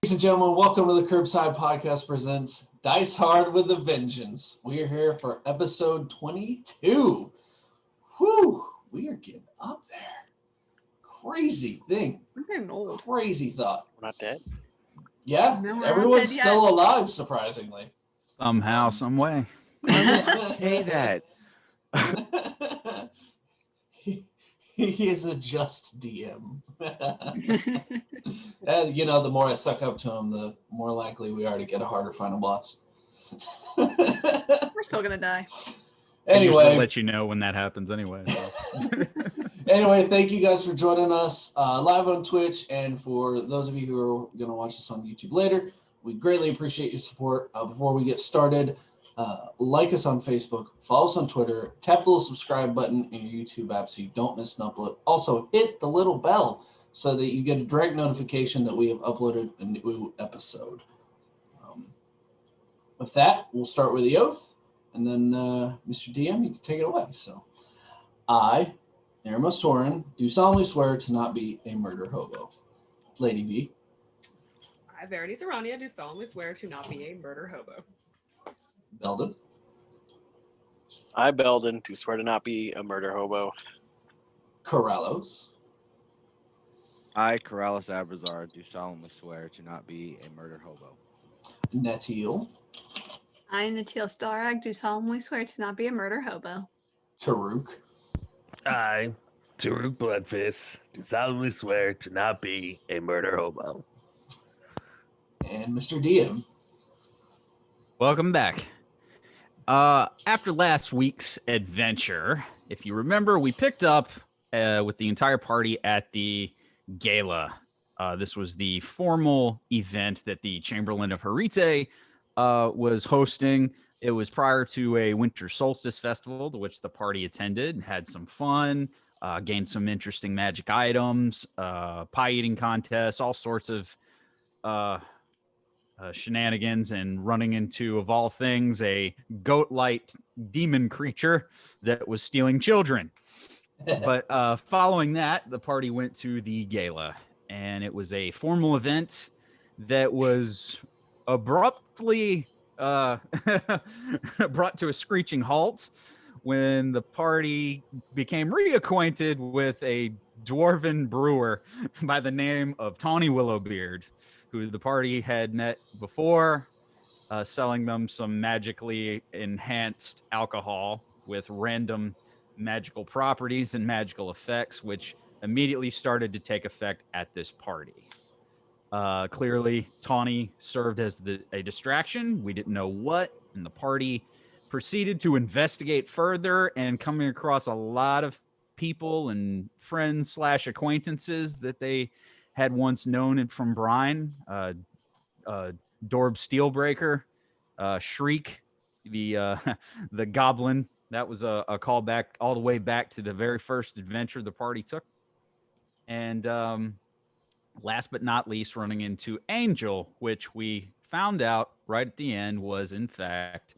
Ladies and gentlemen, welcome to the Curbside Podcast presents Dice Hard with a Vengeance. We are here for episode 22. Whew, we are getting up there. Crazy thing. We're getting old. Crazy thought. We're not dead. Yeah, No, everyone's still alive, surprisingly. Somehow, some way. Say that. He is a just DM. And, the more I suck up to him, the more likely we are to get a harder final boss. We're still gonna die. Anyway, I'll let you know when that happens anyway. Anyway, thank you guys for joining us live on Twitch, and for those of you who are going to watch this on YouTube later, we greatly appreciate your support. Before we get started, like us on Facebook, follow us on Twitter, tap the little subscribe button in your YouTube app so you don't miss an upload. Also, hit the little bell so that you get a direct notification that we have uploaded a new episode. With that, we'll start with the oath, and then Mr. DM, you can take it away. So, I, Nerimos Torrin, do solemnly swear to not be a murder hobo. Lady V. I, Verity Zerania, do solemnly swear to not be a murder hobo. Beldan. I, Beldan, do swear to not be a murder hobo. Corallos. I, Corallos Abrazar, do solemnly swear to not be a murder hobo. Natil. I, Natil Starag, do solemnly swear to not be a murder hobo. Tarook. I, Tarook Bloodfist, do solemnly swear to not be a murder hobo. And Mr. DM. Welcome back. After last week's adventure, if you remember, we picked up with the entire party at the Gala. This was the formal event that the Chamberlain of Harite was hosting. It was prior to a winter solstice festival to which the party attended and had some fun, gained some interesting magic items, pie eating contests, all sorts of shenanigans, and running into, of all things, a goat-like demon creature that was stealing children. But following that, the party went to the gala, and it was a formal event that was abruptly brought to a screeching halt when the party became reacquainted with a dwarven brewer by the name of Tawny Willowbeard, who the party had met before, selling them some magically enhanced alcohol with random magical properties and magical effects, which immediately started to take effect at this party. Clearly, Tawny served as a distraction. We didn't know what, and the party proceeded to investigate further, and coming across a lot of people and friends / acquaintances that they had once known it from Brine, Dorb Steelbreaker, Shriek, the goblin. That was a callback all the way back to the very first adventure the party took. And last but not least, running into Angel, which we found out right at the end was, in fact,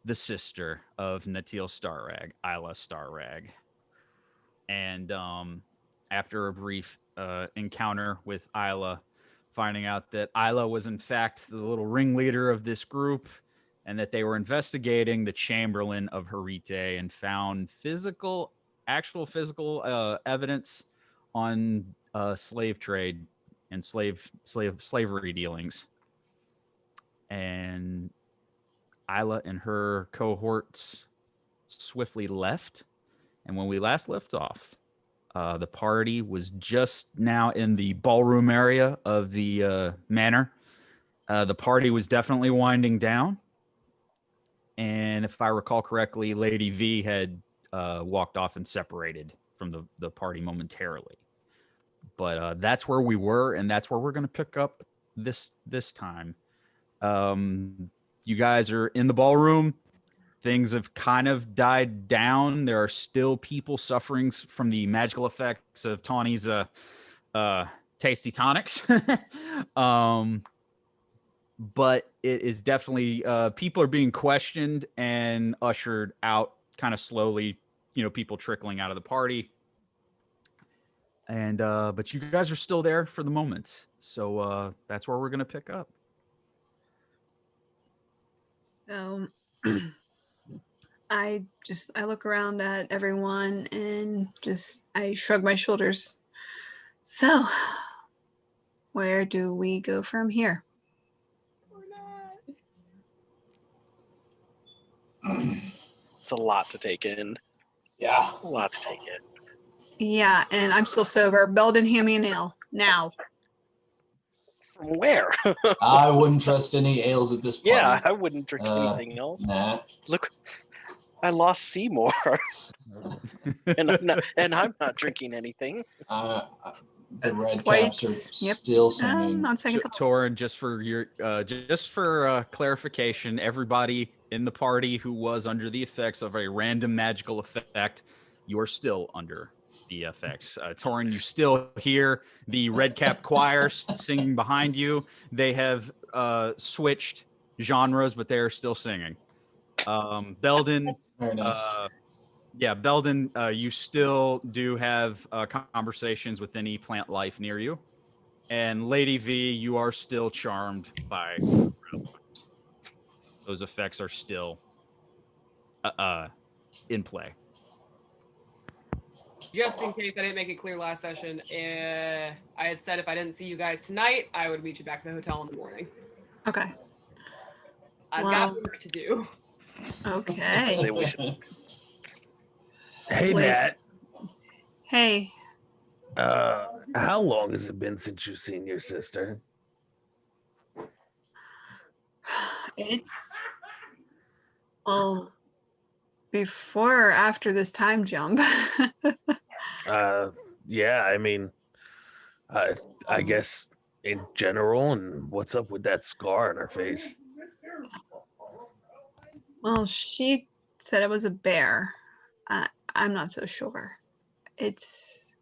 the sister of Natil Starag, Isla Starag. And after a brief encounter with Isla, finding out that Isla was, in fact, the little ringleader of this group, and that they were investigating the Chamberlain of Harite and found actual physical evidence on slave trade and slavery dealings. And Isla and her cohorts swiftly left. And when we last left off, the party was just now in the ballroom area of the manor. The party was definitely winding down. And if I recall correctly, Lady V had walked off and separated from the party momentarily. But that's where we were, and that's where we're going to pick up this time. You guys are in the ballroom. Things have kind of died down. There are still people suffering from the magical effects of Tawny's tasty tonics. But it is definitely people are being questioned and ushered out kind of slowly, people trickling out of the party. And but you guys are still there for the moment, so that's where we're gonna pick up. So I look around at everyone and I shrug my shoulders. So where do we go from here? Or It's a lot to take in. Yeah. A lot to take in. Yeah, and I'm still sober. Beldan, hand me a nail now. From where? I wouldn't trust any ales at this point. Yeah, I wouldn't drink anything else. Nah. Look, I lost Seymour, and I'm not drinking anything. The That's red quite- caps are yep. still singing. Not second. Torrin, just for your clarification, everybody in the party who was under the effects of a random magical effect, you are still under the effects. Torrin, you still hear the red cap choir singing behind you. They have switched genres, but they are still singing. Beldan, Very nice. Beldan, you still do have conversations with any plant life near you. And Lady V, you are still charmed by those effects are still in play. just in case I didn't make it clear last session, I had said if I didn't see you guys tonight, I would meet you back at the hotel in the morning. Okay. I've Wow. got work to do. Okay. Say we should. Hey, Wait. Nat. Hey. How long has it been since you've seen your sister? Well, before or after this time jump? Yeah, I mean, I guess in general, and what's up with that scar on her face? Well, she said it was a bear. I'm not so sure. It's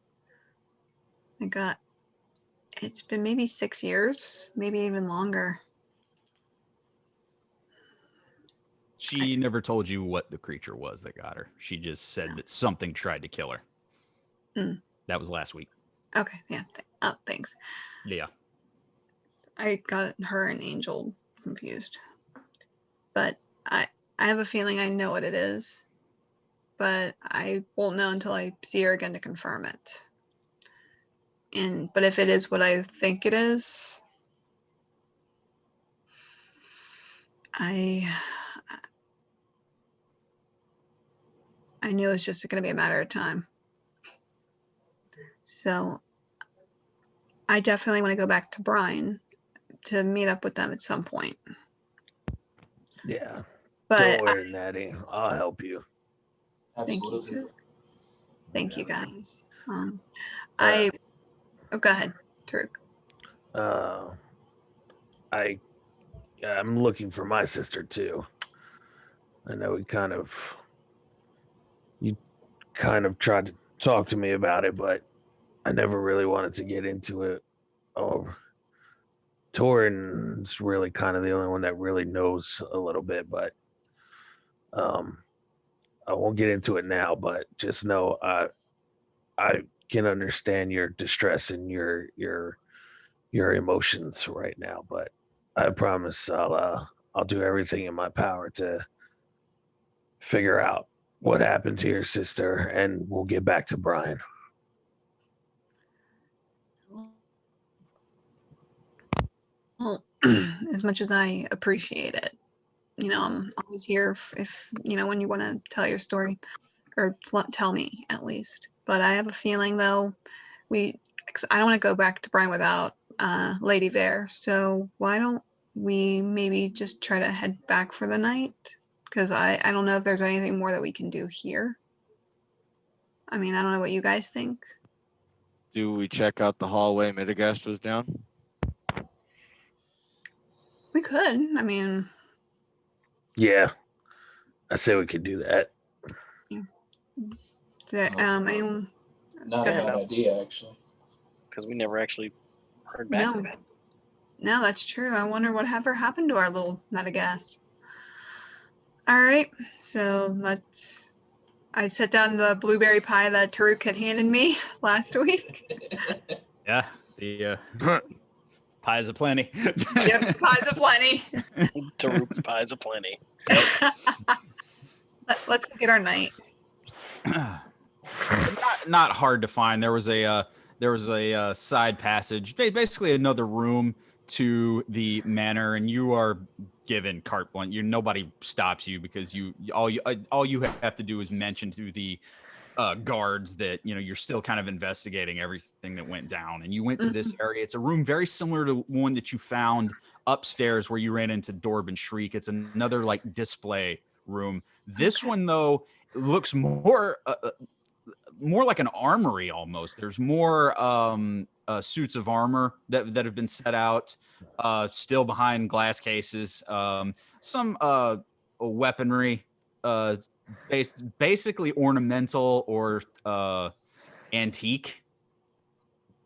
been maybe 6 years, maybe even longer. She never told you what the creature was that got her. She just said that something tried to kill her. Mm. That was last week. Okay, yeah. Thanks. Yeah. I got her and Angel confused. But I have a feeling I know what it is. But I won't know until I see her again to confirm it. But if it is what I think it is, I knew it's just going to be a matter of time. So I definitely want to go back to Brian to meet up with them at some point. Yeah. But Don't worry, Natty. I'll help you. Absolutely. Thank you guys. Oh, go ahead, Tarook. I'm looking for my sister too. I know you kind of tried to talk to me about it, but I never really wanted to get into it. Oh, Torrin's really kind of the only one that really knows a little bit, but I won't get into it now. But just know I can understand your distress and your emotions right now. But I promise I'll do everything in my power to figure out what happened to your sister, and we'll get back to Brian. Well, as much as I appreciate it, I'm always here if when you want to tell your story or tell me at least. But I have a feeling though, because I don't want to go back to Brian without Lady Vare. So why don't we maybe just try to head back for the night? Because I don't know if there's anything more that we can do here. I mean, I don't know what you guys think. Do we check out the hallway Midagast was down? We could. I mean, Yeah, I say we could do that. anyone? Not Go a ahead. bad idea, actually. Because we never actually heard back from him. No, that's true. I wonder whatever happened to our little Metagast. All right, so I set down the blueberry pie that Tarook had handed me last week. Yeah, the pies aplenty. Yes, pies aplenty. Tarook's pies aplenty. Let's go get our night. not hard to find. There was a side passage, basically another room to the manor, and you are given carte blanche. Nobody stops you because all you have to do is mention to the guards that you're still kind of investigating everything that went down, and you went to this area. It's a room very similar to one that you found upstairs where you ran into Dorb and Shriek. It's another like display room. This one though looks more like an armory almost. There's more suits of armor that have been set out, still behind glass cases. Some weaponry, basically ornamental or antique.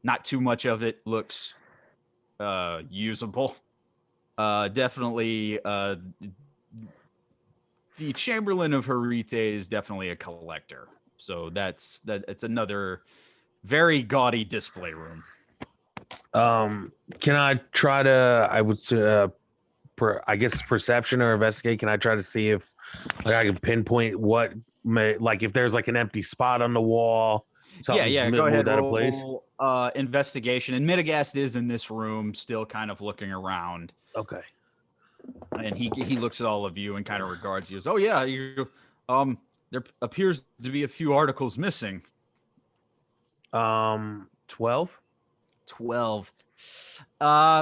Not too much of it looks usable. Definitely, the Chamberlain of Harite is definitely a collector. So it's another very gaudy display room. Can I try to? I would say, I guess perception or investigate. Can I try to see if I can pinpoint what like if there's like an empty spot on the wall? Yeah. Go ahead. Out of place? Roll investigation. And Midagast is in this room, still kind of looking around. Okay. And he looks at all of you and kind of regards you as, oh yeah, there appears to be a few articles missing. 12. 12.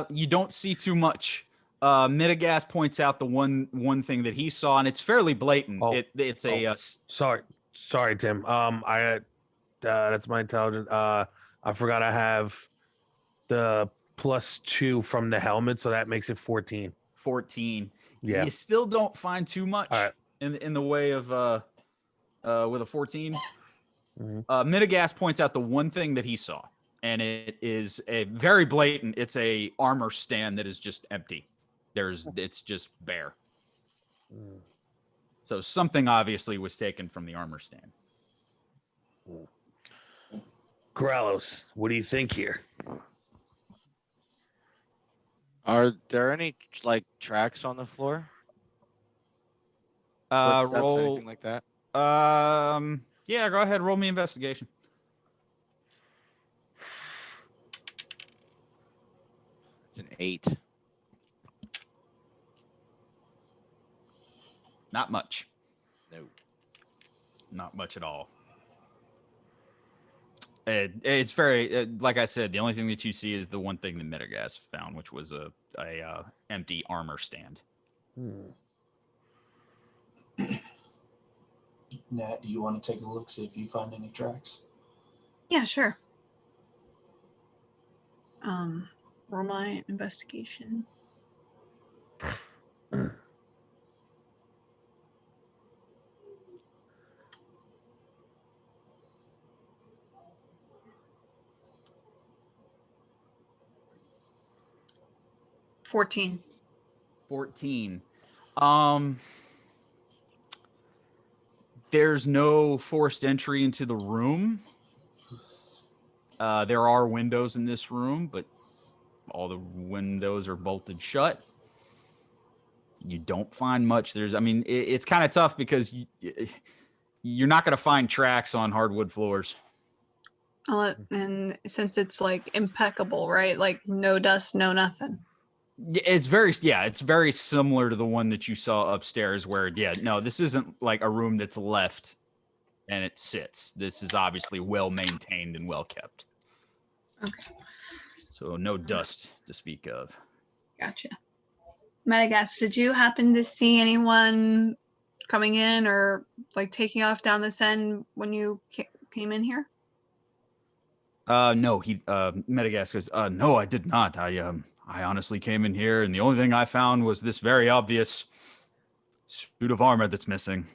You don't see too much. Midagast points out the one thing that he saw, and it's fairly blatant. It's a sorry, Tim. That's my intelligence. I forgot I have the +2 from the helmet, so that makes it 14. 14. Yeah. You still don't find too much in the way of with a 14. Mm-hmm. Midagast points out the one thing that he saw, and it is a very blatant. It's a armor stand that is just empty. It's just bare. So something obviously was taken from the armor stand. Corallos, what do you think here? Are there any like tracks on the floor? Footsteps, anything like that? Yeah, go ahead. Roll me investigation. It's an 8. Not much. No. Not much at all. It's very, like I said, the only thing that you see is the one thing that Midagast found, which was a empty armor stand. Nat, do you want to take a look, see if you find any tracks? Yeah, sure. Roll my investigation. $14. 14. There's no forced entry into the room. There are windows in this room, but all the windows are bolted shut. You don't find much. It's kind of tough because you're not going to find tracks on hardwood floors. And since it's like impeccable, right? Like no dust, no nothing. It's very similar to the one that you saw upstairs where, this isn't like a room that's left and it sits. This is obviously well maintained and well kept. Okay. So no dust to speak of. Gotcha. Midagast, did you happen to see anyone coming in or like taking off down this end when you came in here? No, Midagast goes, no, I did not. I honestly came in here, and the only thing I found was this very obvious suit of armor that's missing.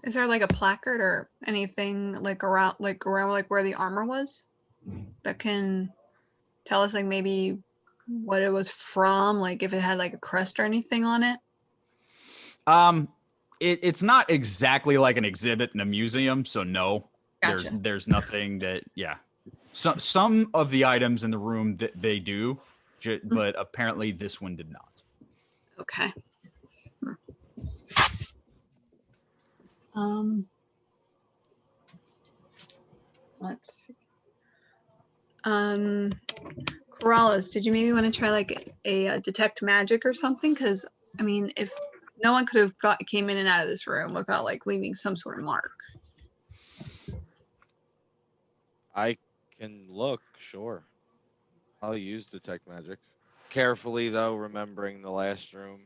Is there like a placard or anything like around where the armor was that can tell us like maybe what it was from, like if it had like a crest or anything on it? It's not exactly like an exhibit in a museum, so no. Gotcha. There's nothing that some of the items in the room that they do, but apparently this one did not. Okay. Let's see. Corallos, did you maybe want to try like a detect magic or something? Because I mean, if no one could have came in and out of this room without like leaving some sort of mark. I can look, sure. I'll use detect magic. Carefully though, remembering the last room.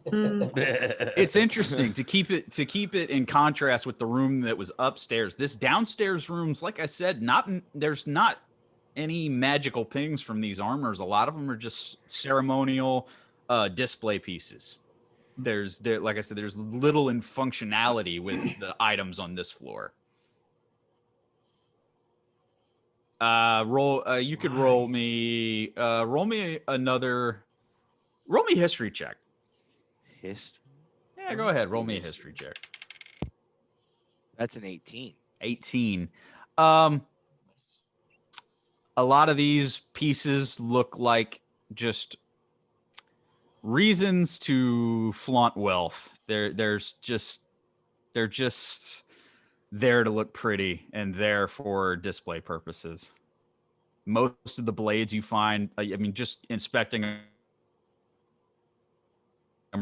It's interesting to keep it in contrast with the room that was upstairs. This downstairs room's, like I said, there's not any magical pings from these armors. A lot of them are just ceremonial display pieces. Like I said, there's little in functionality with the items on this floor. You could roll me history check. History? Yeah, go ahead. Roll me a history check. That's an 18. 18. A lot of these pieces look like just reasons to flaunt wealth. They're just there to look pretty and there for display purposes. Most of the blades you find, I mean, just inspecting them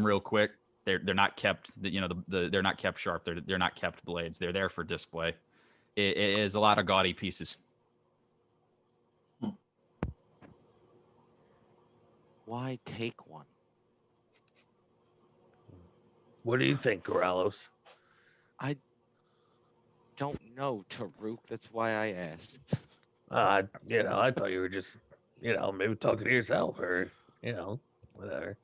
real quick, they're not kept. They're not kept sharp. They're not kept blades. They're there for display. It is a lot of gaudy pieces. Why take one? What do you think, Corallos? I don't know, Tarook. That's why I asked. I thought you were just, maybe talking to yourself or, whatever.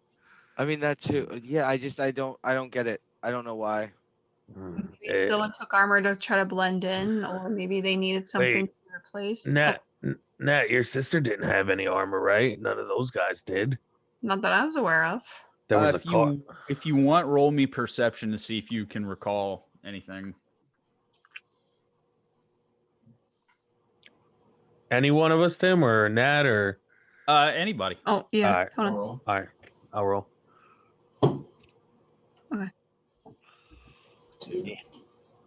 I mean that too. Yeah, I don't get it. I don't know why. Maybe someone took armor to try to blend in, or maybe they needed something to replace. Nat, your sister didn't have any armor, right? None of those guys did. Not that I was aware of. There was if you want, roll me perception to see if you can recall anything. Any one of us, Tim, or Nat, or anybody. Oh yeah. All right. Hold on. All right, I'll roll. Okay. Two.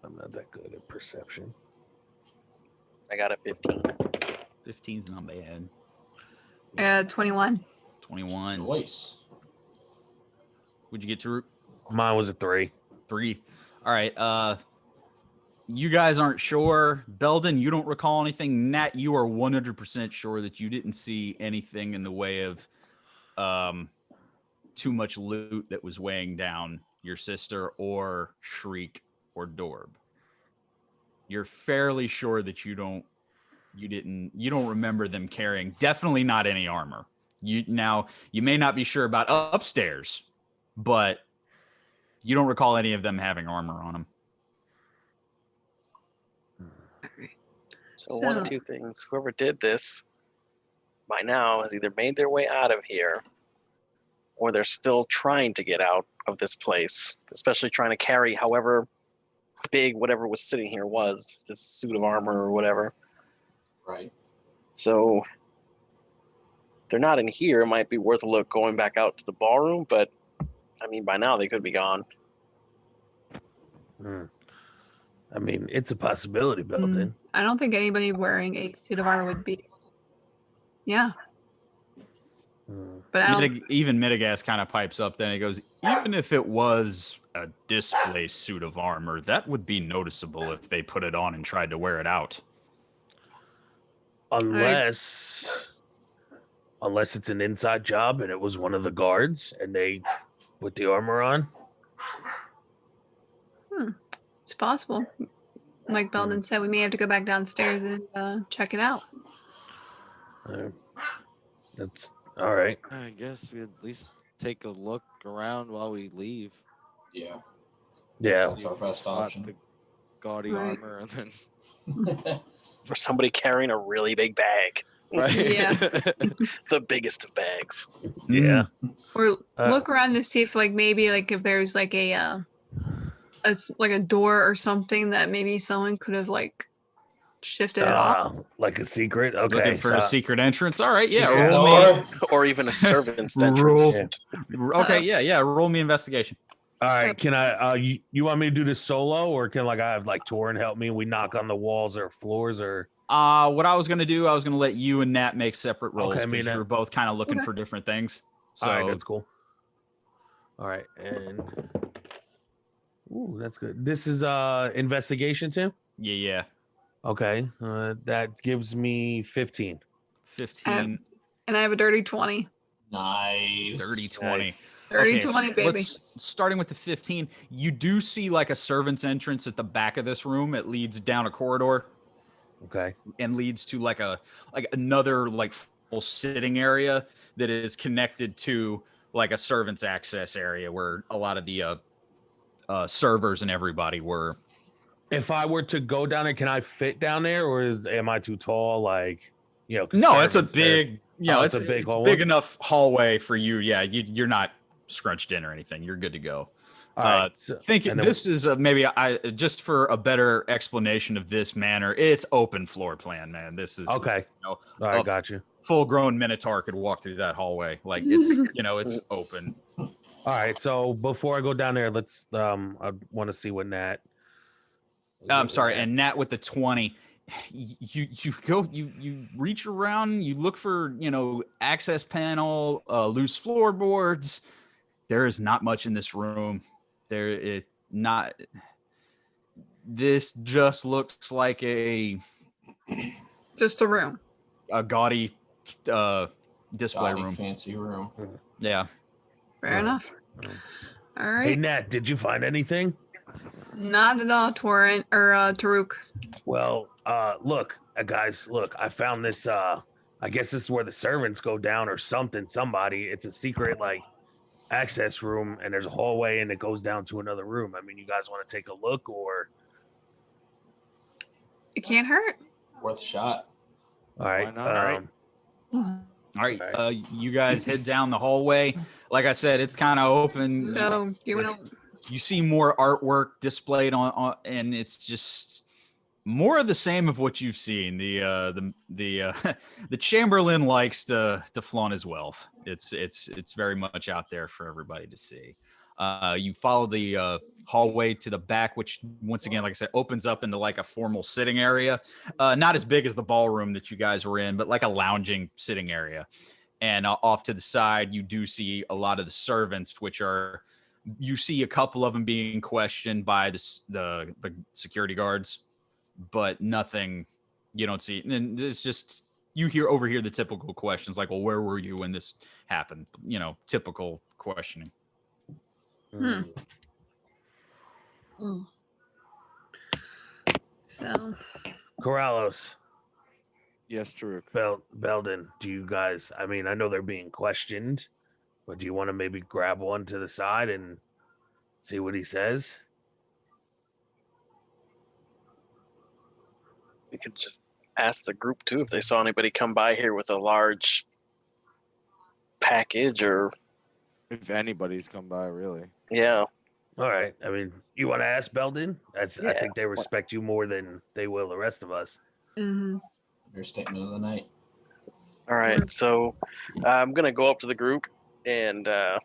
I'm not that good at perception. I got a 15. 15's not bad. 21. 21. Voice. What'd you get to? Mine was a 3. 3. All right. You guys aren't sure. Beldan, you don't recall anything. Nat, you are 100% sure that you didn't see anything in the way of too much loot that was weighing down your sister or Shriek or Dorb. You're fairly sure that you don't remember them carrying, definitely not any armor. You may not be sure about upstairs, but you don't recall any of them having armor on them. So one of two things. Whoever did this by now has either made their way out of here or they're still trying to get out of this place, especially trying to carry however big whatever was sitting here was, this suit of armor or whatever. Right. So if they're not in here, it might be worth a look going back out to the ballroom, but I mean, by now they could be gone. I mean, it's a possibility, Beldan. I don't think anybody wearing a suit of armor would be able to. Yeah. But Even Mitigas kind of pipes up then. He goes, even if it was a display suit of armor, that would be noticeable if they put it on and tried to wear it out. Unless it's an inside job and it was one of the guards and they put the armor on. It's possible. Like Beldan said, we may have to go back downstairs and check it out. That's all right. I guess we at least take a look around while we leave. Yeah. Yeah. That's our best Spot option. the gaudy Right. armor and then For somebody carrying a really big bag. right. Yeah. The biggest of bags. Yeah. Or look around to see if maybe if there's a like a door or something that maybe someone could have like shifted it off? Like a secret. Okay. Looking for a secret entrance. All right, yeah. Yeah. Roll me. Door. Or even a servant's Roll. entrance. Okay, yeah. Roll me investigation. All right. Can I? You want me to do this solo, or can like I have like Torrin help me? We knock on the walls or floors, or What I was gonna do, I was gonna let you and Nat make separate rolls Okay, because you were both kind of looking for different things. So all right, that's cool. All right, and ooh, that's good. This is investigation too. yeah. Okay, that gives me 15. 15, And I have a dirty 20. Nice. 30, 20. Dirty Okay, 20, baby. starting with the 15, you do see like a servant's entrance at the back of this room. It leads down a corridor. Okay. And leads to like another like full sitting area that is connected to like a servant's access area where a lot of the servers and everybody were. If I were to go down there, can I fit down there, or am I too tall? Like, 'cause No, it's a servants there- big, it's a big hallway? big enough hallway for you. Yeah, you're not scrunched in or anything. You're good to go. All right. This is maybe just for a better explanation of this manner. It's open floor plan, man. This is okay. All right, got you. Full-grown minotaur could walk through that hallway. Like it's it's open. All right. So before I go down there, let's I want to see what Nat. I'm sorry, and Nat with the 20. You reach around, you look for access panel, loose floorboards. There is not much in this room. This just looks like just a room, a gaudy display room, fancy room. Yeah, fair enough. All right. Hey Nat, did you find anything? Not at all, Torrin or Tarook. Well, look, guys, look, I found this. I guess this is where the servants go down or something. Somebody, it's a secret like access room, and there's a hallway, and it goes down to another room. I mean, you guys want to take a look, or? It can't hurt. Worth a shot. All right. All right. You guys head down the hallway. Like I said, it's kind of open. So you want to? You see more artwork displayed on, and it's just more of the same of what you've seen. The Chamberlain likes to flaunt his wealth. It's very much out there for everybody to see. You follow the hallway to the back, which once again, like I said, opens up into like a formal sitting area. Not as big as the ballroom that you guys were in, but like a lounging sitting area. And off to the side, you do see a lot of the servants, you see a couple of them being questioned by the security guards, but nothing you don't see. And it's just, overhear the typical questions like, well, where were you when this happened? Typical questioning. So, Corallos. Yes, Tarook. Beldan, do you guys, I mean, I know they're being questioned, but do you want to maybe grab one to the side and see what he says? We could just ask the group too if they saw anybody come by here with a large package, or if anybody's come by, really. Yeah. All right. I mean, you want to ask Beldan? I think they respect you more than they will the rest of us. Mm-hmm. Your statement of the night. All right, so I'm gonna go up to the group, and so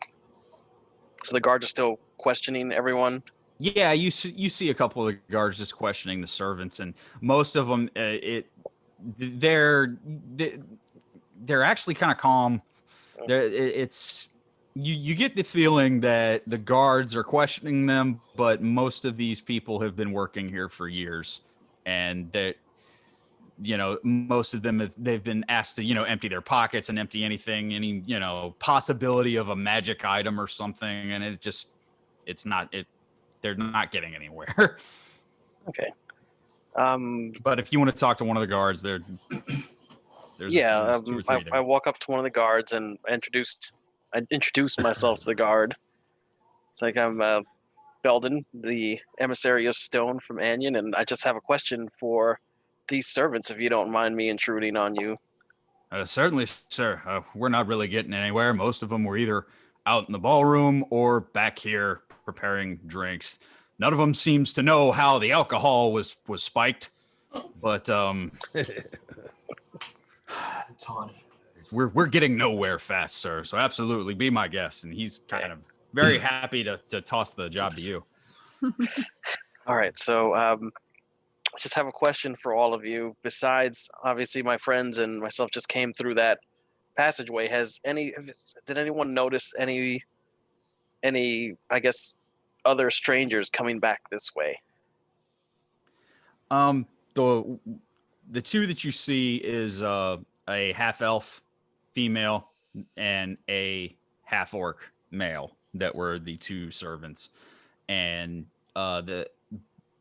the guards are still questioning everyone. Yeah, you see a couple of the guards just questioning the servants, and most of them, they're actually kind of calm. You get the feeling that the guards are questioning them, but most of these people have been working here for years, and that. Most of them they've been asked to, empty their pockets and empty any possibility of a magic item or something. And they're not getting anywhere. Okay. But if you want to talk to one of the guards, there's two or three there. I walk up to one of the guards and introduce myself to the guard. It's like I'm Beldan, the emissary of Stone from Anion, and I just have a question for these servants, if you don't mind me intruding on you. Certainly, sir. We're not really getting anywhere. Most of them were either out in the ballroom or back here preparing drinks. none of them seems to know how the alcohol was spiked, but Tawny. we're getting nowhere fast, sir. So absolutely, be my guest. And he's kind of very happy to toss the job to you. All right, so I just have a question for all of you. Besides, obviously, my friends and myself just came through that passageway. Did anyone notice any I guess other strangers coming back this way? The two that you see is a half elf female and a half orc male that were the two servants, and the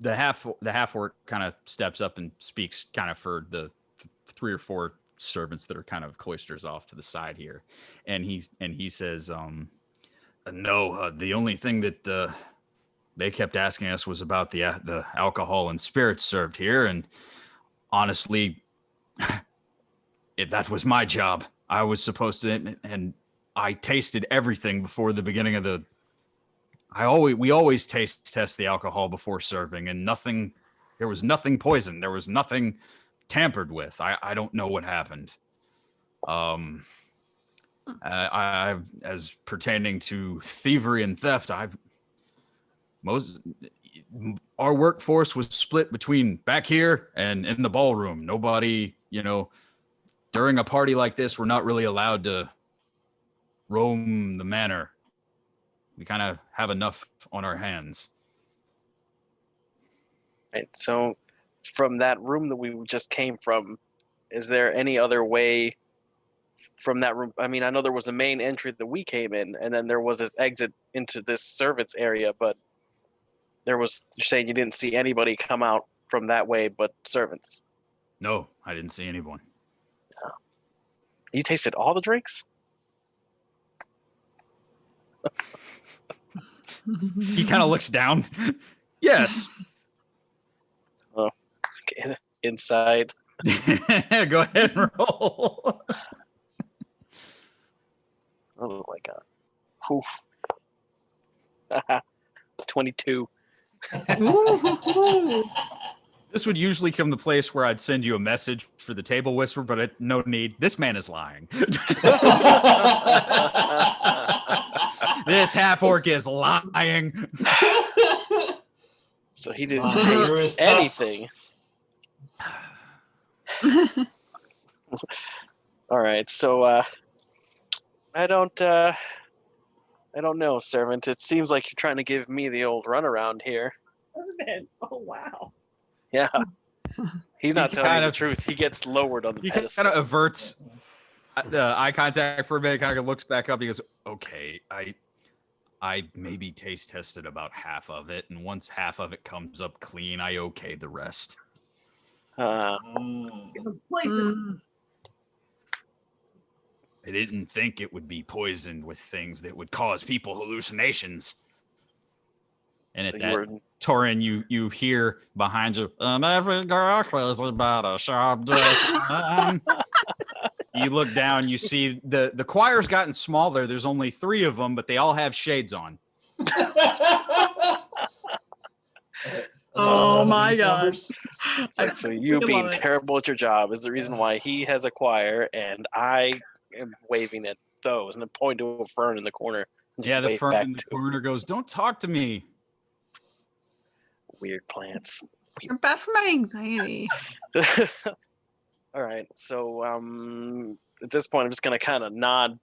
half orc kind of steps up and speaks kind of for the three or four servants that are kind of cloisters off to the side here, and he says, no, the only thing that they kept asking us was about the alcohol and spirits served here, and honestly, that was my job. I was supposed to, and I tasted everything before the beginning of the. We always taste test the alcohol before serving, and there was nothing poisoned. There was nothing tampered with. I don't know what happened. As pertaining to thievery and theft, our workforce was split between back here and in the ballroom. Nobody, during a party like this, we're not really allowed to roam the manor. We kind of have enough on our hands. Right. So, from that room that we just came from, is there any other way from that room? I mean, I know there was a main entry that we came in, and then there was this exit into this servants area, but you're saying you didn't see anybody come out from that way but servants? No, I didn't see anyone. Oh. You tasted all the drinks? He kind of looks down. Yes. Oh, okay. Inside. Go ahead and roll. Oh my god. 22. This would usually come the place where I'd send you a message for the table whisper, but no need. This man is lying. This half orc is lying. So he didn't taste anything. All right, so I don't know, servant. It seems like you're trying to give me the old runaround here. Oh wow. Yeah. He's not telling you the of- truth. He gets lowered on the He pedestal. kind of averts eye contact for a minute, kind of looks back up. He goes, okay, I maybe taste tested about half of it, and once half of it comes up clean, I okay the rest. I didn't think it would be poisoned with things that would cause people hallucinations. And So at you that, were- Torrin, you hear behind you, every girl is about a sharp dress. You look down, you see the choir's gotten smaller. There's only 3 of them, but they all have shades on. Oh my god. So you being terrible at your job is the reason why he has a choir, and I am waving at those and then pointing to a fern in the corner. and just Yeah, the wave fern back in the to corner goes, don't talk to me. weird plants. You're bad for my anxiety. All right, so at this point, I'm just gonna kind of nod.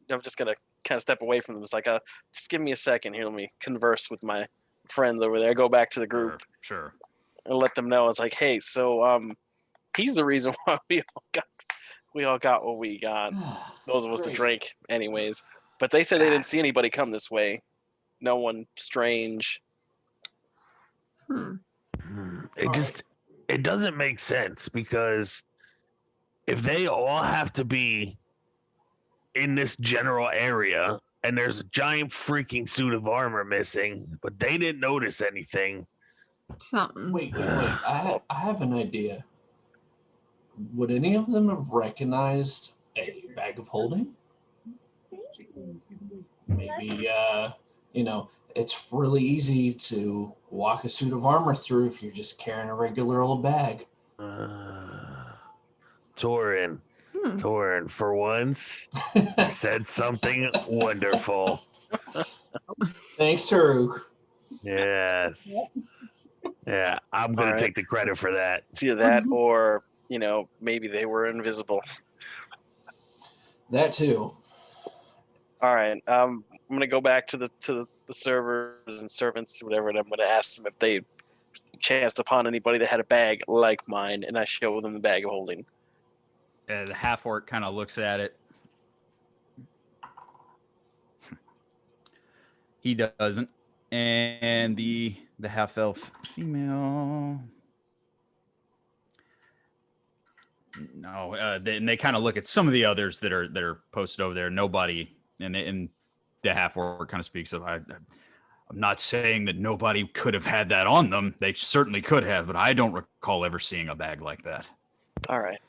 I'm just gonna kind of step away from them. It's like, just give me a second here. Let me converse with my friends over there. Go back to the group Sure. and let them know. It's like, hey, so he's the reason why we all got what we got. Those of us to Great. drink, anyways. But they said they didn't see anybody come this way. No one strange. It doesn't make sense, because if they all have to be in this general area and there's a giant freaking suit of armor missing, but they didn't notice anything. Something. Wait. I have an idea. Would any of them have recognized a bag of holding? Maybe, it's really easy to walk a suit of armor through if you're just carrying a regular old bag. Torrin, Hmm. Torrin, for once, said something wonderful. Thanks, Tarook. Yes. Yeah, I'm gonna All right. take the credit for that. It's either that or, maybe they were invisible. That too. All right. I'm gonna go back to the servers and servants, or whatever, and I'm gonna ask them if they chanced upon anybody that had a bag like mine, and I show them the bag of holding. The half orc kind of looks at it. He doesn't. And the half elf female. No, they kind of look at some of the others that are posted over there. Nobody, and the half orc kind of speaks of. I'm not saying that nobody could have had that on them. They certainly could have, but I don't recall ever seeing a bag like that. All right.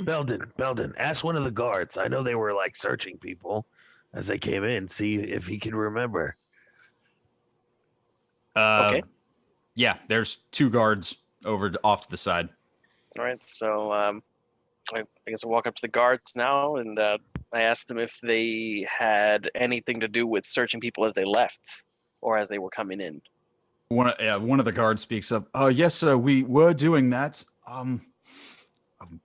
Belden, ask one of the guards. I know they were like searching people as they came in. See if he can remember. Okay. Yeah, there's 2 guards off to the side. All right. So I guess I'll walk up to the guards now, and I asked them if they had anything to do with searching people as they left or as they were coming in. One of the guards speaks up. Yes, sir, we were doing that.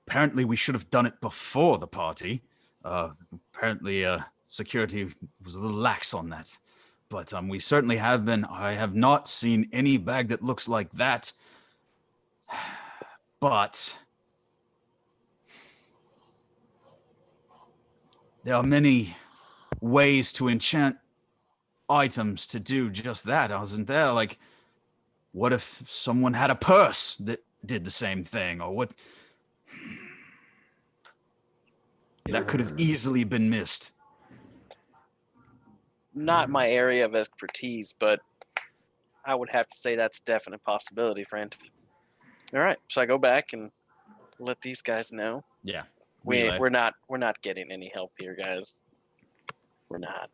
Apparently we should have done it before the party. Apparently security was a little lax on that. But we certainly have been. I have not seen any bag that looks like that. But there are many ways to enchant items to do just that, isn't there? Like, what if someone had a purse that did the same thing? Or what? That could have easily been missed. Not my area of expertise, but I would have to say that's a definite possibility, friend. All right, so I go back and let these guys know. Yeah. We're not getting any help here, guys. We're not.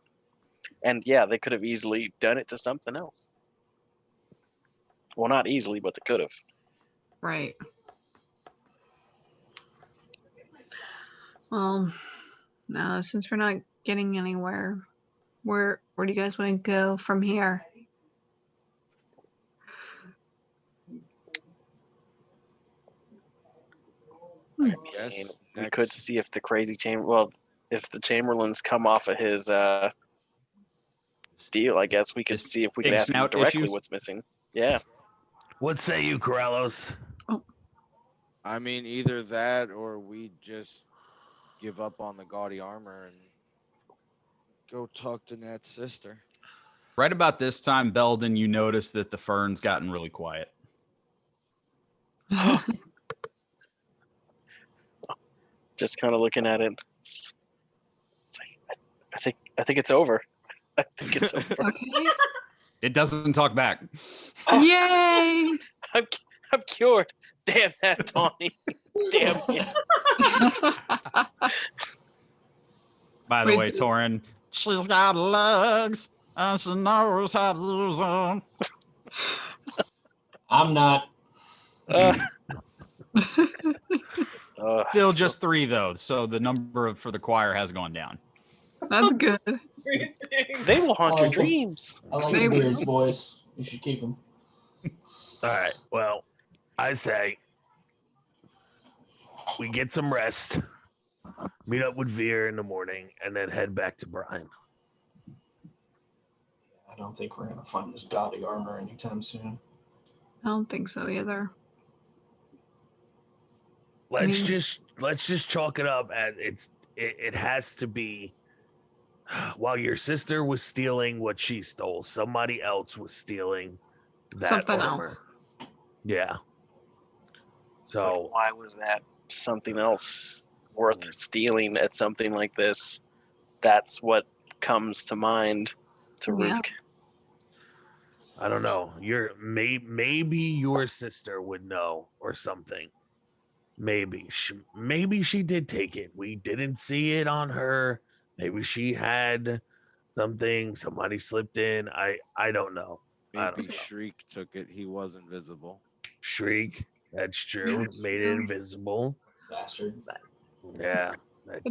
And yeah, they could have easily done it to something else. Well, not easily, but they could have. Right. Well, now since we're not getting anywhere, where do you guys want to go from here? Yes. We could see if the crazy if the Chamberlains come off of his deal, I guess we could see if we could big ask him snout directly issues? what's missing. Yeah. What say you, Corallos? I mean, either that or we just give up on the gaudy armor and go talk to Nat's sister. Right about this time, Belden, you notice that the fern's gotten really quiet. Just kind of looking at it. It's like, I think it's over. I think it's over. Okay. It doesn't talk back. Yay! I'm cured. Damn that, Tawny. Damn it. By the Wait, way, Torrin, she's got legs and she knows how to use them. I'm not. Still just 3 though, so the number for the choir has gone down. That's good. They will haunt your Oh. dreams. I like the beards, boys. You should keep them. All right. Well, I say we get some rest, meet up with Veer in the morning, and then head back to Brian. I don't think we're gonna find this gaudy armor anytime soon. I don't think so either. Let's just chalk it up as it has to be. While your sister was stealing what she stole, somebody else was stealing that Something armor. else. Yeah. So So why was that something else worth stealing at something like this? That's what comes to mind, Tarook. Yeah. I don't know. Maybe your sister would know or something. Maybe she did take it. We didn't see it on her. Maybe she had something. Somebody slipped in. I don't know. don't Maybe know. Shriek took it. He was invisible. Shriek. That's true. That's Made it true. invisible. Bastard. Yeah. That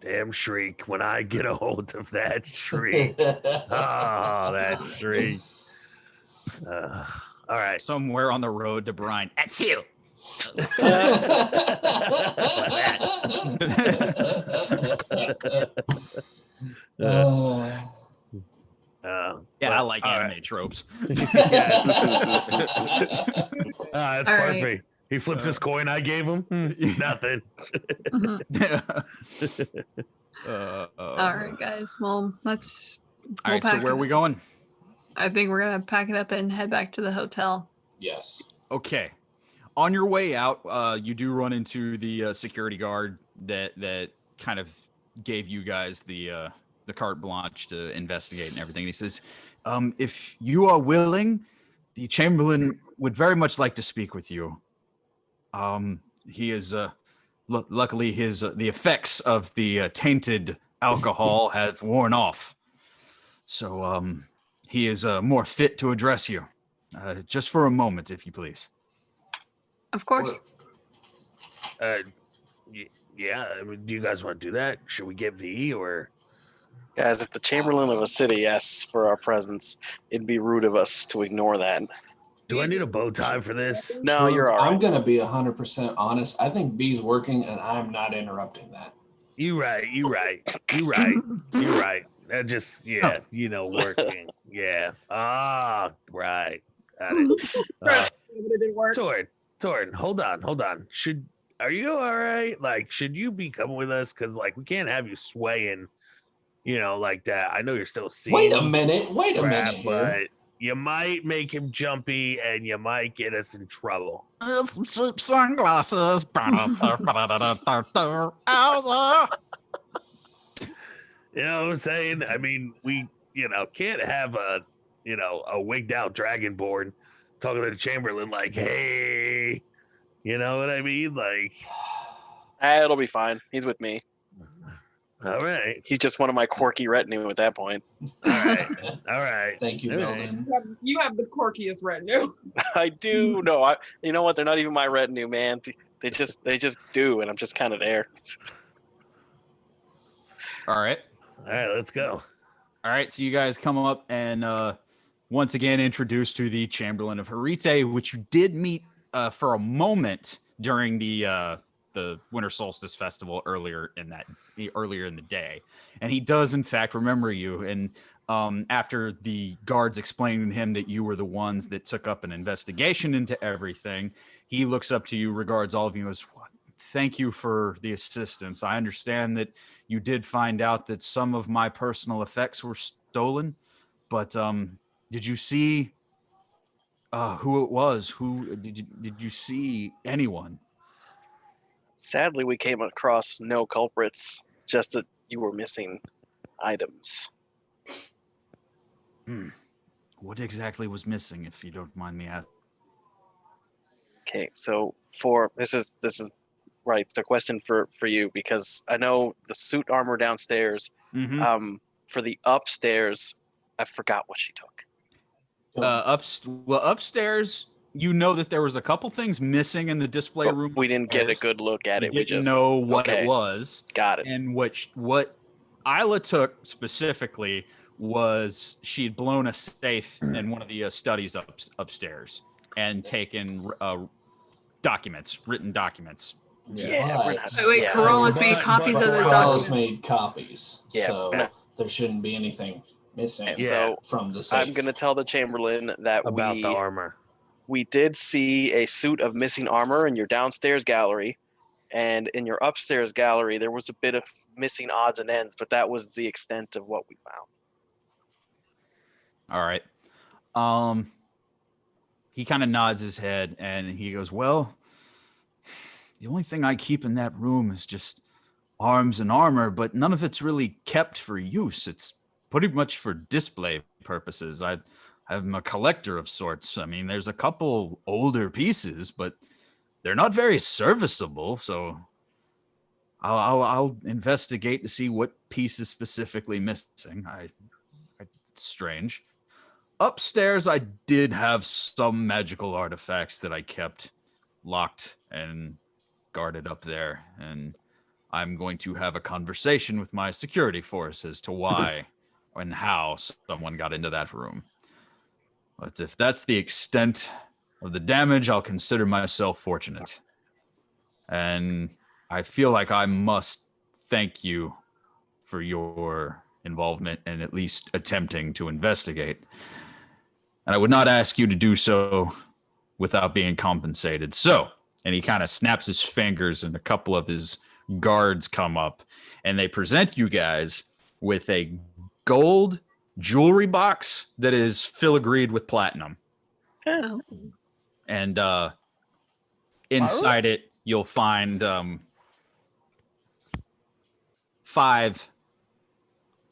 damn Shriek. When I get a hold of that Shriek. Oh, that Shriek. All right. Somewhere on the road to Brine. That's you. Uh, Yeah, I But, like all anime right. tropes. Yeah. That's All right. perfect. He flips his coin I gave him. Nothing. Mhm. All All right, guys. Well, let's. right, so pack where are it- we going? I think we're gonna pack it up and head back to the hotel. yes. Okay. On your way out, you do run into the security guard that kind of gave you guys the carte blanche to investigate and everything. And he says, if you are willing, the Chamberlain would very much like to speak with you. He is luckily his the effects of the tainted alcohol have worn off, so he is more fit to address you. Just for a moment, if you please. Of course. Yeah. I mean, do you guys want to do that? Should we get V or? Guys, if the Chamberlain of a city asks for our presence, it'd be rude of us to ignore that. Do I need a bow tie for this? No, you're all I'm right. gonna be 100% honest. I think B's working, and I'm not interrupting that. You right. That just working. Yeah. Ah, right. Got it. But it didn't work. Torrin, hold on. Are you all right? Like, should you be coming with us? Because like we can't have you swaying, like that. I know you're still seeing. Wait a minute crap, here. but you might make him jumpy, and you might get us in trouble. Some cheap sunglasses. You know what I'm saying? I mean, we, can't have a wigged out dragonborn talking to the Chamberlain like, hey, you know what I mean? Like, It'll be fine. He's with me. all right. He's just one of my quirky retinue at that point. All right. Thank you, All right. Beldan. You have the quirkiest retinue. I do. No, you know what? They're not even my retinue, man. They just do, and I'm just kind of there. All right. All right, let's go. All right, so you guys come up and once again introduced to the Chamberlain of Harite, which you did meet for a moment during the Winter Solstice Festival earlier in the day, and he does in fact remember you. And after the guards explained to him that you were the ones that took up an investigation into everything, he looks up to you, regards all of you, and goes, "Thank you for the assistance. I understand that you did find out that some of my personal effects were stolen, but did you see who it was? Who did you see anyone?" Sadly, we came across no culprits. Just that you were missing items. What exactly was missing, if you don't mind me asking? Okay, so this is right. It's a question for you because I know the suit armor downstairs. For the upstairs, I forgot what she took. Upstairs, you know that there was a couple things missing in the display But room. we didn't get a upstairs. good look at it. We We didn't just know what okay, it was. Got it. And what Isla took specifically was she had blown a safe in one of the studies upstairs and taken written documents. Yeah, we're not- Wait, yeah. Corallos made But- copies of those Corallos documents. made copies, Yeah. so there shouldn't be anything missing Yeah. So from the safe. I'm gonna tell the Chamberlain that About the armor. we did see a suit of missing armor in your downstairs gallery, and in your upstairs gallery there was a bit of missing odds and ends, but that was the extent of what we found. All right. He kind of nods his head and he goes, "Well, the only thing I keep in that room is just arms and armor, but none of it's really kept for use. It's pretty much for display purposes. I'm a collector of sorts. I mean, there's a couple older pieces, but they're not very serviceable. So I'll investigate to see what piece is specifically missing. It's strange. upstairs, I did have some magical artifacts that I kept locked and guarded up there, and I'm going to have a conversation with my security force as to why and how someone got into that room. But if that's the extent of the damage, I'll consider myself fortunate. And I feel like I must thank you for your involvement in at least attempting to investigate. And I would not ask you to do so without being compensated. So, and he kind of snaps his fingers and a couple of his guards come up and they present you guys with a gold jewelry box that is filigreed with platinum. Oh. And inside it, you'll find 5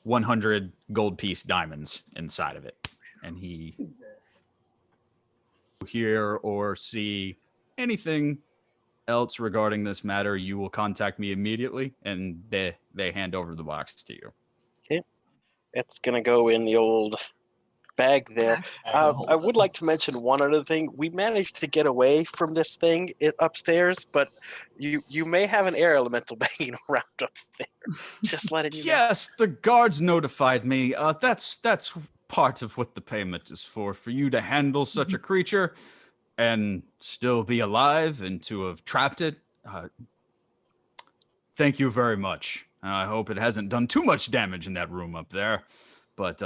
100 gold piece diamonds inside of it. And he Jesus. hear or see anything else regarding this matter, you will contact me immediately, and they hand over the box to you. Okay. It's going to go in the old bag there. I would like to mention one other thing. We managed to get away from this thing upstairs, but you may have an air elemental banging around up there. Just letting you know. Yes, the guards notified me. That's part of what the payment is for you to handle such a creature and still be alive and to have trapped it. Thank you very much. I hope it hasn't done too much damage in that room up there, but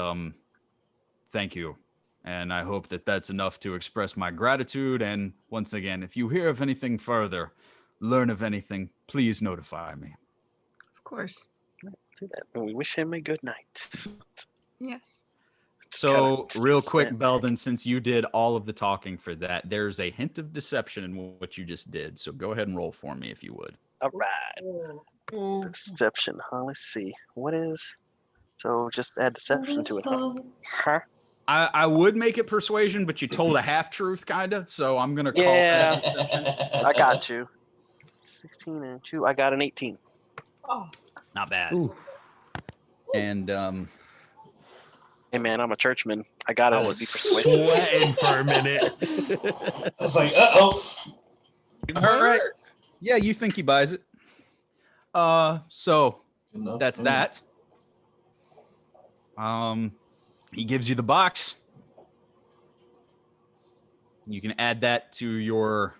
thank you. And I hope that that's enough to express my gratitude. And once again, if you hear of anything further, learn of anything, please notify me. Of course. Do that. And we wish him a good night. Yes. So, real quick, Beldan, since you did all of the talking for that, there's a hint of deception in what you just did. So go ahead and roll for me if you would. All right. Deception, huh? Let's see. What is... So just add deception to it, huh? I would make it persuasion, but you told a half-truth, kind of. So I'm going to call that deception. I got you. 16 and 2. I got an 18. Oh. Not bad. Ooh. And... Hey man, I'm a churchman. I gotta be persuasive. Sweating for a minute. I was like, uh-oh. All right. Yeah, you think he buys it. So that's that. He gives you the box. You can add that to your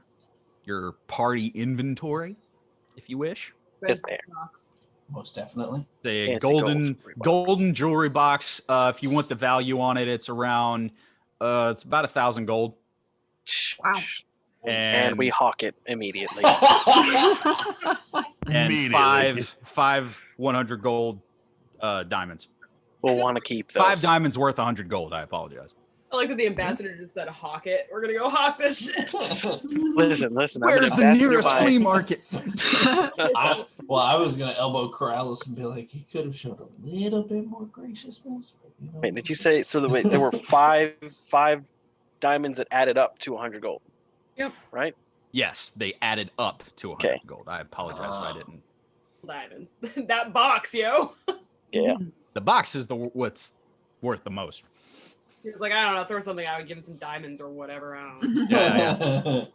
party inventory if you wish. It's there. Most definitely. The golden jewelry box. If you want the value on it, it's around it's about 1,000 gold. Wow. And we hawk it immediately. And five 100 gold diamonds. We'll want to keep those. 5 diamonds worth 100 gold. I apologize. I like that the ambassador just said hawk it. We're gonna go hawk this shit. Listen. Where's the nearest flea market? I was gonna elbow Corallos and be like, he could have showed a little bit more graciousness. But, Wait, did you say so? There were five diamonds that added up to 100 gold. Yep. Right. Yes, they added up to 100 gold. I apologize if I didn't. Diamonds. That box, yo. Yeah. The box is what's worth the most. He was like, I don't know, throw something out, give him some diamonds or whatever. I don't know. Yeah.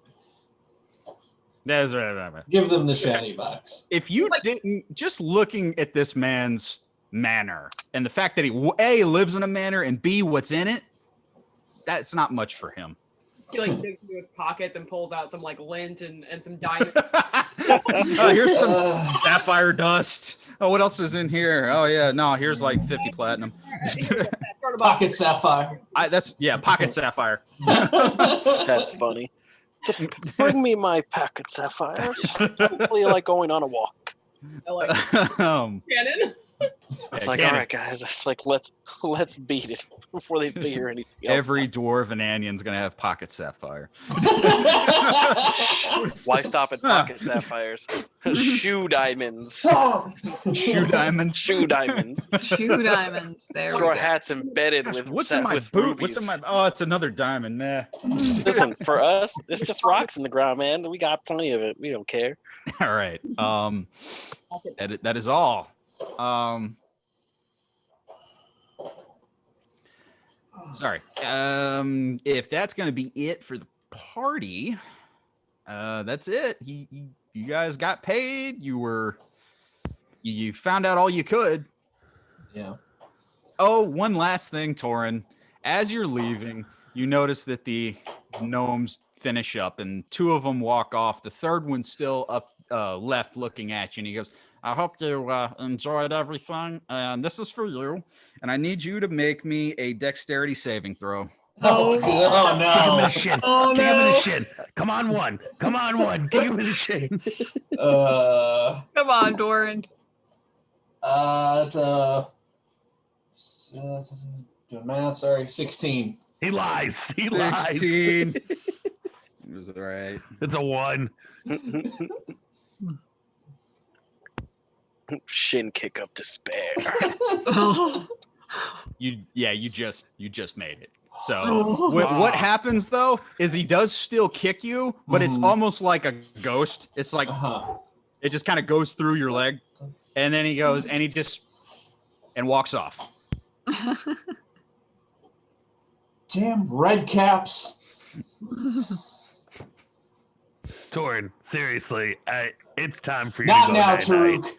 That's right. Give them the shiny box. If you didn't, just looking at this man's manor and the fact that he A, lives in a manor, and B, what's in it, that's not much for him. He like digs into his pockets and pulls out some like lint and some diamonds. Here's some sapphire dust. Oh, what else is in here? Oh yeah, no, here's like 50 platinum. Pocket sapphire. Pocket sapphire. That's funny. Bring me my packet sapphires. Totally like going on a walk. I like Cannon. It's like, all right, guys. It's like let's beat it before they figure anything else. Every dwarf and Anion's gonna have pocket sapphire. Why stop at pocket sapphires? Shoe diamonds. Shoe diamonds. Shoe diamonds. Shoe diamonds. There we Straw go. hats embedded with. What's in my with boot? rubies. What's in my? Oh, it's another diamond. Nah. Listen, for us, it's just rocks in the ground, man. We got plenty of it. We don't care. All right. That is Sorry. If that's going to be it for the party, that's it. You guys got paid. You found out all you could. Yeah. Oh, one last thing, Torrin. As you're leaving, you notice that the gnomes finish up, and two of them walk off. The third one's still up left looking at you, and he goes, I hope you enjoyed everything, and this is for you, and I need you to make me a dexterity saving throw. Oh, Kick him in no. the shin. Oh, Kick him in the no. shin. Come on, one. Come on, one. Kick him in the shin. Come on, Doran. It's doing math, sorry, 16. He lies. He lies. 16. It was all right. It's a 1. Shin kick of despair. Oh. You just made it. So Oh. what happens though is he does still kick you, but it's almost like a ghost. It's like it just kind of goes through your leg, and then he goes and he just walks off. Damn red caps. Torrin, seriously, it's time for you Not to go now, night-night. Taruk.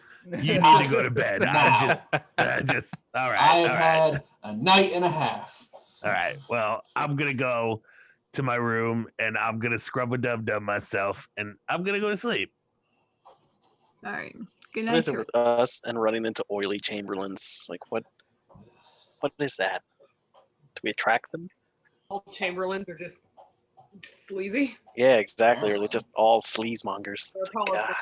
You need to go to bed. Now. I just, all right. I have all right. had a night and a half. All right. Well, I'm going to go to my room and I'm going to scrub a dub-dub myself and I'm going to go to sleep. All right. Good What night, is it Taruk. with us and running into oily chamberlains? Like, what is that? Do we attract them? All chamberlains are just sleazy. Yeah, exactly. Or they're just all sleazemongers. They're probably- God.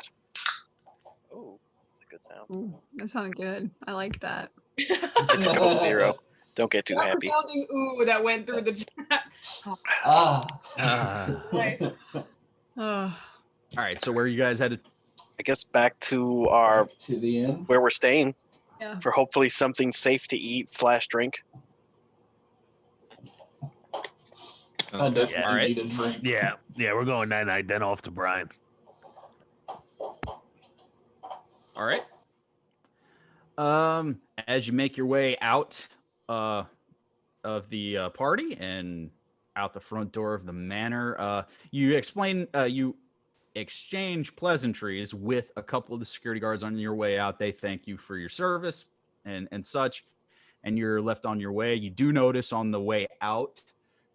Oh, that's a good sound. Ooh, that sounded good. I like that. It's code 0. Don't get too That happy. resounding ooh that went through the chat. Nice. Oh. All right. So where are you guys headed? I guess back to our To the end. where we're staying Yeah. for hopefully something safe to eat / drink. I definitely All right. need a drink. Yeah, we're going night-night, then off to Brian. All right. As you make your way out of the party and out the front door of the manor, you exchange pleasantries with a couple of the security guards on your way out. They thank you for your service and such, and you're left on your way. You do notice on the way out,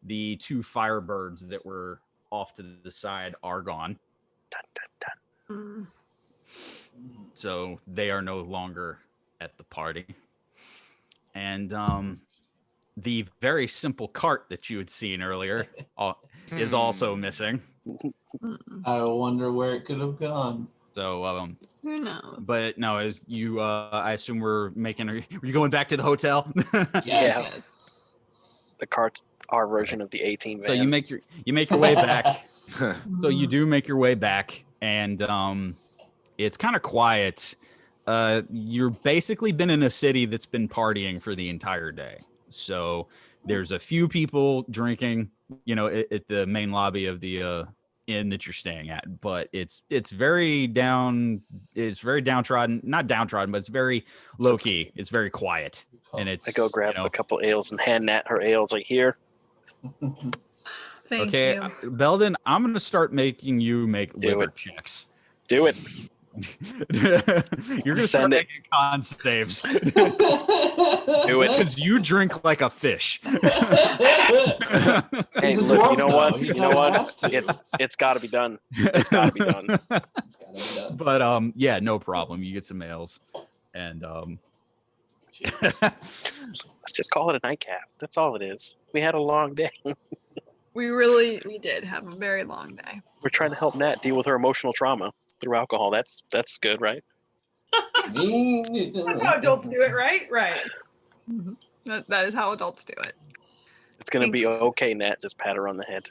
the 2 firebirds that were off to the side are gone. Dun, dun, dun. Mm. So they are no longer at the party. And the very simple cart that you had seen earlier is also missing. Mm. I wonder where it could have gone. So, Who knows? but no, as you, I assume were you going back to the hotel? Yes. Yes. The cart's our version of the 18 van. So you make your way back. So you do make your way back, and it's kind of quiet. You're basically been in a city that's been partying for the entire day. So there's a few people drinking, at the main lobby of the inn that you're staying at, but it's very downtrodden, not downtrodden, but it's very low key. It's very quiet, and it's I go grab a couple ales and hand Nat her ales. Like, here. Thank okay. you. Beldan, I'm gonna start making you make Do liver it. checks. Do it. You're gonna start Send it. making con saves Do it. because you drink like a fish. Hey, He's a look, dwarf you know now. what? He You know kinda what? has to. It's got to be done. It's got to be done. It's gotta be done. But yeah, no problem. You get some ales, and Let's just call it a nightcap. That's all it is. We had a long day. We did have a very long day. We're trying to help Nat deal with her emotional trauma through alcohol. That's good, right? That's how adults do it, right? Right. Mhm. That is how adults do it. It's gonna be Thanks. okay, Nat. Just pat her on the head.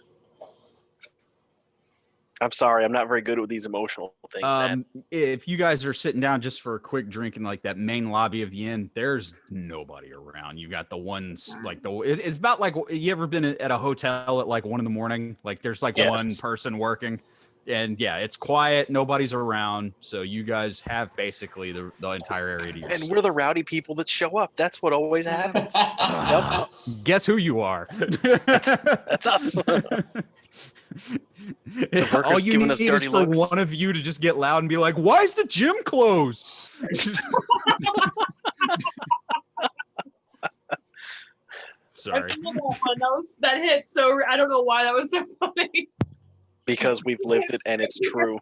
I'm sorry, I'm not very good with these emotional things, Nat. if you guys are sitting down just for a quick drink in like that main lobby of the inn, there's nobody around. You got the ones like it's about like, you ever been at a hotel at like 1 a.m? Like there's like one Yes. person working. And yeah, it's quiet. Nobody's around. So you guys have basically the entire area to And yourself. we're the rowdy people that show up. That's what always happens. Yep. Guess who you are? That's us. workers All you giving need us is dirty for looks. one of you to just get loud and be like, "Why is the gym closed?" Sorry. That hit so. I don't know why that was so funny. Because we've lived it and it's true.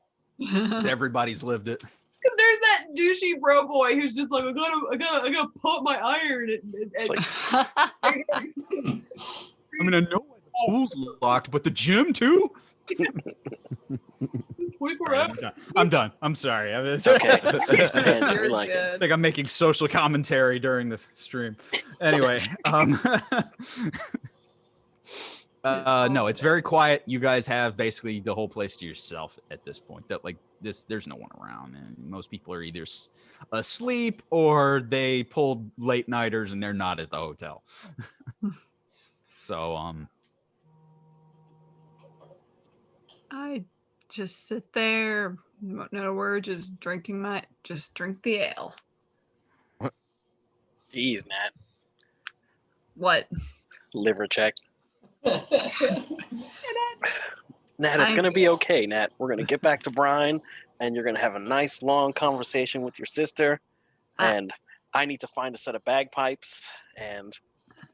Everybody's lived it. Because there's that douchey bro boy who's just like, I gotta put my iron. It's like, I mean, I know why the pool's locked, but the gym too. 24 hours. I'm done. I'm sorry. it's okay. Man, we You're like it. good. I think I'm making social commentary during this stream. Anyway, no, it's very quiet. You guys have basically the whole place to yourself at this point. That like this, there's no one around, and most people are either asleep or they pulled late nighters and they're not at the hotel. So, I just sit there, not a word, just drink the ale. Jeez, Nat. What? Liver check. Nat, it's going to be okay, Nat. We're going to get back to Brian, and you're going to have a nice, long conversation with your sister, and I need to find a set of bagpipes, and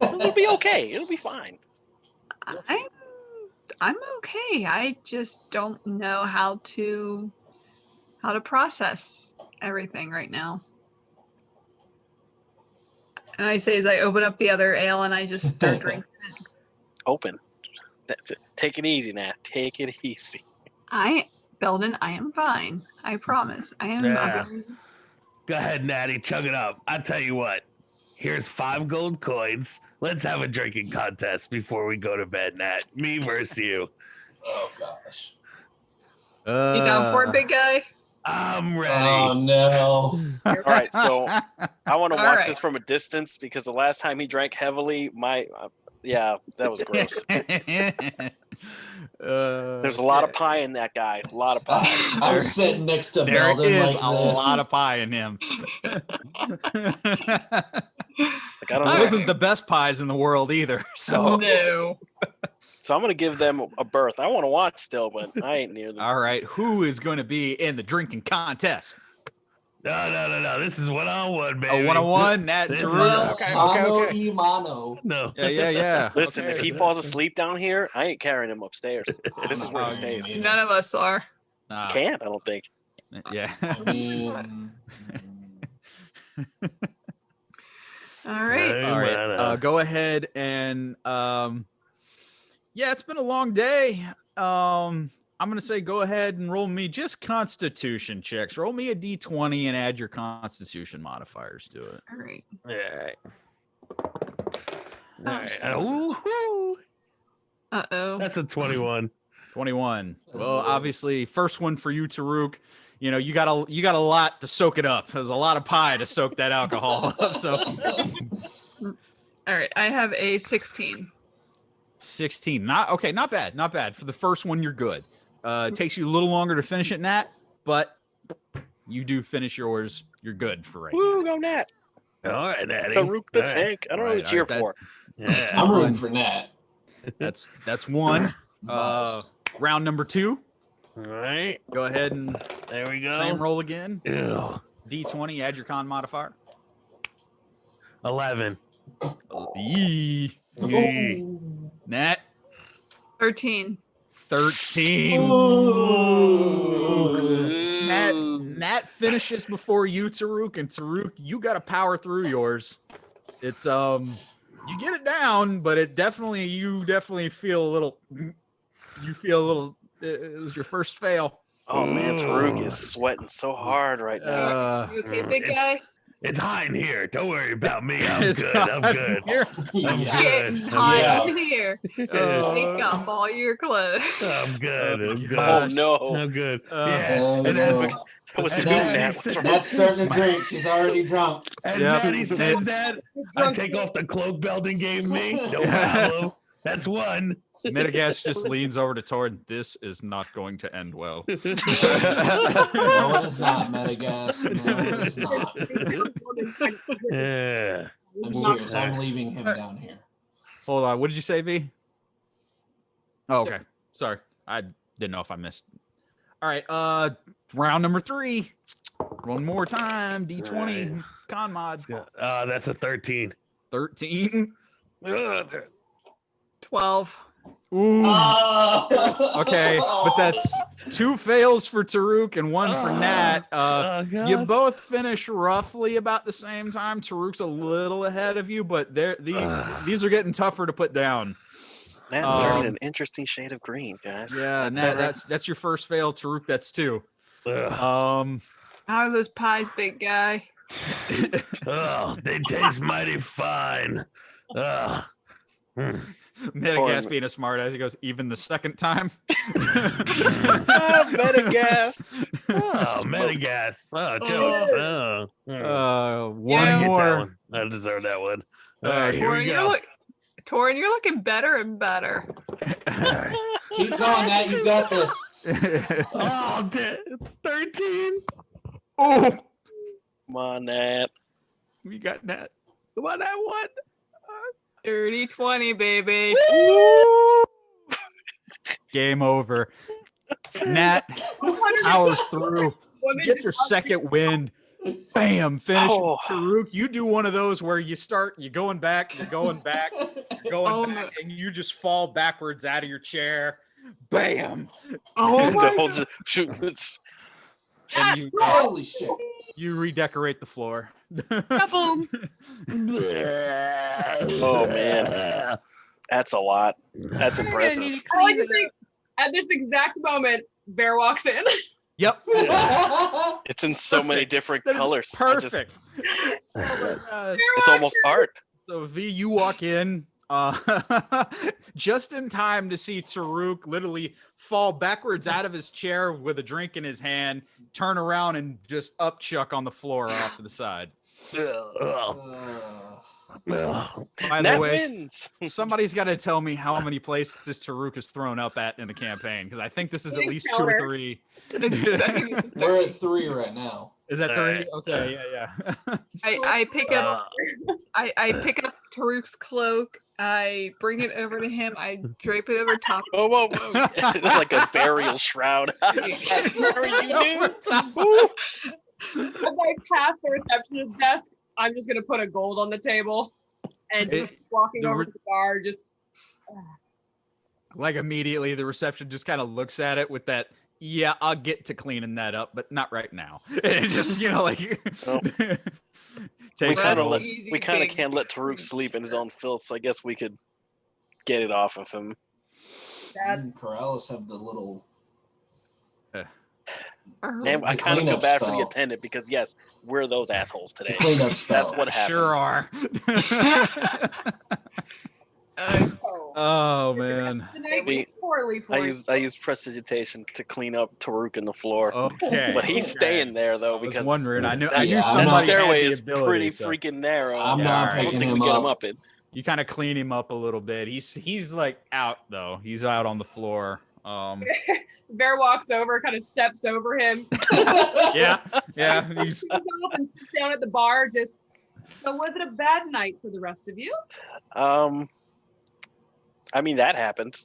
it'll be okay. It'll be fine. I'm okay. I just don't know how to process everything right now. And I say as I open up the other ale and I just start drinking it. Open. That's it. Take it easy, Nat. Take it easy. Beldan, I am fine. I promise. I am. Yeah. Go ahead, Natty, chug it up. I tell you what. Here's 5 gold coins. Let's have a drinking contest before we go to bed, Nat. Me versus you. Oh gosh. You down for it, big guy? I'm ready. Oh no. All right, so I want to All watch right. this from a distance because the last time he drank heavily, yeah, that was gross. There's a lot of pie in that guy. A lot of pie. I'm sitting next to There Belden is like a this. lot of pie in him. Like, I don't It know. wasn't the best pies in the world either. So, No. So I'm gonna give them a berth. I want to watch still, but I ain't near them. all right, who is going to be in the drinking contest? No. This is one-on-one, baby. A one-on-one, Nat This is Tarook. okay. Mano y mano. No. Yeah. Listen, Okay. if he falls asleep down here, I ain't carrying him upstairs. This is where he Oh, stays. yeah. None of us are. Ah, Can't, I don't think. yeah. I mean, All right. All right. Go ahead and yeah, it's been a long day. I'm gonna say go ahead and roll me just Constitution checks. Roll me a D20 and add your Constitution modifiers to it. All right. All right. Oh, All right. sorry. Ooh, Uh-oh. that's a 21. 21. Well, obviously, first one for you, Tarook. You know, you got a lot to soak it up. There's a lot of pie to soak that alcohol up. So All right. I have a 16. 16. Not bad. Not bad. For the first one, you're good. It takes you a little longer to finish it, Nat, but you do finish yours. You're good for right now. Woo, go Nat. All right, Natty. Tarook the All right. tank. I don't know Right, what to cheer all right, for. Yeah. I'm rooting for Nat. That's one. Modest. Round number 2. All right. Go ahead and There we go. same roll again. Ew. D20, add your con modifier. 11. Yee. Yee. Nat, 13. 13. Ooh. Nat finishes before you, Tarook, and Tarook, you got to power through yours. It's you get it down, but you definitely feel a little. You feel a little. It was your first fail. Oh man, Tarook is sweating so hard right now. You okay, big guy? It's hot in here. Don't worry about me. I'm It's good. I'm hot good. here. Yeah. Getting I'm hot Yeah. in here. So take off all your clothes. I'm good. I'm good. Oh no. I'm good. Uh, Yeah. Oh, And no. then, That was And too then- Nat. What's wrong? Nat's starting to drink. She's already drunk. as Yep. Daddy says that, I take off the cloak Belden gave me. No problem. That's one. Metagas just leans over to Torrin. This is not going to end well. No, it is not, Metagas. No, it is not. Yeah. I'm serious. I'm leaving him down here. Hold on. What did you say, V? Oh, okay. Sorry. I didn't know if I missed. All right. Round number 3. One more time. D20 con mod. That's a 13. 13. 12. Ooh. Oh. Okay, but that's 2 fails for Tarook and 1 for Nat. You both finish roughly about the same time. Tarook's a little ahead of you, but these are getting tougher to put down. Nat's turning an interesting shade of green, guys. Yeah, Nat, that's your first fail. Tarook, that's 2. How are those pies, big guy? Oh, they taste mighty fine. Metagas being a smart ass, he goes, even the second time. Metagas. Oh, Metagas. Oh, jokes. One more. I deserve that one. All right, here we go. Torrin, you're looking better and better. Keep going, Nat. You got this. Oh, 13. Oh, Come on, Nat. we got Nat. Come on, that one. Dirty 20, baby. Game over. Nat powers through. Gets her second win. Bam! Finish. Oh. Tarook, you do one of those where you start, you're going back, and you just fall backwards out of your chair. Bam! Oh The my whole God. And Holy shit. you redecorate the floor. Kaboom. Oh man, that's a lot. That's impressive. I like to think at this exact moment, Vare walks in. Yep. It's in so many different That is colors. perfect. It's almost art. So V, you walk in just in time to see Tarook literally fall backwards out of his chair with a drink in his hand, turn around and just upchuck on the floor off to the side. By the Nat way, wins. somebody's got to tell me how many places Tarook has thrown up at in the campaign, because I think this is at least 2 or 3. We're at 3 right now. Is that 3? Okay, yeah. I pick up I pick up Tarook's cloak. I bring it over to him. I drape it over top. Whoa, whoa, whoa. It's like a burial shroud. Where are you, dude? As I pass the receptionist's desk, I'm just gonna put a gold on the table and just walking over to the bar. Just Like immediately, the reception just kind of looks at it with that. Yeah, I'll get to cleaning that up, but not right now. And it just, like, We takes kind a of little- can't let Tarook sleep in his own filth, so I guess we could get it off of him. Corallos have the little. Man, I The kind of feel cleanup bad for the spell. attendant because yes, we're those assholes today. Cleanup spell. That's what happened. Sure are. Oh man. the night went poorly for you. I used prestidigitation to clean up Tarook in the floor. Okay. But he's staying there though I was because wondering. I knew that Yeah, I'm somebody not- stairway had the is ability, pretty so. freaking narrow. I'm Yeah, not alright. I don't picking think him we get up. him up it. You kind of clean him up a little bit. He's like out though. He's out on the floor. Vare walks over, kind of steps over him, Yeah. He's, goes up and sits down at the bar. Just so, was it a bad night for the rest of you? I mean that happened.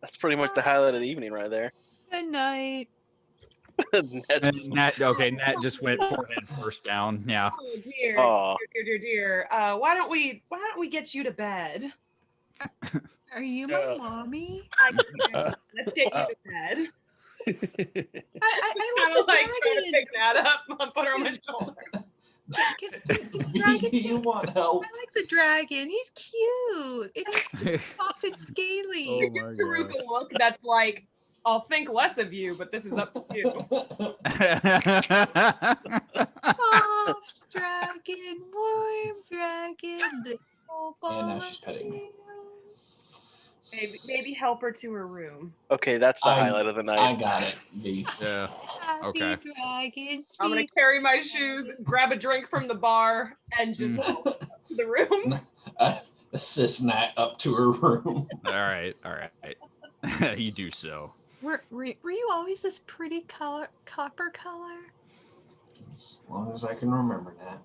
That's pretty much the highlight of the evening right there. Good night. Nat just- Nat just went forehead first down. Yeah. Oh dear, Aw. dear. Why don't we get you to bed? Are you my mommy? Let's get you to bed. I Kind love of the like trying to dragon. pick that up, put her on my shoulder. The Do dragon's you want help? I like the dragon. He's cute. It's soft and scaly. Oh my Tarook god. a look that's like, I'll think less of you, but this is up to you. Soft dragon, warm dragon. Little And now ball she's of petting me. scales. Maybe help her to her room. Okay, that's the highlight of the night. I got it, V. Yeah. Happy Okay. dragon, I'm gonna sweet carry my shoes, grab a drink from the bar, and just Mm. go to the rooms. assist Nat up to her room. All right. You do so. Were you always this pretty copper color? As long as I can remember, Nat.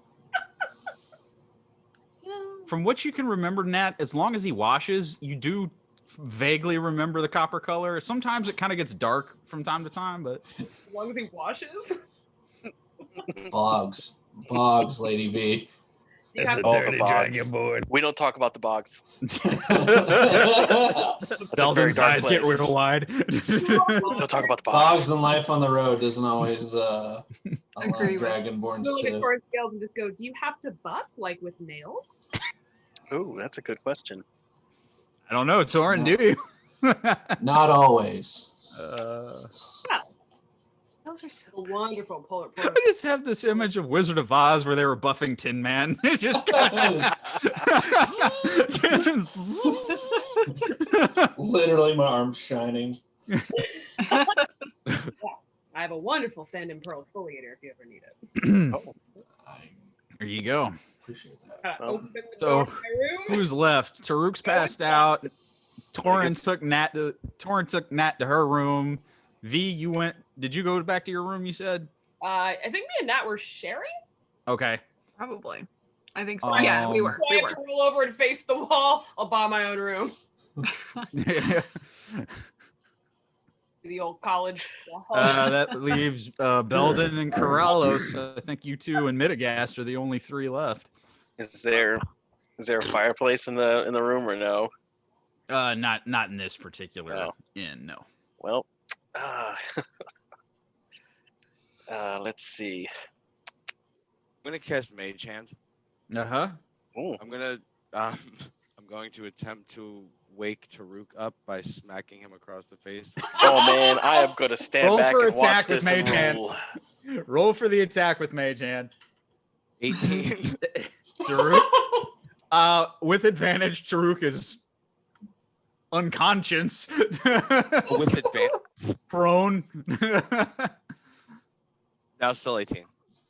You know, From what you can remember, Nat, as long as he washes, you do vaguely remember the copper color. Sometimes it kind of gets dark from time to time, but As long as he washes. Bogs, Lady V. Do you That's have a all the dirty bogs. dragon board. We don't talk about the bogs. That's That's a very Beldan's dark eyes get place. real wide. Don't talk about the Bogs bogs. and life on the road doesn't always allow Agree with- dragonborns Go look at to. Torrin's scales and just go, do you have to buff like with nails? Ooh, that's a good question. I don't know, Torrin, do you? Not always. those are so. A wonderful polar I just have this image of Wizard of Oz where they were buffing Tin Man. It's just Literally, my arm's shining. I have a wonderful sand and pearl exfoliator if you ever need it. I There you go. appreciate that. Well, Open the so door to my room. Who's left? Tarook's passed out. Torrin took Nat to her room. V, you went. Did you go back to your room? You said. I think me and Nat were sharing. Okay. Probably. I think so. Yeah, we were. So I have to roll over and face the wall. I'll buy my own room. The old college. That leaves Beldan and Corallos. I think you two and Midagast are the only three left. Is there a fireplace in the room or no? Not in this particular No. inn. No. Well, let's see. I'm gonna cast Mage Hand. Uh-huh. Ooh, I'm going to attempt to wake Tarook up by smacking him across the face. oh man, I am gonna stand Roll back for and watch attack with this and Mage Hand. roll. Roll for the attack with Mage Hand. 18. Tarook. With advantage, Tarook is unconscious. With advantage. Prone. Now still 18.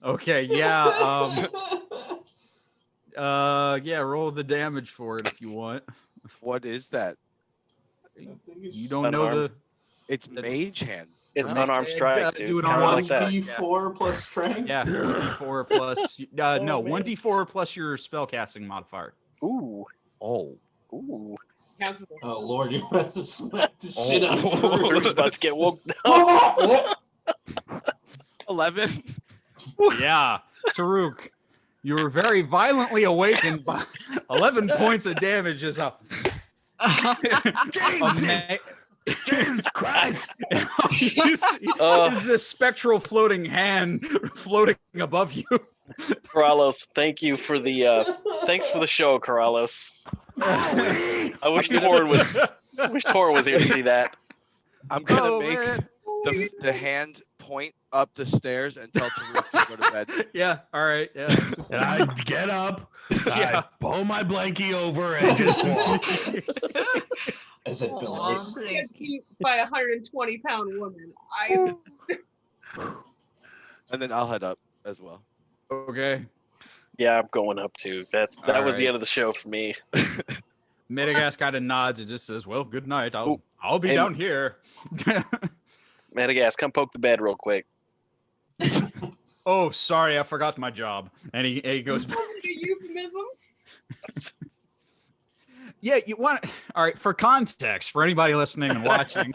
Okay, yeah. Yeah, roll the damage for it if you want. What is that? You don't know the It's Mage Hand. It's Well, unarmed yeah, strike, do dude. it Kinda on like that. 1d4 plus strength. yeah, 1d4 plus no, man. 1d4 plus your spellcasting modifier. Ooh, Oh. ooh. Counts as a- Oh Lord, you're about to smack the shit out of We're about to get woke. Tarook. 11. Yeah, Tarook, you were very violently awakened by 11 points of damage is a Jesus Christ! you see, is this spectral floating hand floating above you? Corallos, thank you for the thanks for the show, Corallos. I wish Torrin was here to see that. I'm gonna Oh, make man. the hand point up the stairs and tell Tarook to go to bed. Yeah, all right. Yeah. And I get up, Yeah. I pull my blankie over, and just walk. As it billows. Can't keep by a 120-pound woman. I And then I'll head up as well. Okay. Yeah, I'm going up too. That All was the right. end of the show for me. Madagascar kind of nods and just says, "Well, good night. Ooh. I'll be Hey, down here." Madagascar, come poke the bed real quick. Oh, sorry, I forgot my job. And he goes, a euphemism. "Yeah, you want all right, for context, for anybody listening and watching, in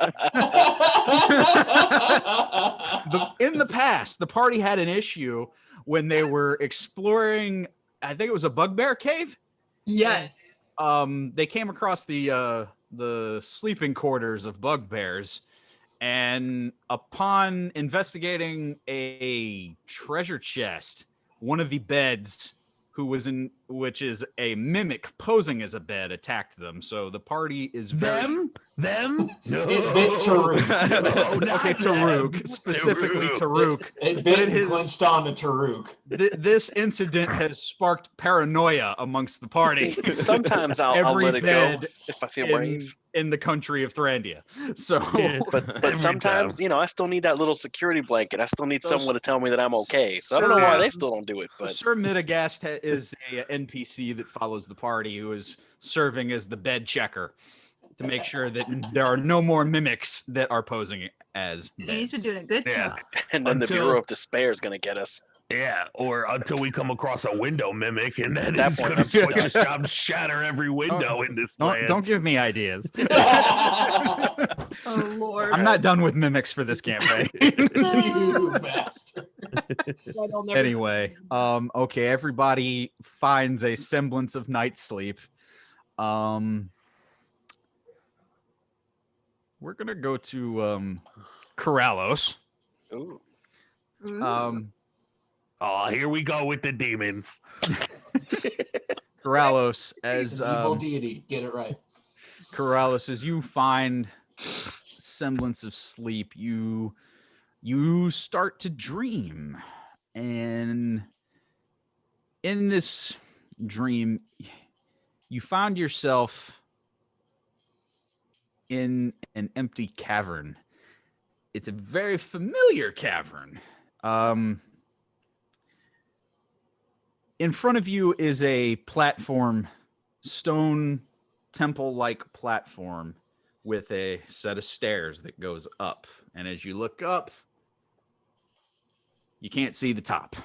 the past, the party had an issue when they were exploring, I think it was a bugbear cave. Yes. They came across the sleeping quarters of bugbears, and upon investigating a treasure chest, one of the beds, which is a mimic posing as a bed, attacked them. So the party is very Them? No. It bit Tarook. No, not okay. them. Tarook, specifically Tarook. It bit and his- clinched on to Tarook. This incident has sparked paranoia amongst the party. Sometimes I'll Every let it go bed if I feel brave. in the country of Thrandia. So But Every sometimes, time. I still need that little security blanket. I still need Those- someone to tell me that I'm okay. So I don't know Sir, why they still don't do it. But Sir Midagast is an NPC that follows the party who is serving as the bed checker to make sure that there are no more mimics that are posing as He's been beds. doing a good Yeah. job. And then the Until- Bureau of Despair is going to get us. Yeah, or until we come across a window mimic, and then At that he's point, gonna I'm swing done. a shop and shatter every window in this land. Don't give me ideas. Oh Lord. I'm not done with mimics for this campaign. You bastard. They'll never Anyway, okay, everybody finds a semblance of night's sleep. We're gonna go to Corallos. Ooh. Ooh. Oh, here we go with the demons. Corallos, He's as an evil deity. Get it right. Corallos, as you find semblance of sleep, you start to dream, and in this dream, you found yourself in an empty cavern. It's a very familiar cavern. In front of you is a platform, stone temple-like platform with a set of stairs that goes up. And as you look up, you can't see the top.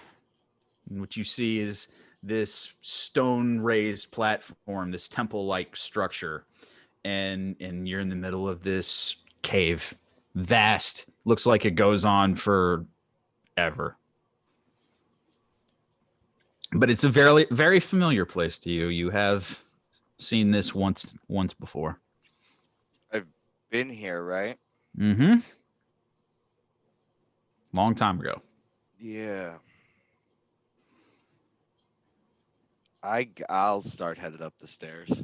And what you see is this stone-raised platform, this temple-like structure. And you're in the middle of this cave. Vast. Looks like it goes on forever. But it's a very, very familiar place to you. You have seen this once before. I've been here, right? Mm-hmm. Long time ago. Yeah. I'll start headed up the stairs.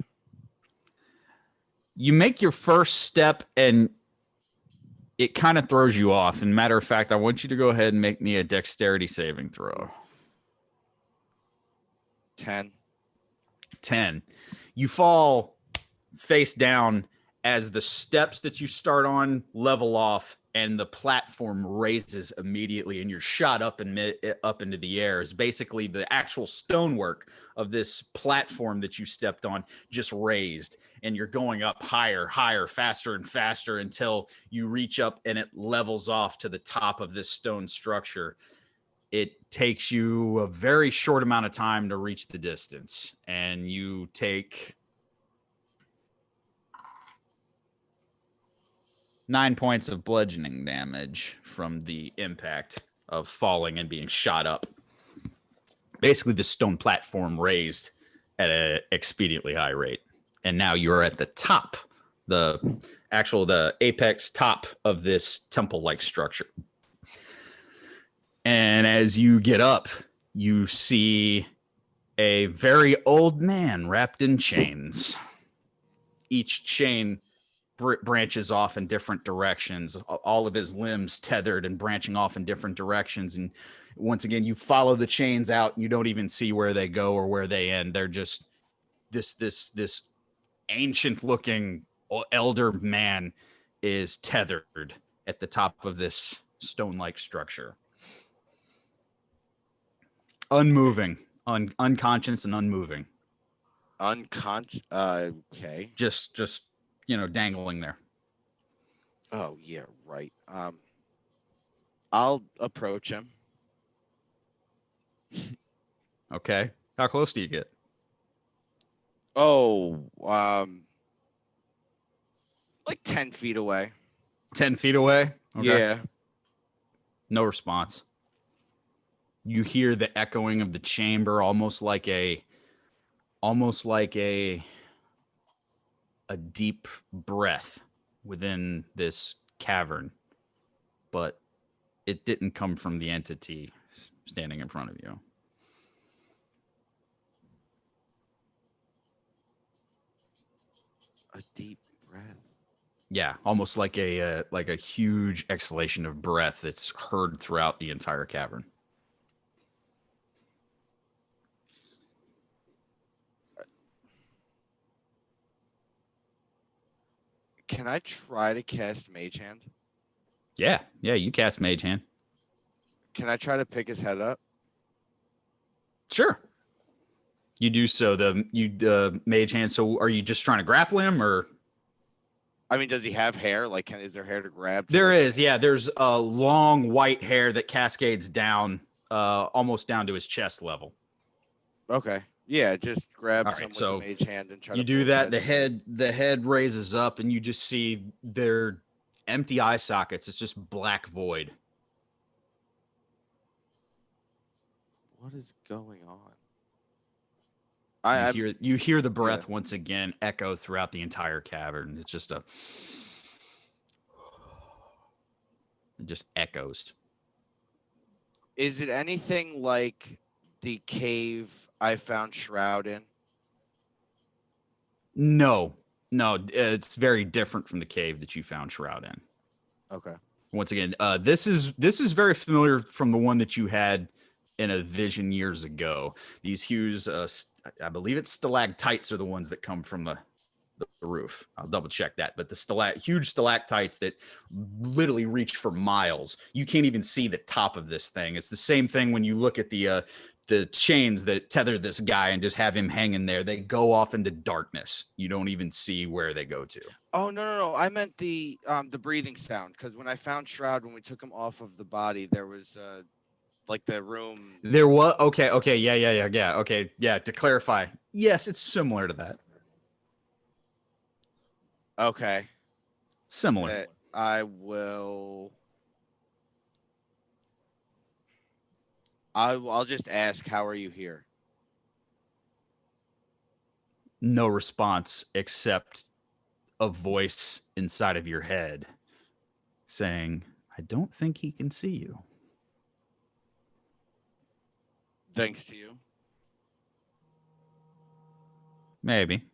You make your first step and it kind of throws you off. And matter of fact, I want you to go ahead and make me a dexterity saving throw. 10. You fall face down as the steps that you start on level off and the platform raises immediately and you're shot up into the air. It's basically the actual stonework of this platform that you stepped on just raised, and you're going up higher, faster and faster until you reach up and it levels off to the top of this stone structure. It takes you a very short amount of time to reach the distance, and you take 9 points of bludgeoning damage from the impact of falling and being shot up. Basically, the stone platform raised at an expediently high rate, and now you're at the top, the apex top of this temple-like structure. And as you get up, you see a very old man wrapped in chains. Each chain branches off in different directions, all of his limbs tethered and branching off in different directions. And once again, you follow the chains out and you don't even see where they go or where they end. They're just this ancient looking elder man is tethered at the top of this stone-like structure. Unmoving, unconscious and unmoving. Okay. Just dangling there. Oh yeah, right. I'll approach him. Okay. How close do you get? Oh, like 10 feet away. 10 feet away? Okay. Yeah. No response. You hear the echoing of the chamber, almost like a deep breath within this cavern, but it didn't come from the entity standing in front of you. A deep breath. Yeah, almost like a huge exhalation of breath that's heard throughout the entire cavern. Can I try to cast Mage Hand? Yeah, you cast Mage Hand. Can I try to pick his head up? Sure. You do so. The mage hand. So are you just trying to grapple him, or? I mean, does he have hair? Like, is there hair to grab? There is. Yeah, there's a long white hair that cascades down, almost down to his chest level. Okay. Yeah, just grab All some right, with so the mage hand and try to you do pull his that. head. The head raises up, and you just see their empty eye sockets. It's just black void. What is going on? You hear the breath once again echo throughout the entire cavern. It's just it just echoes. Is it anything like the cave I found Shroud in? No, it's very different from the cave that you found Shroud in. Okay. Once again, this is very familiar from the one that you had in a vision years ago. These hues, I believe it's stalactites are the ones that come from the roof. I'll double check that, but the huge stalactites that literally reach for miles. You can't even see the top of this thing. It's the same thing when you look at the chains that tether this guy and just have him hanging there. They go off into darkness. You don't even see where they go to. Oh no! I meant the breathing sound, because when I found Shroud, when we took him off of the body, there was like the room. There was okay, yeah. Okay, yeah. To clarify, yes, it's similar to that. Okay. Similar. I will. I'll just ask, how are you here? No response except a voice inside of your head saying, I don't think he can see you. Thanks to you. Maybe.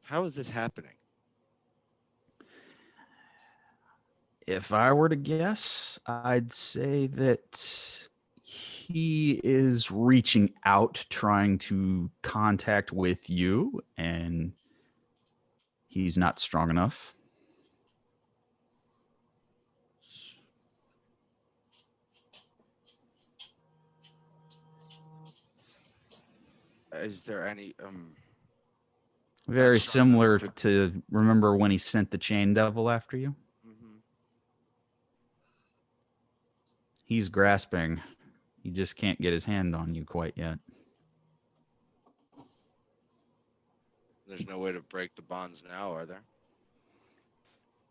How is this happening? If I were to guess, I'd say that he is reaching out, trying to contact with you, and he's not strong enough. Is there any Very similar to remember when he sent the chain devil after you? Mm-hmm. He's grasping. He just can't get his hand on you quite yet. There's no way to break the bonds now, are there?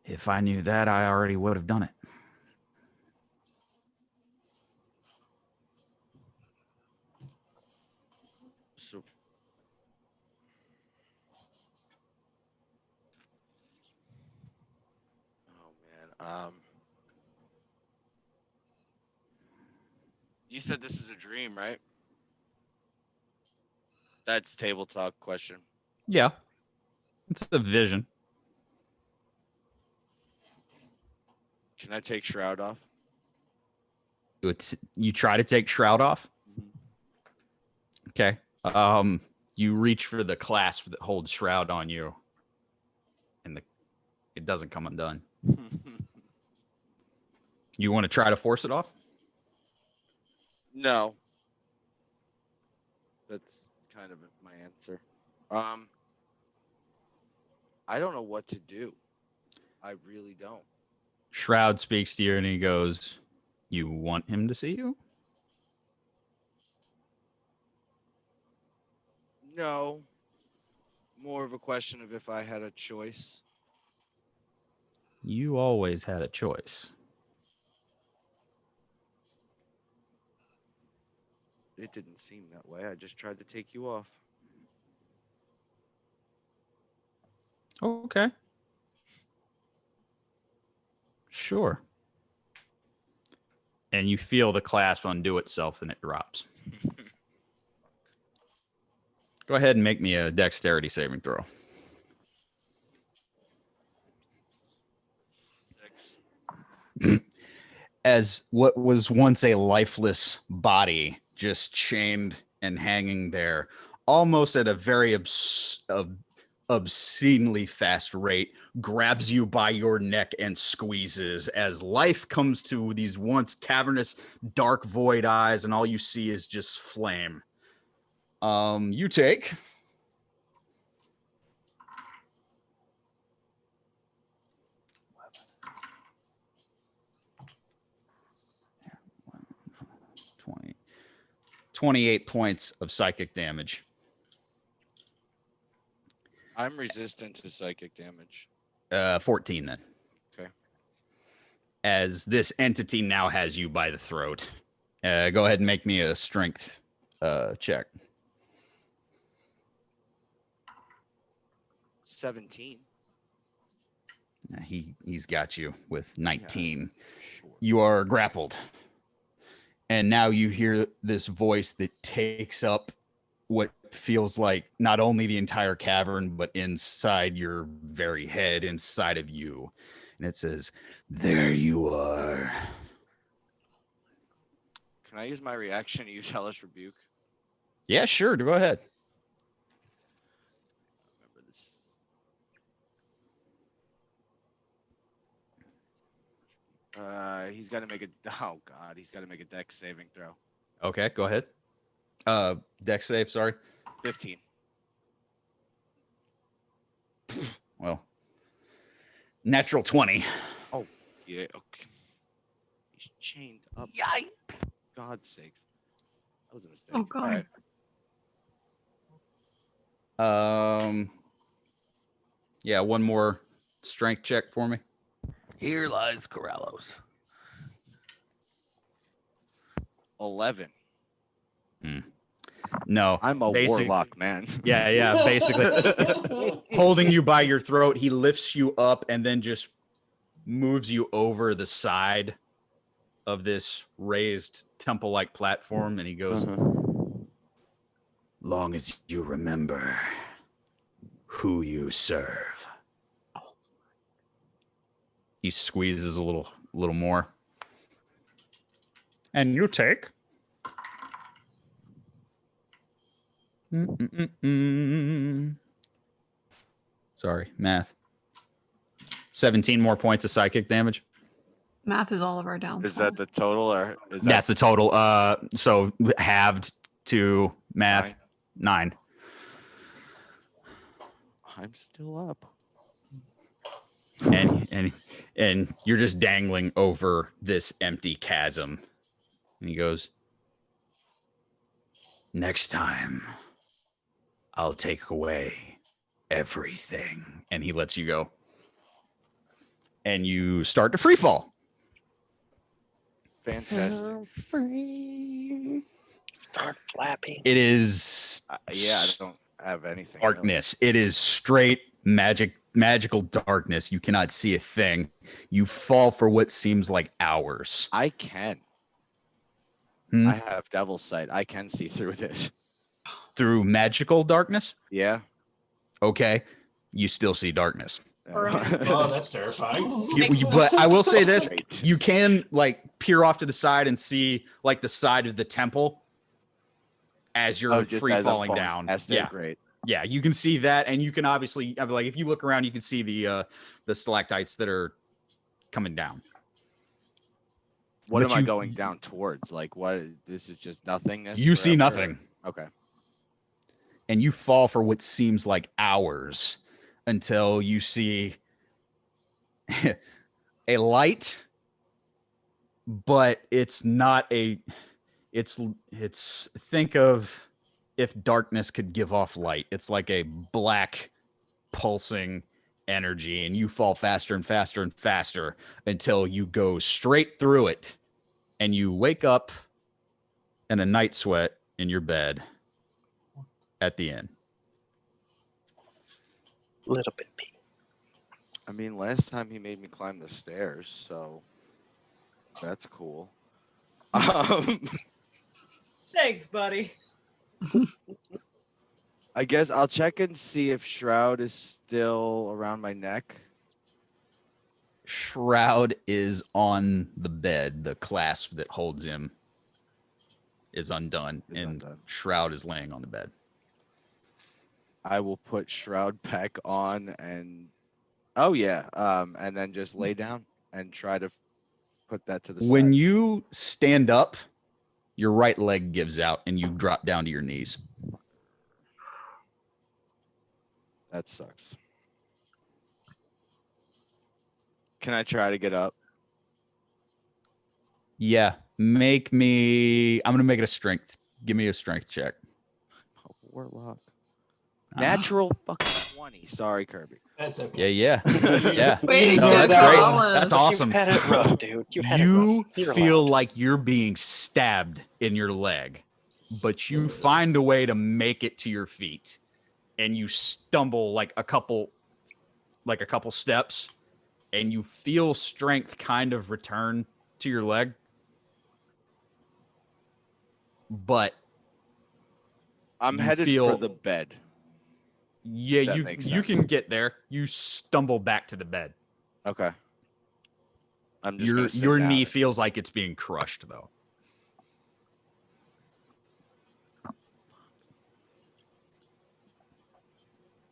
If I knew that, I already would have done it. So, oh man, you said this is a dream, right? That's table talk question. Yeah. It's a vision. Can I take Shroud off? You try to take Shroud off? Mm-hmm. Okay. You reach for the clasp that holds Shroud on you, and it doesn't come undone. You want to try to force it off? No. That's kind of my answer. I don't know what to do. I really don't. Shroud speaks to you and he goes, you want him to see you? No. More of a question of if I had a choice. You always had a choice. It didn't seem that way. I just tried to take you off. Okay. Sure. And you feel the clasp undo itself and it drops. Go ahead and make me a dexterity saving throw. 6. As what was once a lifeless body just chained and hanging there, almost at a very obscenely fast rate, grabs you by your neck and squeezes as life comes to these once cavernous, dark void eyes, and all you see is just flame. You take 28 points of psychic damage. I'm resistant to psychic damage. 14 then. Okay. As this entity now has you by the throat. Go ahead and make me a strength check. 17. He's got you with 19. Yeah, sure. You are grappled. And now you hear this voice that takes up what feels like not only the entire cavern, but inside your very head, inside of you. And it says, "There you are." Can I use my reaction to use Hellish Rebuke? Yeah, sure. Go ahead. Remember this. He's got to make a. Oh God, he's got to make a Dex saving throw. Okay, go ahead. Dex save, sorry. 15. Well, natural 20. Oh yeah. Okay. He's chained up. Yikes. God's sakes. That was a mistake. Oh, God. All right. Yeah, one more strength check for me. Here lies Corallos. 11. No, I'm a warlock, man. Yeah, basically. Holding you by your throat, he lifts you up and then just moves you over the side of this raised temple-like platform, and he goes, "Long as you remember who you serve." He squeezes a little more. And you take sorry, math. 17 more points of psychic damage. Math is all of our downfall. Is that the total, or is that That's the total. So halved to math 9. I'm still up. And you're just dangling over this empty chasm. And he goes, "Next time, I'll take away everything." And he lets you go. And you start to free fall. Fantastic. Start flapping. It is Yeah, I don't have anything. darkness. It is straight magical darkness. You cannot see a thing. You fall for what seems like hours. I can. Hmm? I have devil's sight. I can see through this. Through magical darkness? Yeah. Okay. You still see darkness. Oh, that's terrifying. But I will say this, Great. you can like peer off to the side and see like the side of the temple as you're just free as I'm falling down. That's still Yeah. great. Yeah, you can see that, and you can obviously like if you look around, you can see the stalactites that are coming down. What But am I you- going down towards? Like, what? This is just nothingness. You see forever? nothing, Okay. and you fall for what seems like hours until you see a light, but it's not a. It's think of if darkness could give off light. It's like a black pulsing energy, and you fall faster and faster and faster until you go straight through it, and you wake up in a night sweat in your bed at the end. Little bit pee. I mean, last time he made me climb the stairs, so that's cool. Thanks, buddy. I guess I'll check and see if Shroud is still around my neck. Shroud is on the bed. The clasp that holds him is undone, Is and undone. Shroud is laying on the bed. I will put Shroud back on and and then just lay down and try to put that to the When side. you stand up, your right leg gives out and you drop down to your knees. That sucks. Can I try to get up? Yeah, I'm gonna make it a strength. Give me a strength check. Oh, Warlock. Ah. Natural fucking 20. Sorry, Kirby. That's okay. Yeah. Wait, No, that's that's great. Colin. That's awesome. You've had it rough, dude. You've had it You rough. You're feel allowed. like you're being stabbed in your leg, but you find a way to make it to your feet, and you stumble like a couple steps, and you feel strength kind of return to your leg, but I'm You headed feel- for the bed. yeah, That you makes you sense. can get there. You stumble back to the bed. Okay. I'm just gonna sit Your down knee and- feels like it's being crushed though.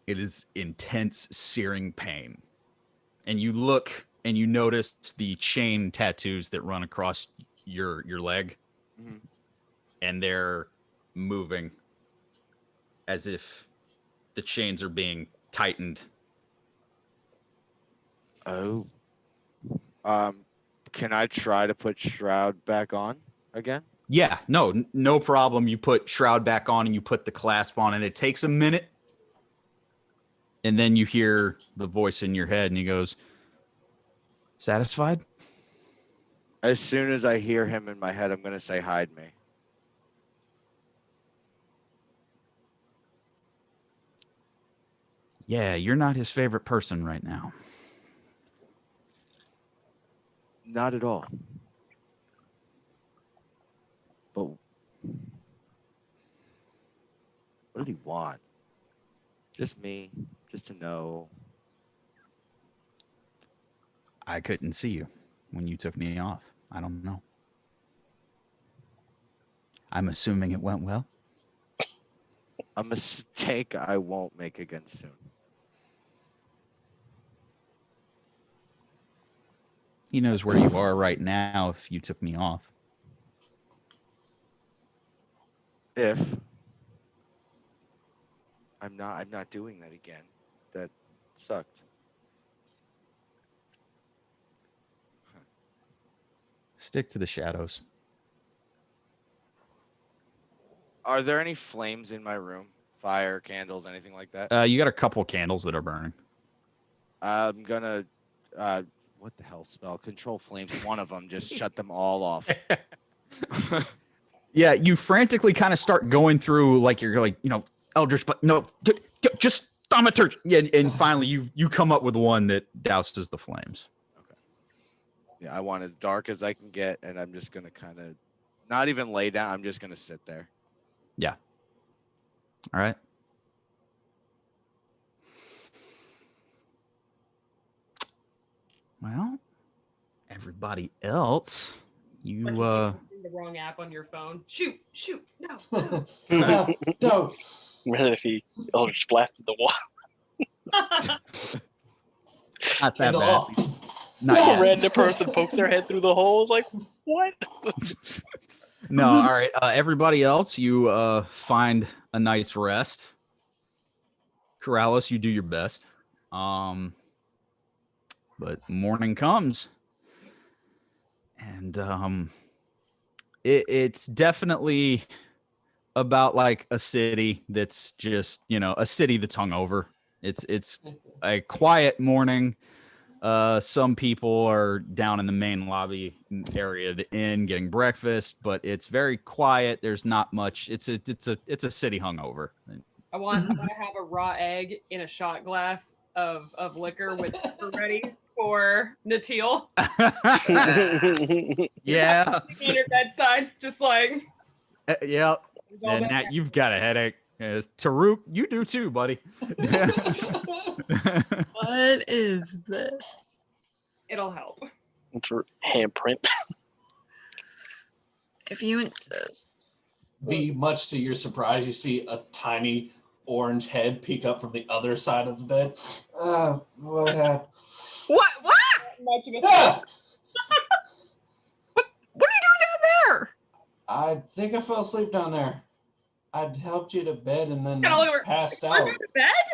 It is intense, searing pain. And you look and you notice the chain tattoos that run across your leg, Mhm. and they're moving as if the chains are being tightened. Oh. Can I try to put Shroud back on again? Yeah, no problem. You put Shroud back on and you put the clasp on, and it takes a minute. And then you hear the voice in your head, and he goes, "Satisfied?" As soon as I hear him in my head, I'm gonna say hide me. Yeah, you're not his favorite person right now. Not at all. But what did he want? Just me, just to know. I couldn't see you when you took me off. I don't know. I'm assuming it went well. A mistake I won't make again soon. He knows where you are right now if you took me off. If I'm not doing that again. That sucked. Stick to the shadows. Are there any flames in my room? Fire, candles, anything like that? You got a couple candles that are burning. I'm gonna what the hell spell? Control flames. One of them. Just shut them all off. Yeah, you frantically kind of start going through like you're like, Eldritch, but no, just thaumaturge. Yeah, and finally you come up with one that douses the flames. Yeah, I want as dark as I can get, and I'm just gonna kind of not even lay down. I'm just gonna sit there. Yeah. All right. Well, everybody else, you Like you're using the wrong app on your phone. Shoot, no. No. Imagine if he Eldritch blasted the wall. not that Candle bad. off. Not No. Some yet. random person pokes their head through the hole. It's like, what? No, all right. Everybody else, you find a night's rest. Corallos, you do your best. But morning comes, and it's definitely about like a city that's just a city that's hungover. It's a quiet morning. Some people are down in the main lobby area of the inn getting breakfast, but it's very quiet. There's not much. It's a city hungover. I want to have a raw egg in a shot glass of liquor with pepper ready for Natil. Yeah. On your bedside, just like. Yeah. it's all And that- Nat, you've got a headache. Tarook, you do too, buddy. What is this? It'll help. It's a handprint. If you insist. V, much to your surprise, you see a tiny orange head peek up from the other side of the bed. What happened? What? Much of a Ah! What are you doing down there? I think I fell asleep down there. I'd helped you to bed and then Get all over- passed Under out. the bed?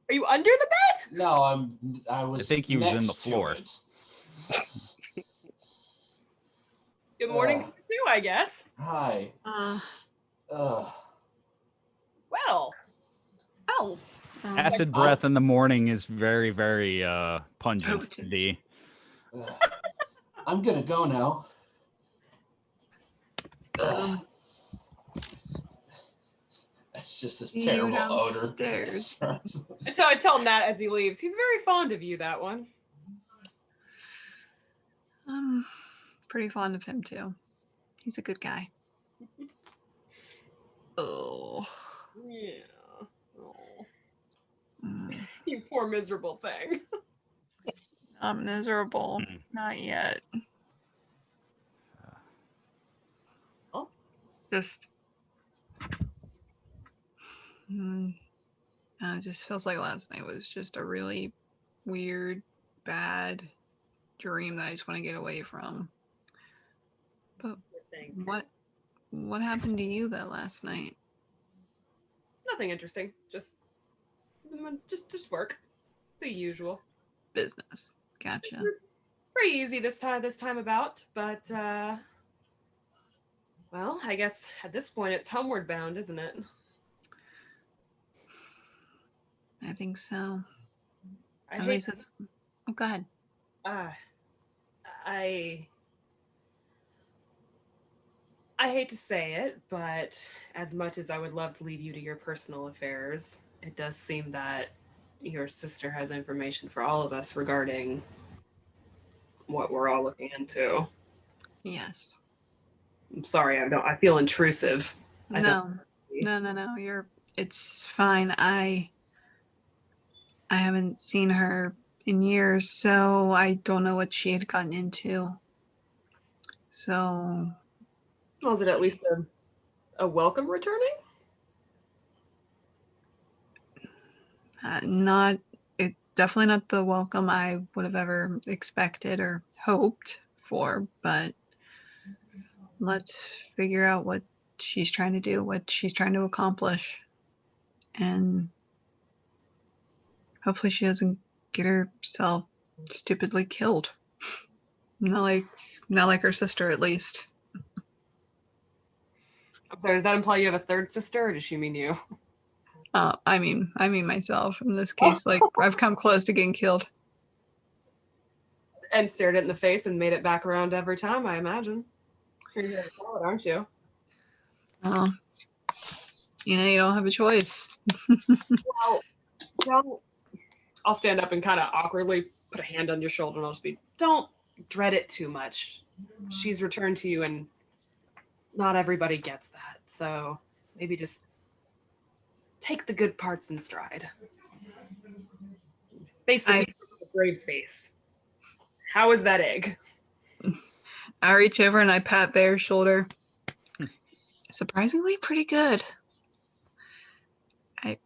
Are you under the bed? No, I was. I think he was in the next to floor. it. Good morning to you, I guess. Hi. Well, Oh. Acid breath in the morning is very, very pungent. Potent. D. I'm gonna go now. It's just this See you terrible odor. downstairs. that's how I tell Nat as he leaves. He's very fond of you, that one. I'm pretty fond of him too. He's a good guy. Oh. Yeah. Oh, Mm. you poor miserable thing. I'm miserable. Mm. Not yet. Oh. Just. It just feels like last night was just a really weird, bad dream that I just want to get away from. But what happened to you that last night? Nothing interesting. Just work. The usual. Business. Gotcha. It was pretty easy this time about, but well, I guess at this point it's homeward bound, isn't it? I think so. I At hate least it's. Oh, go ahead. I hate to say it, but as much as I would love to leave you to your personal affairs, it does seem that your sister has information for all of us regarding what we're all looking into. Yes. I'm sorry, I feel intrusive. No. It's fine. I haven't seen her in years, so I don't know what she had gotten into. So Was it at least a welcome returning? definitely not the welcome I would have ever expected or hoped for, but let's figure out what she's trying to do, what she's trying to accomplish, and hopefully she doesn't get herself stupidly killed. Not like her sister, at least. I'm sorry, does that imply you have a third sister, or does she mean you? I mean myself in this case. Like, I've come close to getting killed. And stared it in the face and made it back around every time, I imagine. You're here to tell it, aren't you? Well, you don't have a choice. Well, I'll stand up and kind of awkwardly put a hand on your shoulder and I'll just be, don't dread it too much. She's returned to you and not everybody gets that. So maybe just take the good parts in stride. Face the brave face. How is that egg? I reach over and I pat Vare's shoulder. Surprisingly pretty good. I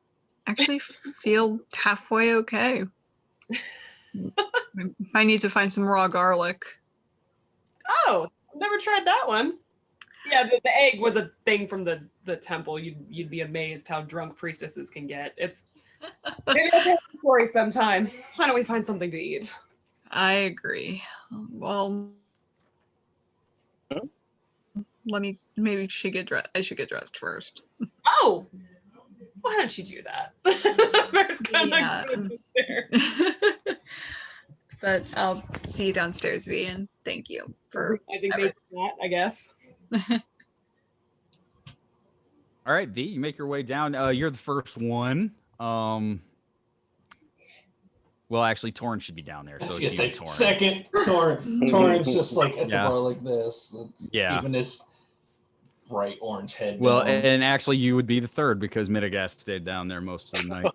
actually feel halfway okay. I need to find some raw garlic. Oh, I've never tried that one. Yeah, the egg was a thing from the temple. You'd be amazed how drunk priestesses can get. It's maybe I'll tell the story sometime. Why don't we find something to eat? I agree. Well, maybe I should get dressed first. Oh, why don't you do that? Vare's kinda good there. But I'll see you downstairs, V, and thank you for Recognizing that, I guess. All right, V, you make your way down. You're the first one. Well, actually, Torrin should be down there. So it's you, Torrin. Second, Torrin's just like at the bar like this. Yeah. Keeping his bright orange head Well, down. and actually, you would be the third because Midagast stayed down there most of the night.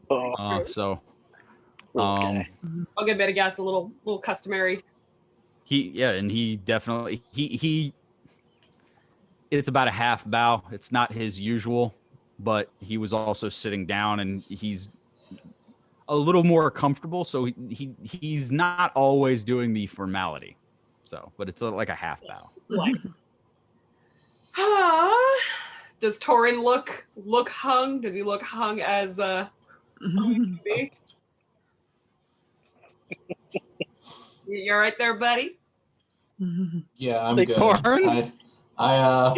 Okay. I'll give Metagast a little customary. He definitely he it's about a half bow. It's not his usual but he was also sitting down, and he's a little more comfortable. So he's not always doing the formality. So, but it's like a half bow. Like, does Torrin look hung? Does he look hung as me? You all right there, buddy? Yeah, I'm Hey, good. Torrin? I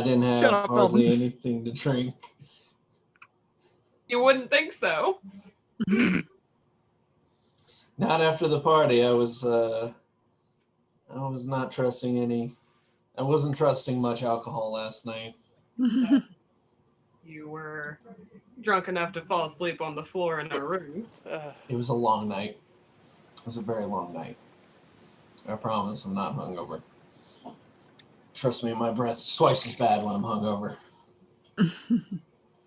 didn't Shut have up, hardly Beldan. anything to drink. You wouldn't think so. Not after the party. I was not trusting any. I wasn't trusting much alcohol last night. You were drunk enough to fall asleep on the floor in a room. It was a long night. It was a very long night. I promise I'm not hungover. Trust me, my breath's twice as bad when I'm hungover.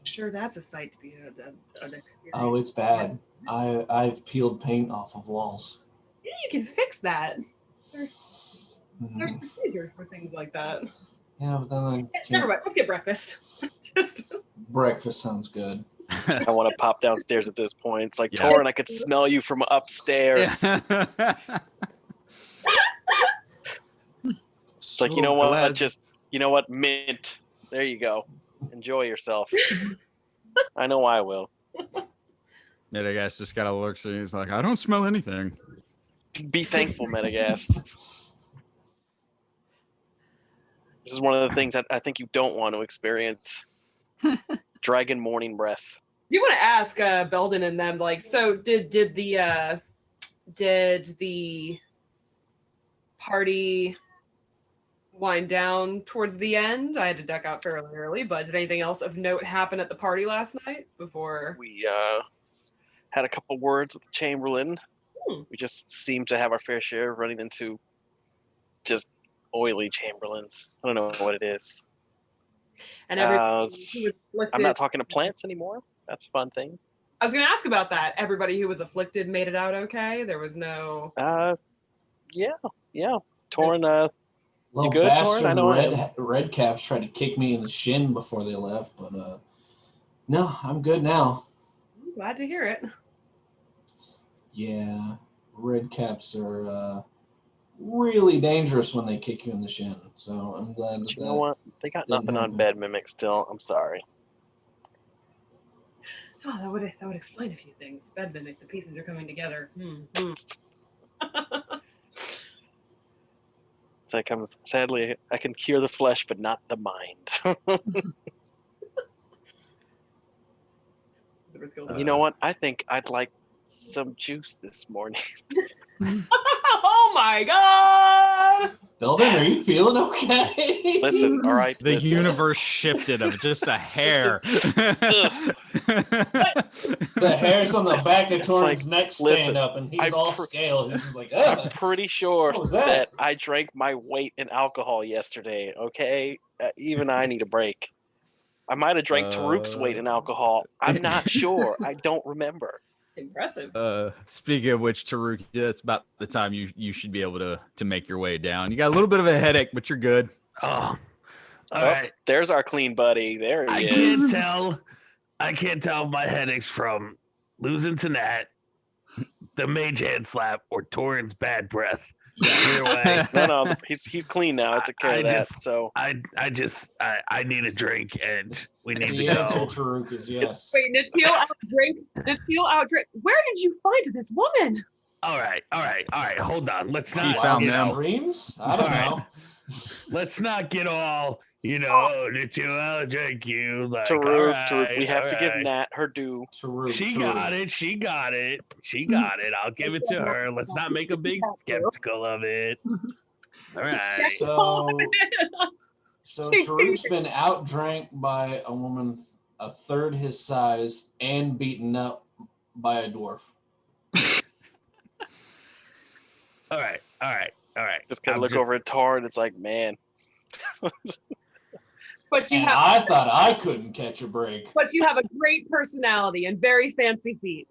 Sure, that's a sight to be an experience. Oh, it's bad. I've peeled paint off of walls. Yeah, you can fix that. There's Mhm. procedures for things like that. Yeah, but then I Never can't. mind. Let's get breakfast. Just Breakfast sounds good. I want to pop downstairs at this point. It's like, Yeah. Torrin, I could smell you from upstairs. It's like, you know what? You know what? Mint. There you go. Enjoy yourself. I know I will. Metagast just kind of looks and he's like, I don't smell anything. Be thankful, Metagast. This is one of the things that I think you don't want to experience. Dragon morning breath. do you want to ask Beldan and them, like, so did the party wind down towards the end? I had to duck out fairly early, but did anything else of note happen at the party last night before? We had a couple words with the Chamberlain. We just seem to have our fair share of running into just oily Chamberlains. I don't know what it is. And everybody who was I'm afflicted, not talking to plants anymore. That's a fun thing. I was going to ask about that. Everybody who was afflicted made it out okay? There was no... Yeah. Torrin, Little good, bastard Torrin? I know I am. red caps tried to kick me in the shin before they left, but no, I'm good now. I'm glad to hear it. Yeah, red caps are really dangerous when they kick you in the shin. So I'm glad that. You know what? They got didn't nothing on happen. bed mimic still. I'm sorry. Oh, that would explain a few things. Bed mimic, the pieces are coming together. It's like sadly I can cure the flesh but not the mind. You know what? I think I'd like some juice this morning. Oh my god! Beldan, are you feeling okay? Listen, all right. The listen. universe shifted of just a hair. The hairs on the back of It's Torrin's like, neck stand listen, up, and he's I'm all pr- scale. He's just like, I'm pretty sure What was that? that? I drank my weight in alcohol yesterday. Okay, even I need a break. I might have drank Tarook's weight in alcohol. I'm not sure. I don't remember. Impressive. Speaking of which, Tarook, yeah, it's about the time you should be able to make your way down. You got a little bit of a headache, but you're good. Oh, all Oh, right. there's our clean buddy. There I he can't is. tell. I can't tell if my headache's from losing to Nat, the mage hand slap, or Torrin's bad breath. Either way, No, he's clean now. I took care of I that. just- So I need a drink, and we need to The answer, go. Tarook, is yes. Wait, Natil outdrink. Natil outdrink. Where did you find this woman? All right. Hold on. Let's He not. found you them. know, Dreams? I don't Alright. know. let's not get all. Did you outdrink you? Like, all Tarook, right, we have all to give right. Nat her due. Tarook, She Tarook. got it. She got it. I'll give it to her. Let's not make a big skeptical of it. All right. So Tarook's been outdrank by a woman a third his size and beaten up by a dwarf. All right. Just kind I'm of look over at Tar, and it's like, man. But you And have I thought I couldn't catch a break. a great personality and very fancy feet.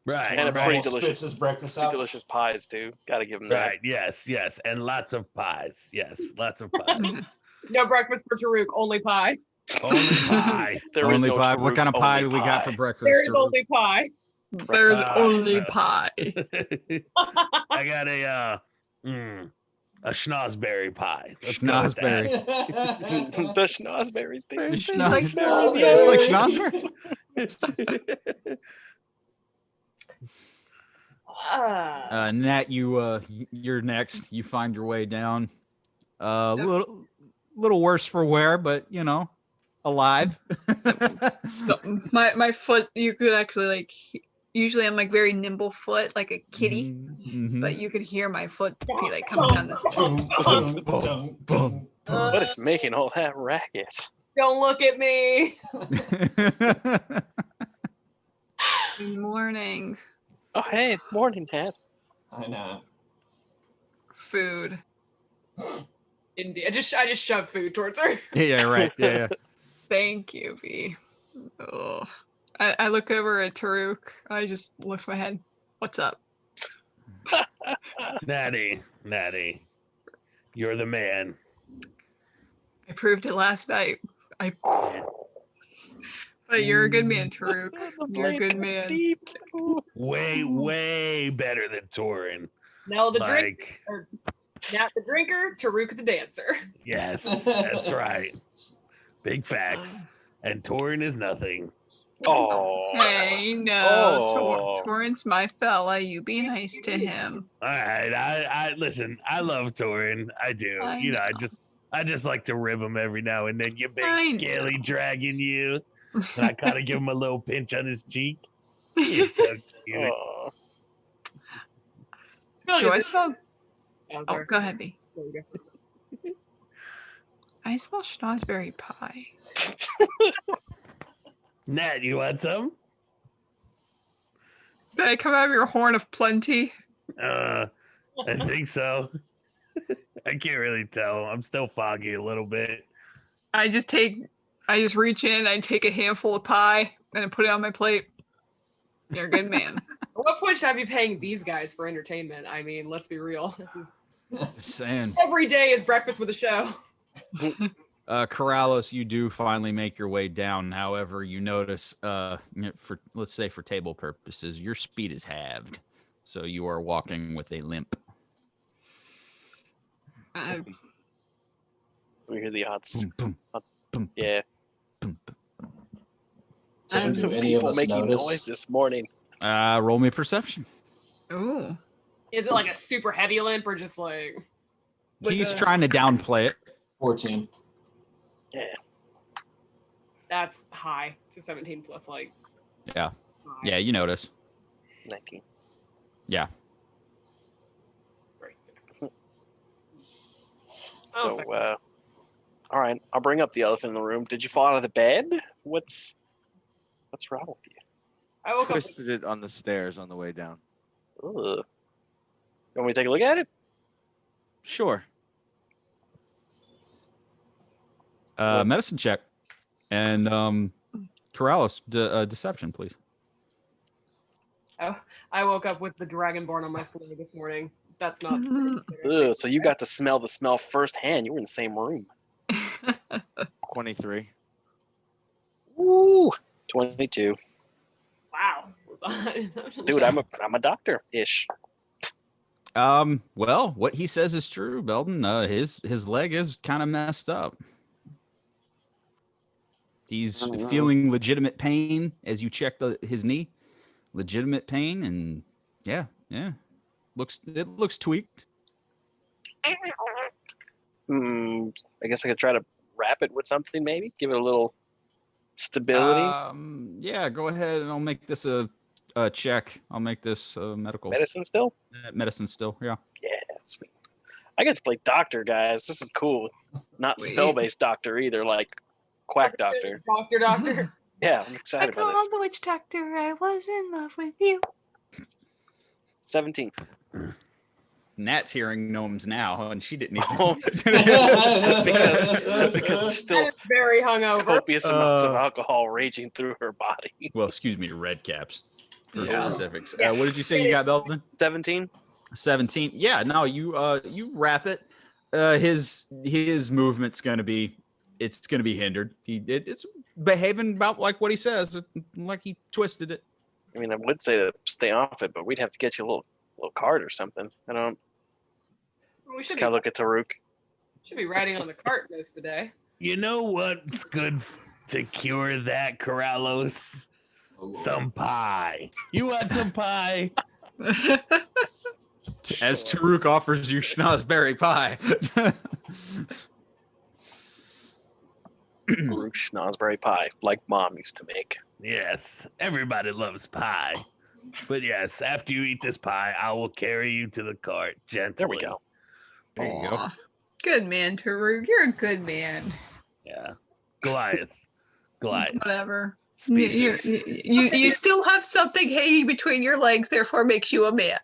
Right. And a Torrin pretty almost delicious- spits his breakfast Pretty out. delicious pies, too. Got to give him that. Right. Yes. And lots of pies. Yes. Lots of pies. No breakfast for Tarook, only pie. Only pie. There is Only no pie. What Tarook, kind of pie only do we got for pie. breakfast? There is Tarook? only pie. There's Ah, only yeah. pie. I got a schnozberry pie. Let's go with that. Schnozberry. The schnozberries, dude. The Tastes like Schnozberries. Like schnozberries? Nat, you're next. You find your way down. Little worse for wear, but alive. So, my foot, you could actually like. Usually, I'm like very nimble foot, like a kitty, Mhm. but you could hear my foot feet like coming down the stairs. What is making all that racket? Don't look at me. Good morning. Oh, hey, morning, Nat. I know. Food. Indeed. I just shoved food towards her. Yeah, right. Yeah. Thank you, V. Oh. I look over at Tarook. I just lift my head. What's up? Natty, you're the man. I proved it last night. But you're a good man, Tarook. You're a good man. Deep. Way better than Torrin. Nell the drink, Like, or Nat the drinker, Tarook the dancer. yes, that's right. Big facts. And Torrin is nothing. Oh. Hey, no. Oh. Torrance, my fella. You be nice to him. All right, I listen. I love Torrin. I do. I I know. just like to rib him every now and then. You big I scaly know. dragon, you. And I kind of give him a little pinch on his cheek. He's so cute. Oh. Do I smell? Oh, Oh, sorry. go ahead, B. There you go. I smell schnozberry pie. Nat, you want some? Did I come out of your horn of plenty? I think so. I can't really tell. I'm still foggy a little bit. I just reach in, I take a handful of pie, and I put it on my plate. You're a good man. At what point should I be paying these guys for entertainment? I mean, let's be real. This is Just saying. every day is breakfast with a show. Corallos, you do finally make your way down. However, you notice, let's say for table purposes, your speed is halved, so you are walking with a limp. We hear the odds. Boom, boom, Yeah. boom, boom. Do Some any of people us making notice? noise this morning. Roll me perception. Ooh. Is it like a super heavy limp or just like He's a- trying to downplay it. 14. Yeah. that's high to 17 plus like Yeah. 5. Yeah, you notice. 19. Yeah. Right. So, fuck. all right. I'll bring up the elephant in the room. Did you fall out of the bed? What's wrong with you? I woke up. Twisted it on the stairs on the way down. Ugh. You want me to take a look at it? Sure. Medicine check. And Corallos, deception, please. I woke up with the dragonborn on my floor this morning. That's not. Ugh, so you got to smell the smell firsthand. You were in the same room. 23. Ooh, 22. Wow. Dude, I'm a doctor-ish. Well, what he says is true, Beldan. His leg is kind of messed up. He's feeling legitimate pain as you check his knee. Legitimate pain, and yeah. It looks tweaked. I guess I could try to wrap it with something, maybe. Give it a little stability. Yeah, go ahead, and I'll make this a check. I'll make this medical Medicine still? medicine still. Yeah. Yeah, sweet. I get to play doctor, guys. This is cool. Not Sweet. spell-based doctor either, like quack doctor. Doctor. Yeah, I'm excited about this. the witch doctor. I was in love with you. 17. Nat's hearing gnomes now, and she didn't even. Oh, that's because there's still Very hungover. copious amounts of alcohol raging through her body. Well, excuse me, red caps. For Yeah. specifics. What did you say you got, Beldan? 17? 17. Yeah, no, you wrap it. his movement's gonna be hindered. It's behaving about like what he says, like he twisted it. I mean, I would say to stay off it, but we'd have to get you a little card or something. I don't. We Just gotta look at Tarook. should be riding on the cart most of the day. You know what's good to cure that, Corallos? Some pie. You want some pie? As Tarook offers you schnozberry pie. Tarook schnozberry pie, like Mom used to make. Yes, everybody loves pie. But yes, after you eat this pie, I will carry you to the cart gently. There we go. There you go. Aw. Good man, Tarook. You're a good man. Yeah. Goliath. Whatever. You still have something hanging between your legs, therefore makes you a man.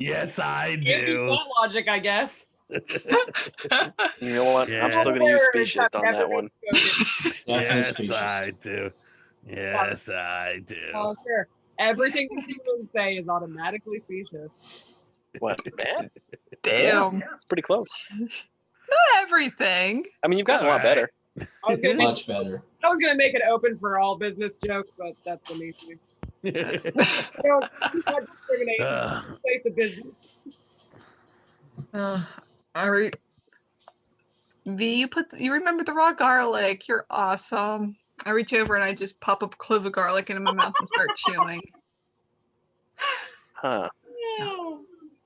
Yes, I Can't beat do. that logic, I guess. You know what? Yeah. I'm still gonna use speciest on that one. Definitely Yes, specious. I do. Yes, I do. Oh, sure. Everything the humans say is automatically specious. What? Bad? Damn. It's pretty close. Not everything. I mean, you've gotten a lot better. I was gonna make, Much better. it open for all business joke, but that's beneath me. Don't discriminate. Place of business. All right. V, you remember the raw garlic. You're awesome. I reach over and I just pop a clove of garlic into my mouth and start chewing. Huh. Yeah.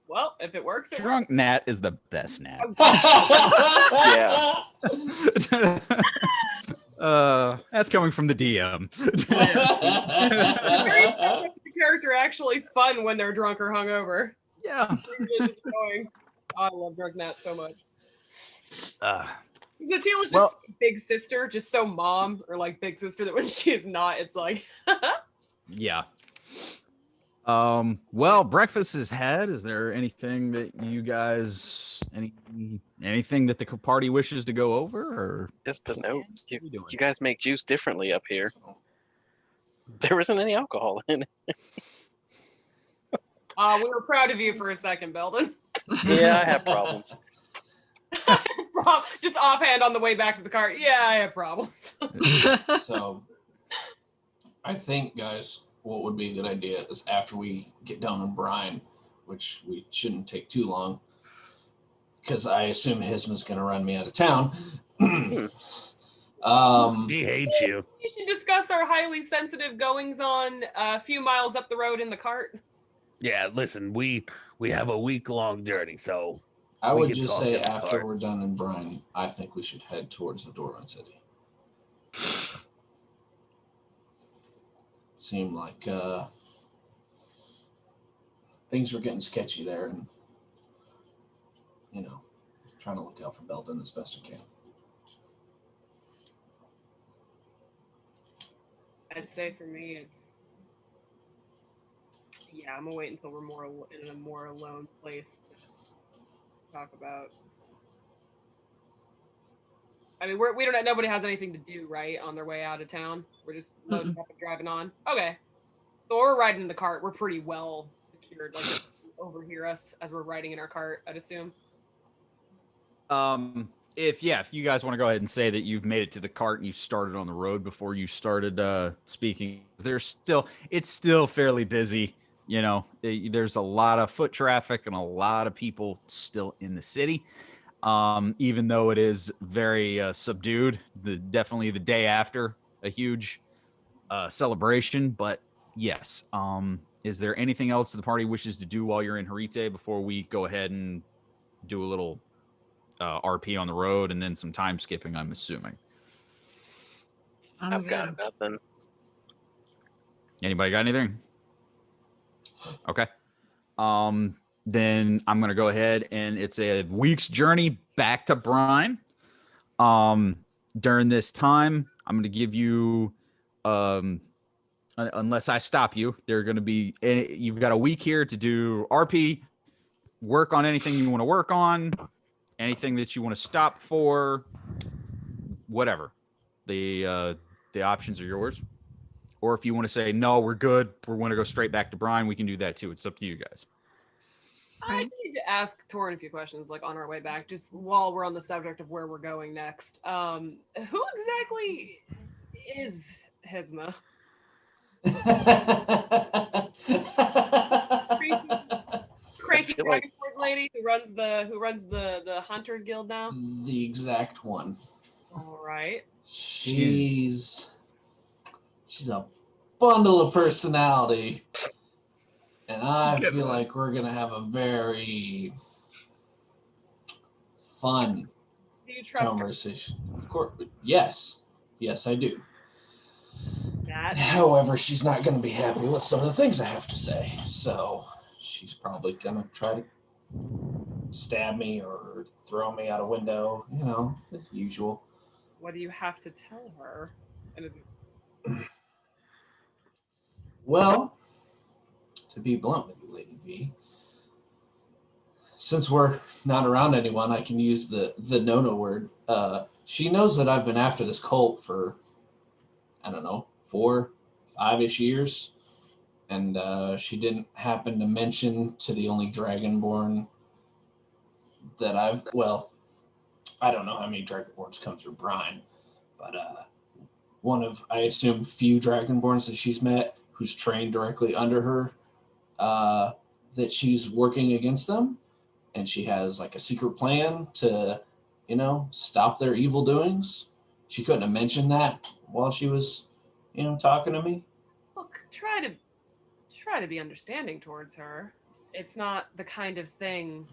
Well, if it works, it Drunk Nat is the best Nat. Yeah. That's coming from the DM. the character actually fun when they're drunk or hungover. Yeah. Oh, I love Drunk Nat so much. Uh, Natil is just big sister, just so mom, or like big sister that when she is not, it's like yeah. Well, breakfast is had. Is there anything that you guys anything that the party wishes to go over, or Just a note. What are we doing? You guys make juice differently up here. There isn't any alcohol in it. we were proud of you for a second, Beldan. Yeah, I have problems. Just offhand on the way back to the car. Yeah, I have problems. So, I think, guys, what would be a good idea is after we get done with Brian, which we shouldn't take too long, because I assume Hisma's going to run me out of town. He hates you. We should discuss our highly sensitive goings on a few miles up the road in the cart. Yeah, listen, we have a week-long journey, so I we would can just talk say in the after cart. we're done in Brian, I think we should head towards the Dorman City. Seemed like things were getting sketchy there, and trying to look out for Beldan as best I can. I'd say for me, I'm gonna wait until we're in a more alone place to talk about. I mean, we don't. Nobody has anything to do, right? On their way out of town, we're just loading up and driving on. Okay, so we're riding in the cart. We're pretty well secured. Like overhear us as we're riding in our cart, I'd assume. If you guys want to go ahead and say that you've made it to the cart and you started on the road before you started speaking, it's still fairly busy. There's a lot of foot traffic and a lot of people still in the city. Even though it is very subdued, definitely the day after a huge celebration. But yes, is there anything else the party wishes to do while you're in Harite before we go ahead and do a little RP on the road and then some time skipping, I'm assuming? I've got nothing. Anybody got anything? Okay. Then I'm going to go ahead, and it's a week's journey back to Brine. During this time, I'm going to give you, unless I stop you, you've got a week here to do RP, work on anything you want to work on, anything that you want to stop for, whatever. The options are yours. Or if you want to say, no, we're good, we want to go straight back to Brine, we can do that too. It's up to you guys. I Right. need to ask Torrin a few questions, like on our way back, just while we're on the subject of where we're going next. Who exactly is Hizma? Cranky feel like- dragonborn lady who runs the Hunters Guild now. The exact one. All right. She's a bundle of personality, and I Good feel one. like we're gonna have a very fun Do you trust her? conversation. Of course, yes, I do. That However, she's not gonna be happy with some of the things I have to say, so she's probably gonna try to stab me or throw me out a window. You know, the usual. what do you have to tell her? And is Well, to be blunt with you, Lady V, since we're not around anyone, I can use the no word. She knows that I've been after this cult for, I don't know, 4, 5-ish years, and she didn't happen to mention to the only Dragonborn that I don't know how many Dragonborns come through Brine, but one of, I assume, few Dragonborns that she's met who's trained directly under her, that she's working against them, and she has like a secret plan to, stop their evil doings. She couldn't have mentioned that while she was, talking to me. look, try to be understanding towards her. It's not the kind of thing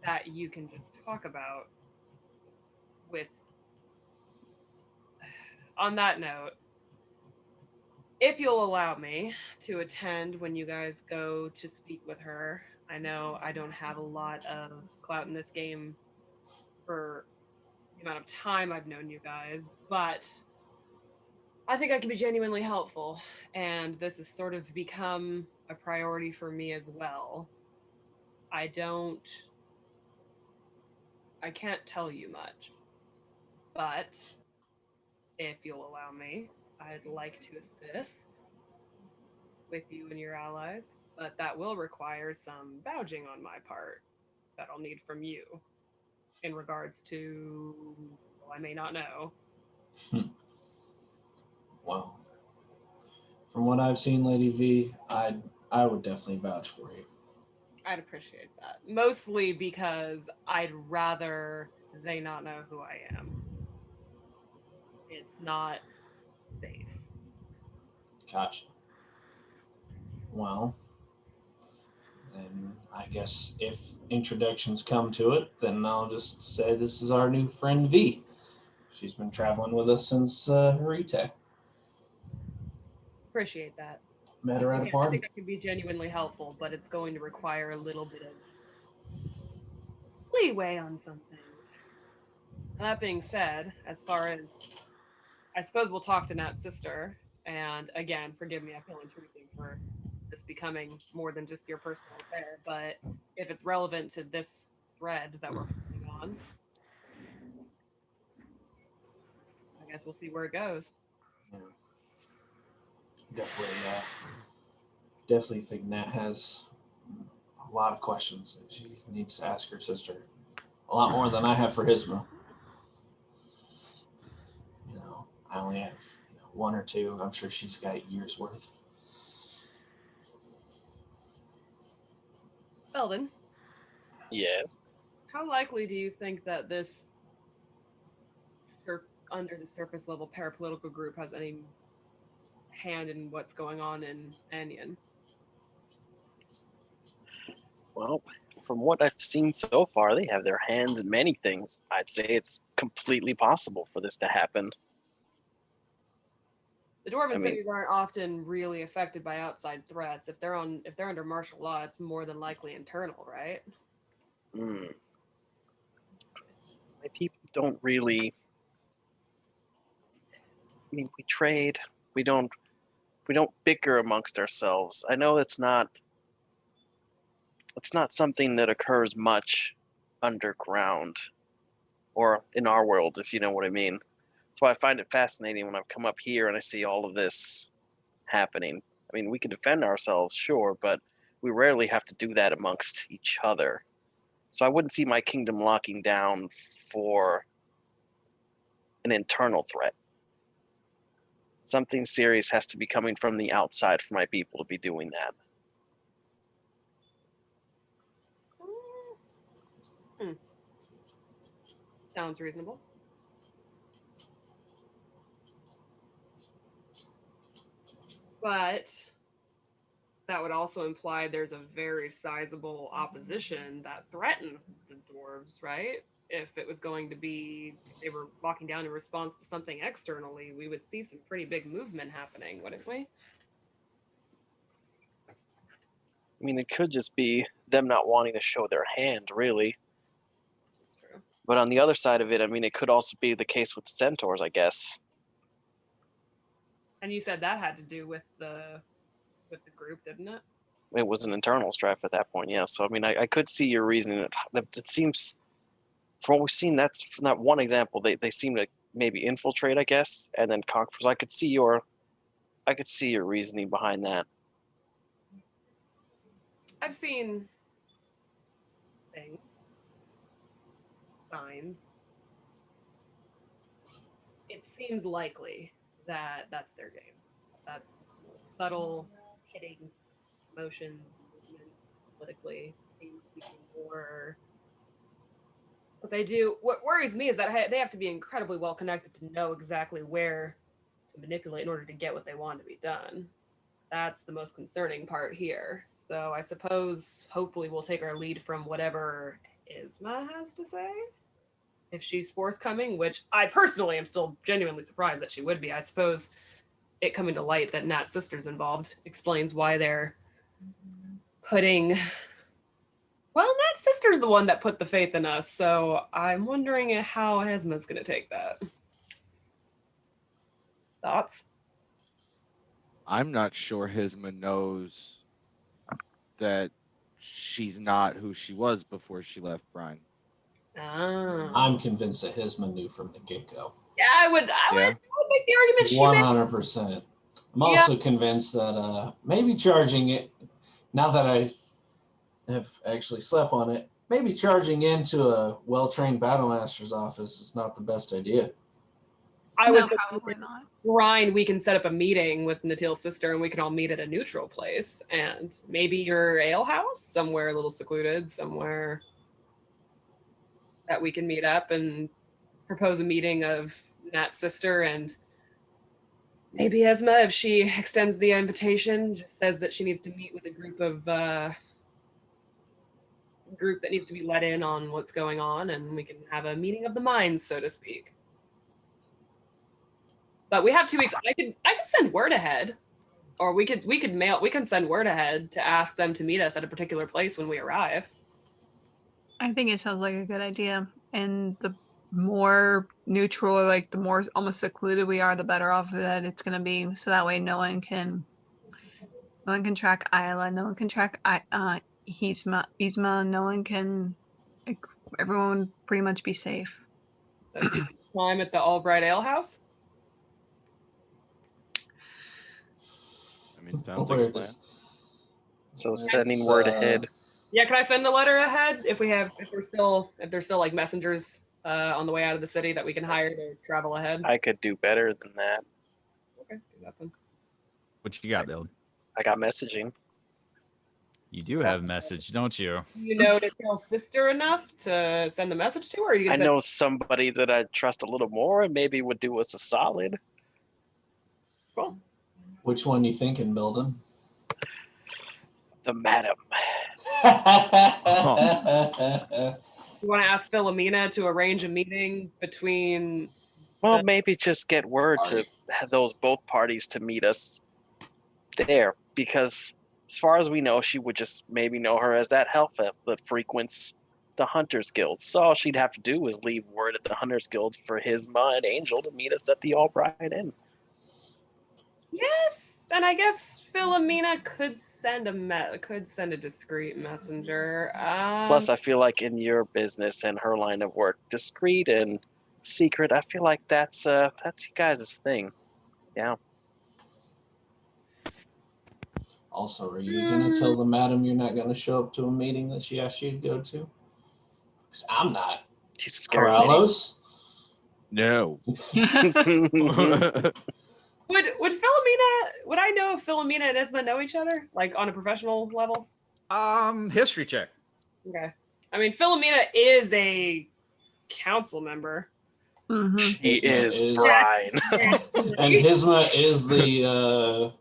that you can just talk about with. On that note, if you'll allow me to attend when you guys go to speak with her, I know I don't have a lot of clout in this game for the amount of time I've known you guys, but I think I can be genuinely helpful, and this has sort of become a priority for me as well. I can't tell you much, but if you'll allow me, I'd like to assist with you and your allies, but that will require some vouching on my part that I'll need from you in regards to, well, I may not know. Well, from what I've seen, Lady V, I would definitely vouch for you. I'd appreciate that. Mostly because I'd rather they not know who I am. It's not safe. Gotcha. Well, then I guess if introductions come to it, then I'll just say this is our new friend V. She's been traveling with us since Harite. Appreciate that. Met her at a Again, I party. think I can be genuinely helpful, but it's going to require a little bit of leeway on some things. That being said, as far as I suppose we'll talk to Nat's sister, and again, forgive me, I feel intrusive for this becoming more than just your personal affair, but if it's relevant to this thread that we're putting on, I guess we'll see where it goes. Yeah. Definitely think Nat has a lot of questions that she needs to ask her sister. A lot more than I have for Hisma. I only have one or two. I'm sure she's got years worth. Beldan, Yes. how likely do you think that this under the surface level parapolitical group has any hand in what's going on in Anion? Well, from what I've seen so far, they have their hands in many things. I'd say it's completely possible for this to happen. The Dwarven cities aren't often really affected by outside threats. If they're under martial law, it's more than likely internal, right? My people don't really. I mean, we trade. We don't bicker amongst ourselves. I know it's not something that occurs much underground or in our world, if you know what I mean. That's why I find it fascinating when I've come up here and I see all of this happening. I mean, we can defend ourselves, sure, but we rarely have to do that amongst each other. So I wouldn't see my kingdom locking down for an internal threat. Something serious has to be coming from the outside for my people to be doing that. Sounds reasonable. But that would also imply there's a very sizable opposition that threatens the dwarves, right? If it was going to be, if they were locking down in response to something externally, we would see some pretty big movement happening, wouldn't we? I mean, it could just be them not wanting to show their hand, really. That's true. But on the other side of it, I mean, it could also be the case with centaurs, I guess. And you said that had to do with the group, didn't it? It was an internal strife at that point, yeah. So, I mean, I could see your reasoning. It seems, from what we've seen, that's from that one example, they seem to maybe infiltrate, I guess, and then conquer. So I could see your reasoning behind that. I've seen things, signs. It seems likely that that's their game. That's subtle, hitting motions, movements politically seem to be more what they do. What worries me is that they have to be incredibly well connected to know exactly where to manipulate in order to get what they want to be done. That's the most concerning part here. So I suppose hopefully we'll take our lead from whatever Isma has to say. If she's forthcoming, which I personally am still genuinely surprised that she would be. I suppose it coming to light that Nat's sister's involved explains why they're putting... Well, Nat's sister's the one that put the faith in us, so I'm wondering how Isma's going to take that. Thoughts? I'm not sure Hisma knows that she's not who she was before she left Brine. I'm convinced that Hisma knew from the get-go. Yeah, I would make the argument she made. 100%. I'm also convinced that maybe charging it, now that I have actually slept on it, maybe charging into a well-trained battlemaster's office is not the best idea. I would probably not. Ryan, we can set up a meeting with Natil's sister and we can all meet at a neutral place, and maybe your ale house, somewhere a little secluded, somewhere that we can meet up and propose a meeting of Nat's sister, and maybe Esma, if she extends the invitation, just says that she needs to meet with a group that needs to be let in on what's going on, and we can have a meeting of the minds, so to speak. But we have 2 weeks. I could send word ahead, or we can send word ahead to ask them to meet us at a particular place when we arrive. I think it sounds like a good idea. And the more neutral, like the more almost secluded we are, the better off that it's going to be. So that way no one can track Isla, no one can track Isma, no one can, like, everyone pretty much be safe. So 2 weeks time at the Albright Ale House. I mean, sounds like a plan. So sending word ahead. Yeah, can I send a letter ahead if there's still like messengers on the way out of the city that we can hire to travel ahead? I could do better than that. Okay, do that then. What you got, Bill? I got messaging. You do have a message, don't you? You know Natil's sister enough to send the message to, or are you I gonna know somebody that I trust a little more and maybe would do us a solid. Cool. Which one you thinking, Beldan? The madam. You want to ask Philomena to arrange a meeting between... Well, maybe just get word to have those both parties to meet us there, because as far as we know, she would just maybe know her as that elf that frequents the Hunters Guild. So all she'd have to do is leave word at the Hunters Guild for Hisma and Angel to meet us at the Albright Inn. Yes, and I guess Philomena could send a discreet messenger. Plus, I feel like in your business and her line of work, discreet and secret, I feel like that's you guys' thing. Yeah. Also, are you going to tell the madam you're not going to show up to a meeting that she asked you to go to? Because I'm not. She's a scary lady. Corallos? No. Would I know if Philomena and Isma know each other, like on a professional level? History check. Okay. I mean, Philomena is a council member. Mm-hmm. She Hisma is is- Brian. And Hisma is the...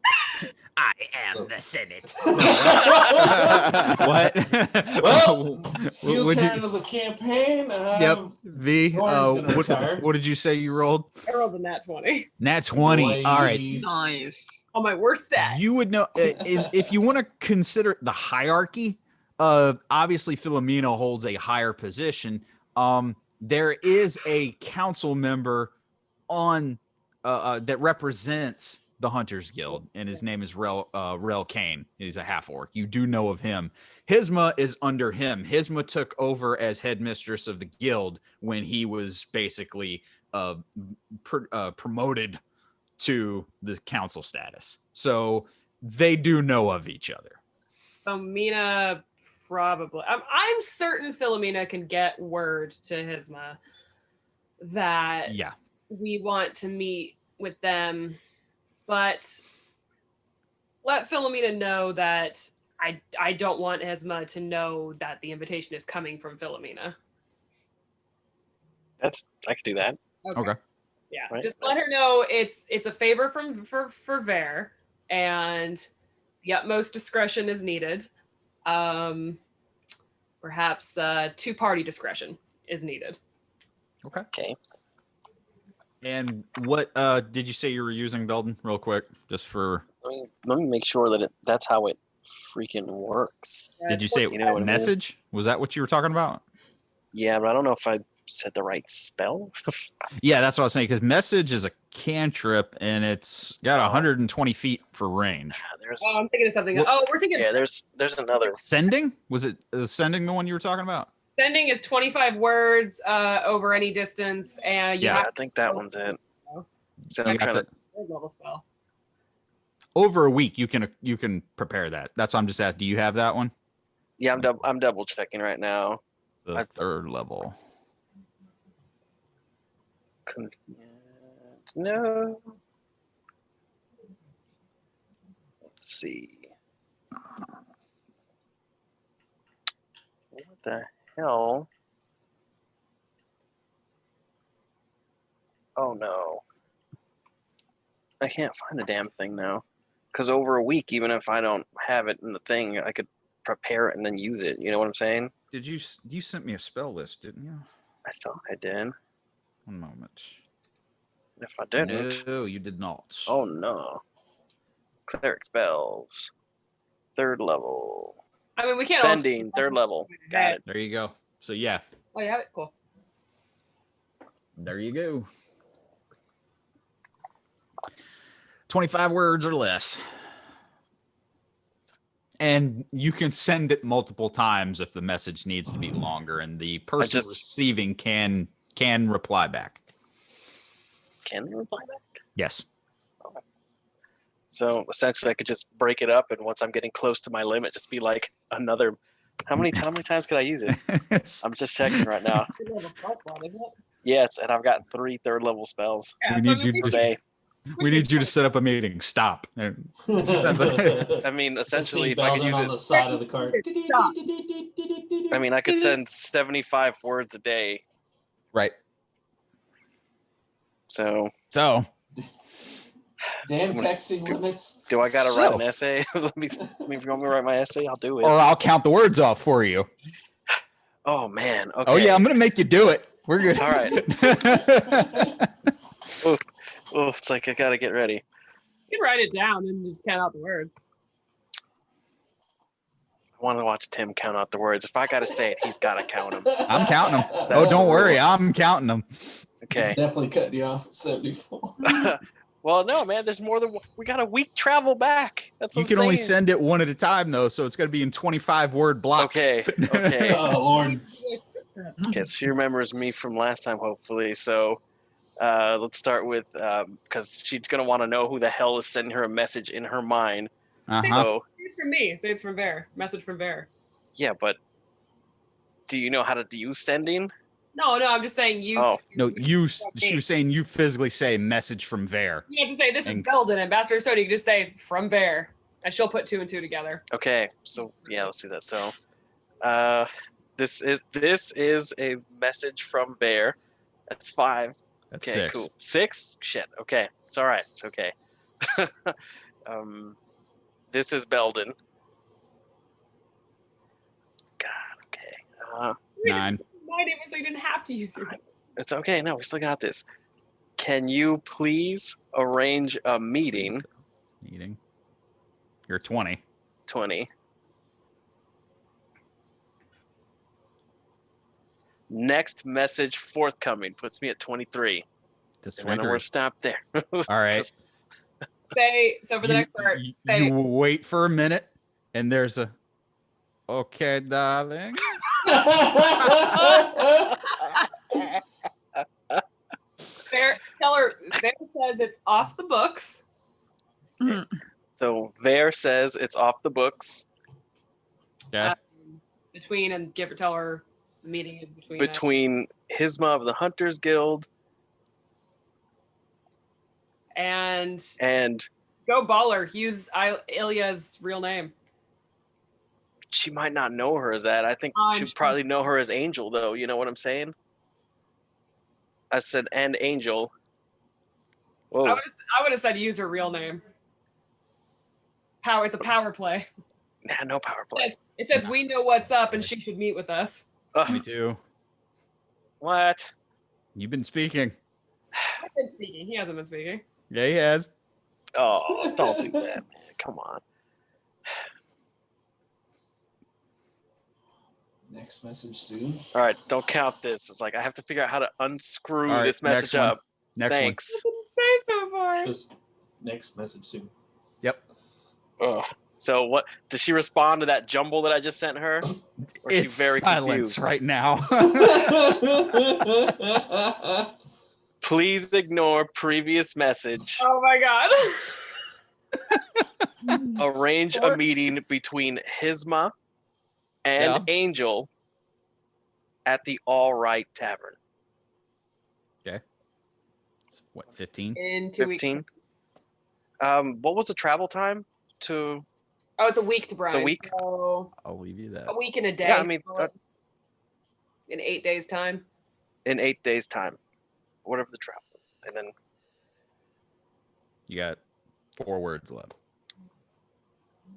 I am the Senate. What? What? Well, you Would turn to the campaign. Yep. V. Torrin's gonna retire. What did you say you rolled? I rolled a nat 20 Nat 20. All right. Nice. on my worst stat. You would know if you want to consider the hierarchy. Obviously, Philomena holds a higher position. There is a council member on that represents the Hunters Guild, and his name is Rel Kane. He's a half orc. You do know of him. Hisma is under him. Hisma took over as headmistress of the guild when he was basically promoted to the council status. So they do know of each other. Philomena probably. I'm certain Philomena can get word to Hisma that Yeah. we want to meet with them, but let Philomena know that I don't want Hisma to know that the invitation is coming from Philomena. I could do that. Okay. Yeah, Right. just let her know it's a favor for Vare, and the utmost discretion is needed. Perhaps 2-party discretion is needed. Okay. Okay. And what did you say you were using, Beldan? Real quick, just for. Let me make sure that that's how it freaking works. Did you say You know what I mean? message? Was that what you were talking about? Yeah, but I don't know if I said the right spell. Yeah, that's what I was saying. Because message is a cantrip, and it's got 120 feet for range. There's Oh, I'm thinking of something. What- Oh, we're thinking yeah, there's another. Sending? Was it sending the one you were talking about? sending is 25 words over any distance, and you Yeah, have I think that one's it. So You I'm got trying to. the- third level spell. over a week, you can prepare that. That's why I'm just asking. Do you have that one? Yeah, I'm double checking right now. The third level. No. Let's see. What the hell? Oh no. I can't find the damn thing now. Because over a week, even if I don't have it in the thing, I could prepare it and then use it. You know what I'm saying? Did you sent me a spell list, didn't you? I thought I did. One moment. If I didn't. No, you did not. Oh no. Cleric spells. Third level. I mean, we can't all Bending, third level. Got it. There you go. So yeah, Oh, you have it? Cool. there you go. 25 words or less. And you can send it multiple times if the message needs to be longer, and the person receiving can reply back. Can they reply back? Yes. So essentially, I could just break it up, and once I'm getting close to my limit, just be like another. How many times could I use it? I'm just checking right now. Third level spell slot, isn't it? Yes, and I've got 3 third level spells Yeah, We so need I you mean, per to- day. We need you to set up a meeting. Stop. I mean, essentially, if I could use on it, the side of the card. I mean, I could send 75 words a day. Right. So, Damn texting limits. do I gotta write So- an essay? Let me. If you want me to write my essay, I'll do it. Or I'll count the words off for you. Oh man. Okay. Oh yeah, I'm gonna make you do it. We're good. All right. Oh, it's like I gotta get ready. You can write it down and just count out the words. I want to watch Tim count out the words. If I gotta say it, he's gotta count them. I'm counting them. Oh, That's don't the worry, rule. I'm counting them. Okay. Definitely cutting you off at 74. Well, no, man. There's more than we got a week travel back. That's what You I'm can only saying. send it one at a time though, so it's gonna be in 25 word blocks. Okay. Okay. Oh, Lord. Okay. So she remembers me from last time, hopefully. So let's start with because she's gonna want to know who the hell is sending her a message in her mind. Uh-huh. So from me. Say it's from Vare. Message from Vare. Yeah, but do you know how to use sending? No, I'm just saying you. Oh. No, from she me. was saying you physically say message from Vare. You have to say this is And- Beldan, Ambassador Sody. You can just say from Vare, and she'll put 2 and 2 together. Okay, so yeah, let's see that. So, this is a message from Bear. That's 5. That's Okay, 6. cool. 6? Shit. Okay, it's all right. It's okay. This is Belden. God. Okay. 9. My name is. So you didn't have to use your. It's okay. No, we still got this. Can you please arrange a meeting? Meeting. You're 20. 20. Next message forthcoming puts me at 23. That's And then 23. we're stopped there. All right. Just- Say so for the next part. Say You wait for a minute, and there's a. Okay, darling. Vare, tell her. Vare says it's off the books. Mhm. So Vare says it's off the books Yeah. Between and tell her the meeting is between. between Hisma of the Hunters Guild And and go baller. Use Ilya's real name. she might not know her as that. I think I'm she'd sure. probably know her as Angel, though. You know what I'm saying? I said, and Angel. Whoa. I would have said use her real name. It's a power play. Nah, no power play. It says we know what's up and she should meet with us. Me too. What? You've been speaking. I've been speaking. He hasn't been speaking. Yeah, he has. Oh, don't do that, man. Come on. Next message soon. All right, don't count this. It's like I have to figure out how to unscrew All right, this message next one. up. Next Thanks. Say so far. Just next message soon. one. Yep. Ugh. So what? Did she respond to that jumble that I just sent her? Or is It's she very silence confused? right now. Please ignore previous message. Oh my god. Arrange a meeting between Hisma and Yeah. Angel at the All Right Tavern. What, 15? In 2 weeks. 15. What was the travel time to? Oh, it's a week to Brian. It's a week? So I'll leave you that. a week and a day. Yeah, I mean, in 8 days' time. in 8 days' time, whatever the travel is, and then You got 4 words left.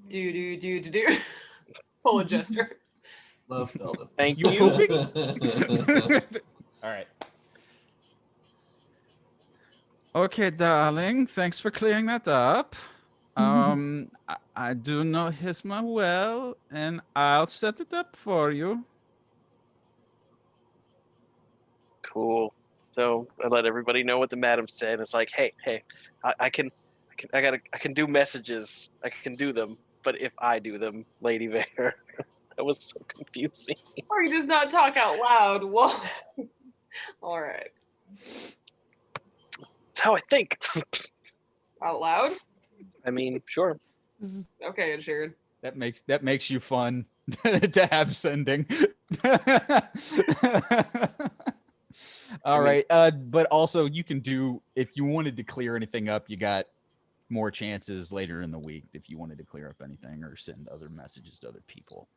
Do. Pull a gesture. Love Belden. thank You you. pooping? All right. Okay, darling. Thanks for clearing that up. I do know Hisma well, and I'll set it up for you. Cool. So I let everybody know what the madam said. It's like, hey, I can do messages. I can do them, but if I do them, Lady Vare, that was so confusing. Or you just not talk out loud. Well, all right. That's how I think. Out loud? I mean, sure. Okay, insured. That makes you fun to have sending. All right. But also you can do, if you wanted to clear anything up, you got more chances later in the week if you wanted to clear up anything or send other messages to other people.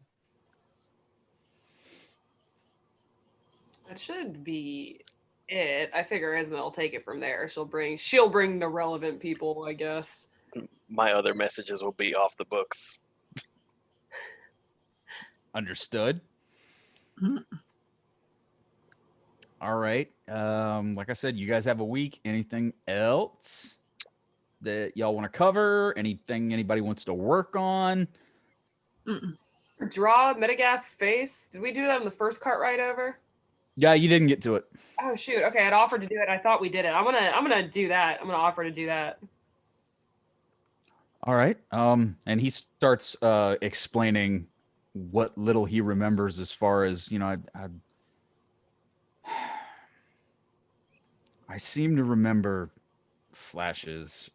That should be it. I figure Esma will take it from there. She'll bring the relevant people, I guess. My other messages will be off the books. Understood. All right. Like I said, you guys have a week. Anything else that y'all want to cover? Anything anybody wants to work on? Draw Metagast's face. Did we do that on the first cart ride over? Yeah, you didn't get to it. Oh shoot. Okay, I'd offered to do it. I thought we did it. I'm gonna do that. I'm gonna offer to do that. All right. And he starts explaining what little he remembers as far as, I seem to remember flashes.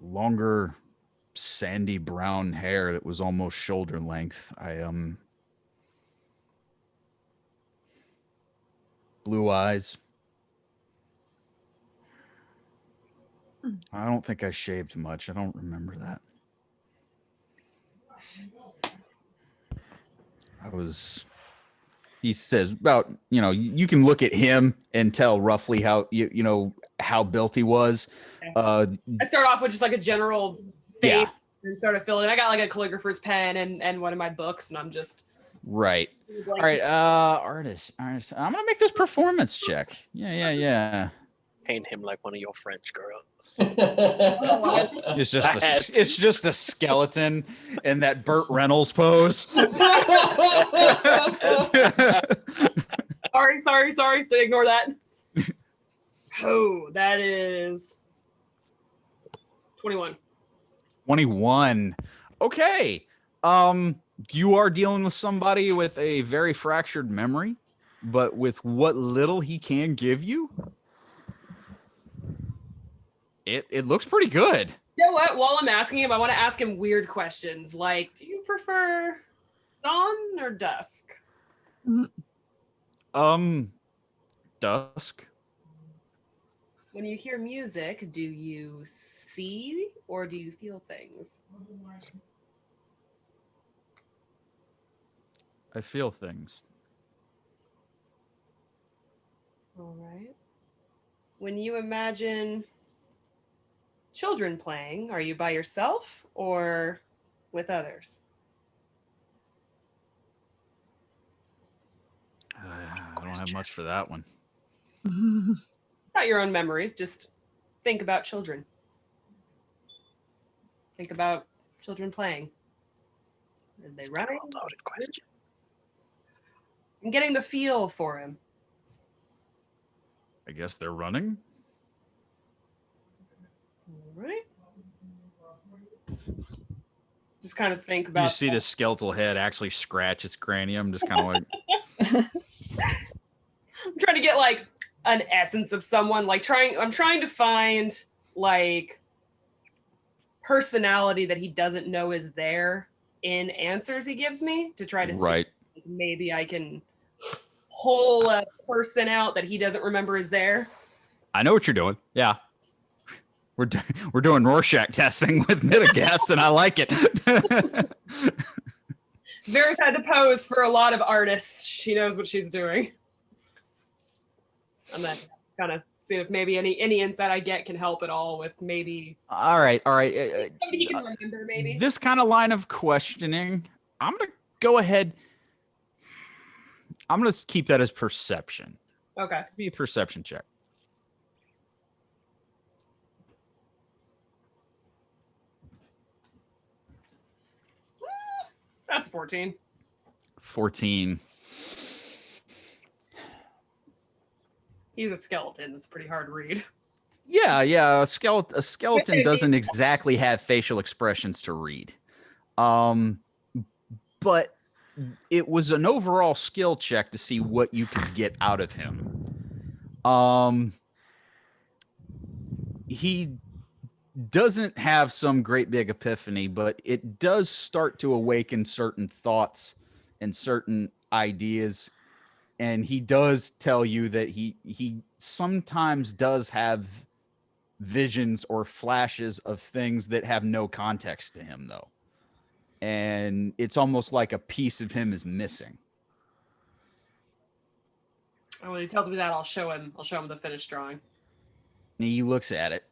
longer, sandy brown hair that was almost shoulder length. Blue eyes. I don't think I shaved much. I don't remember that. He says about, you can look at him and tell roughly how, how built he was. I start off with just like a general face Yeah. and sort of fill it. I got like a calligrapher's pen and one of my books, and I'm just Right. like, All right. Artist. I'm going to make this performance check. Yeah. Paint him like one of your French girls. It's just a skeleton in that Burt Reynolds pose. Sorry. Ignore that. Oh, that is 21. 21. Okay. You are dealing with somebody with a very fractured memory, but with what little he can give you, it looks pretty good. You know what? While I'm asking him, I want to ask him weird questions like, do you prefer dawn or dusk? Dusk. When you hear music, do you see or do you feel things? I feel things. All right. When you imagine children playing, are you by yourself or with others? I don't have much for that one. Not your own memories, just think about children. Think about children playing. Are they running? Loaded question. I'm getting the feel for him. I guess they're running. All right. Just kind of think about. You see the skeletal head actually scratch its cranium, just kind of like. I'm trying to get like an essence of someone. I'm trying to find like personality that he doesn't know is there in answers he gives me to try to Right. see if maybe I can pull a person out that he doesn't remember is there. I know what you're doing. Yeah. We're doing Rorschach testing with Midagast, and I like it. Vera's had to pose for a lot of artists. She knows what she's doing. I'm not kind of seeing if maybe any insight I get can help at all with maybe. All right. Somebody he can remember, maybe. This kind of line of questioning, I'm going to go ahead. I'm going to keep that as perception. Okay. Be a perception check. That's 14. 14. He's a skeleton. It's pretty hard to read. Yeah. A skeleton doesn't exactly have facial expressions to read. But it was an overall skill check to see what you could get out of him. He doesn't have some great big epiphany, but it does start to awaken certain thoughts and certain ideas. And he does tell you that he sometimes does have visions or flashes of things that have no context to him, though. And it's almost like a piece of him is missing. And when he tells me that, I'll show him the finished drawing. And he looks at it.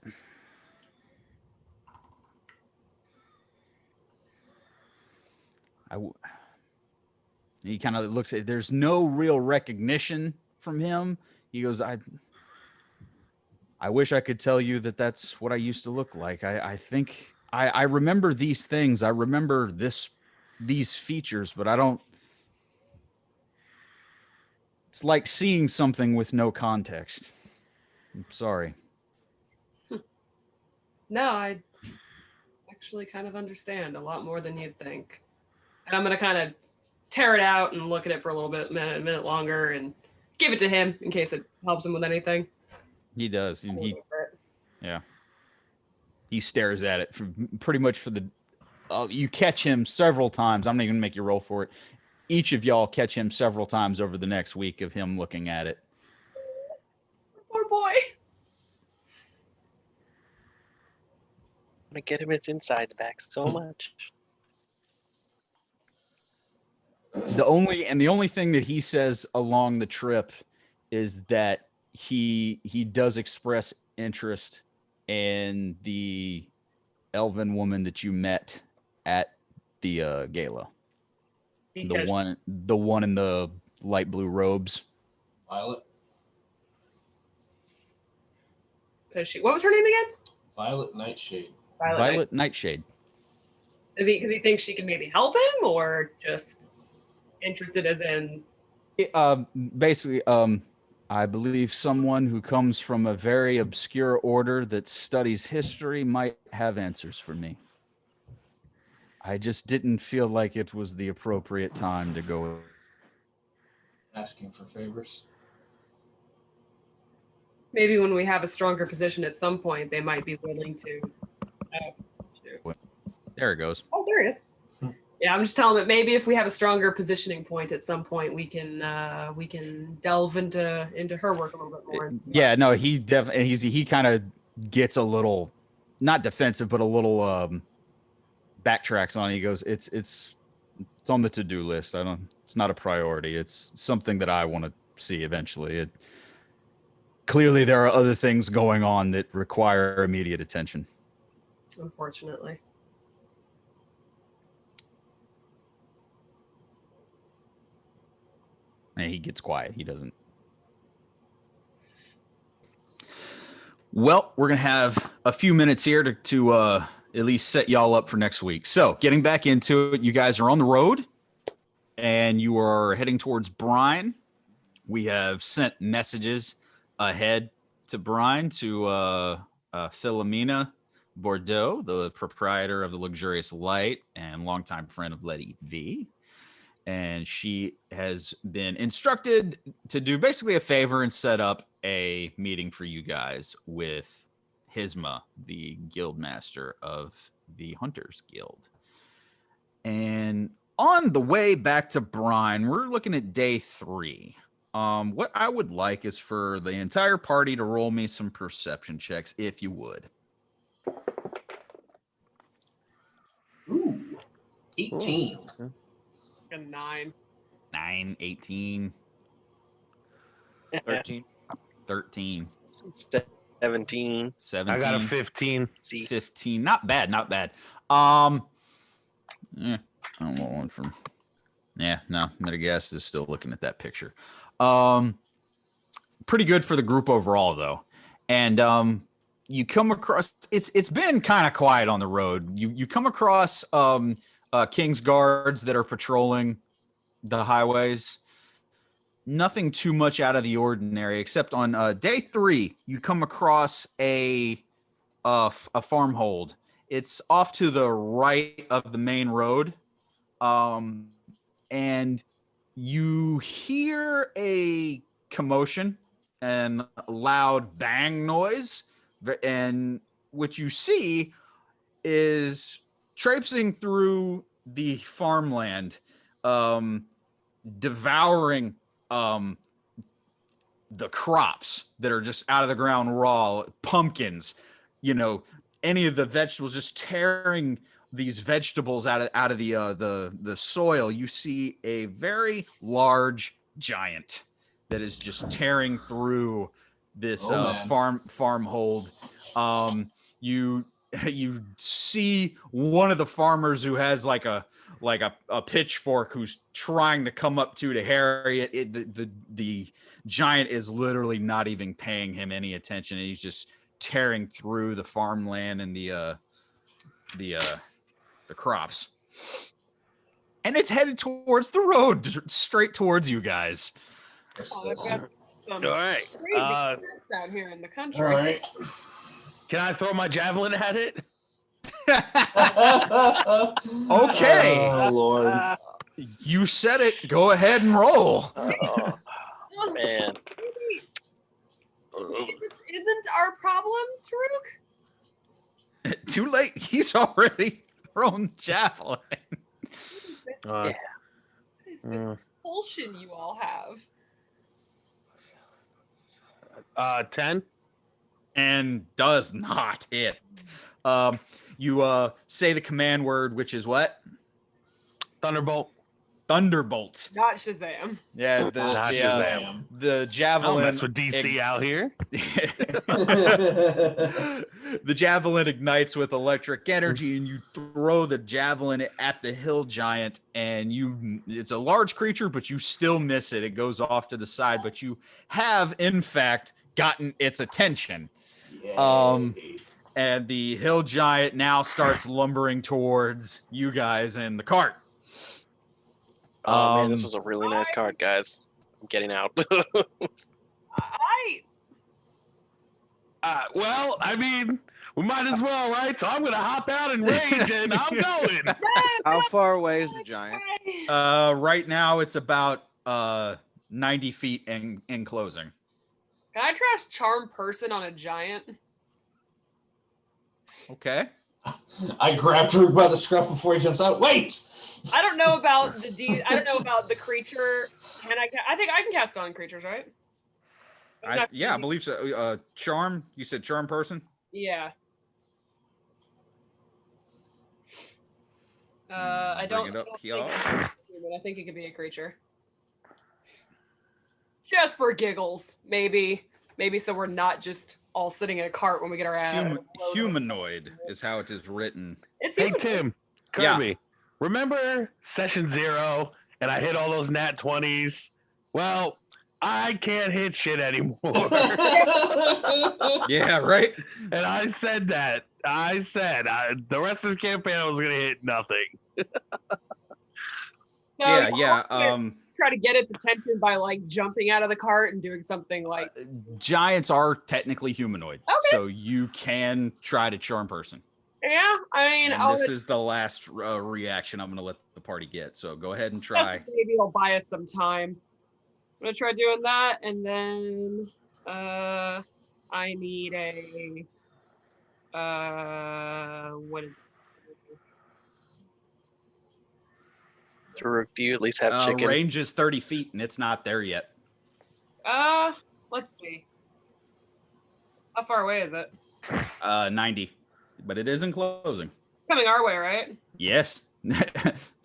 He kind of looks at it. There's no real recognition from him. He goes, I wish I could tell you that that's what I used to look like. I think I remember these things. I remember these features, but I don't. It's like seeing something with no context. I'm sorry. No, I actually kind of understand a lot more than you'd think. And I'm going to kind of tear it out and look at it for a little bit, a minute longer, and give it to him in case it helps him with anything. He does. Yeah. He stares at it for pretty much for the. You catch him several times. I'm not even gonna make you roll for it. Each of y'all catch him several times over the next week of him looking at it. Poor boy. I'm gonna get him his insides back so much. The only thing that he says along the trip is that he does express interest in the elven woman that you met at the gala. Because The one in the light blue robes. Violet. what was her name again? Violet Nightshade. Violet Nightshade. Is he because he thinks she can maybe help him, or just interested as in? Basically, I believe someone who comes from a very obscure order that studies history might have answers for me. I just didn't feel like it was the appropriate time to go. Asking for favors. Maybe when we have a stronger position at some point, they might be willing to. There it goes. Oh, there it is. Yeah, I'm just telling him that maybe if we have a stronger positioning point at some point, we can delve into her work a little bit more. Yeah, no, he definitely he kind of gets a little not defensive, but a little backtracks on it. He goes, it's on the to-do list. It's not a priority. It's something that I want to see eventually. Clearly there are other things going on that require immediate attention. Unfortunately. And he gets quiet. He doesn't. Well, we're going to have a few minutes here to at least set y'all up for next week. So getting back into it, you guys are on the road and you are heading towards Brine. We have sent messages ahead to Brine to Philomena Bordeaux, the proprietor of the Luxurious Light and longtime friend of Lady V. And she has been instructed to do basically a favor and set up a meeting for you guys with Hisma, the guild master of the Hunters Guild. And on the way back to Brine, we're looking at day 3. What I would like is for the entire party to roll me some perception checks, if you would. Ooh, 18. A 9. 9, 18, 13. 13, 17. 17. I got a 15. 15. Not bad, not bad. I don't want one from. Yeah, no. Metagas is still looking at that picture. Pretty good for the group overall, though. And you come across. It's been kind of quiet on the road. You come across King's guards that are patrolling the highways. Nothing too much out of the ordinary, except on day 3, you come across a farmhold. It's off to the right of the main road, and you hear a commotion and a loud bang noise, and what you see is traipsing through the farmland, devouring the crops that are just out of the ground raw, pumpkins, any of the vegetables, just tearing these vegetables out of the soil. You see a very large giant that is just tearing through this farmhold. You see one of the farmers who has like a pitchfork who's trying to come up to harry it. The giant is literally not even paying him any attention. He's just tearing through the farmland and the crops, and it's headed towards the road, straight towards you guys. Oh, I've got some All right. crazy out here in the country. All right. Can I throw my javelin at it? Okay. Oh, Lord. You said it. Go ahead and roll. Oh, man. This isn't our problem, Tarook? too late. He's already thrown javelin. Uh, What is this uh, bullshit you all have? 10. And does not hit. You say the command word, which is what? Thunderbolt. Thunderbolts. Not Shazam. Yeah, Not Shazam. the I don't javelin. mess with DC out here. The javelin ignites with electric energy, and you throw the javelin at the hill giant, and it's a large creature, but you still miss it. It goes off to the side, but you have, in fact, gotten its attention. And the hill giant now starts lumbering towards you guys in the cart. Oh man, this was a really nice card, guys. I'm getting out. Well, I mean, we might as well, right? So I'm gonna hop out and rage, and I'm going. How far away is the giant? Right now it's about 90 feet in closing. Can I trash charm person on a giant? Okay. I grabbed Tarook by the scruff before he jumps out. Wait! I don't know about I don't know about the creature. I think I can cast on creatures, right? I believe so. Charm. You said charm person. Yeah. I don't. Bring it up think here. it's a human. I think it could be a creature. Just for giggles, maybe. Maybe so we're not just all sitting in a cart when we get our ass. Humanoid is how it is written. It's Hey human. Tim, Yeah. Kirby, remember session 0 and I hit all those nat 20s? Well, I can't hit shit anymore. Yeah, right. And I said that. I said the rest of the campaign I was gonna hit nothing. So, Yeah. try to get its attention by like jumping out of the cart and doing something like. Giants are technically humanoid, Okay. so you can try to charm person. Yeah, I mean, And I'll this is the last reaction I'm going to let the party get. So go ahead and try. maybe it'll buy us some time. I'm gonna try doing that, and then I need a what is it? Tarook, do you at least have chicken? Range is 30 feet, and it's not there yet. Let's see. How far away is it? 90, but it is in closing. Coming our way, right? Yes. All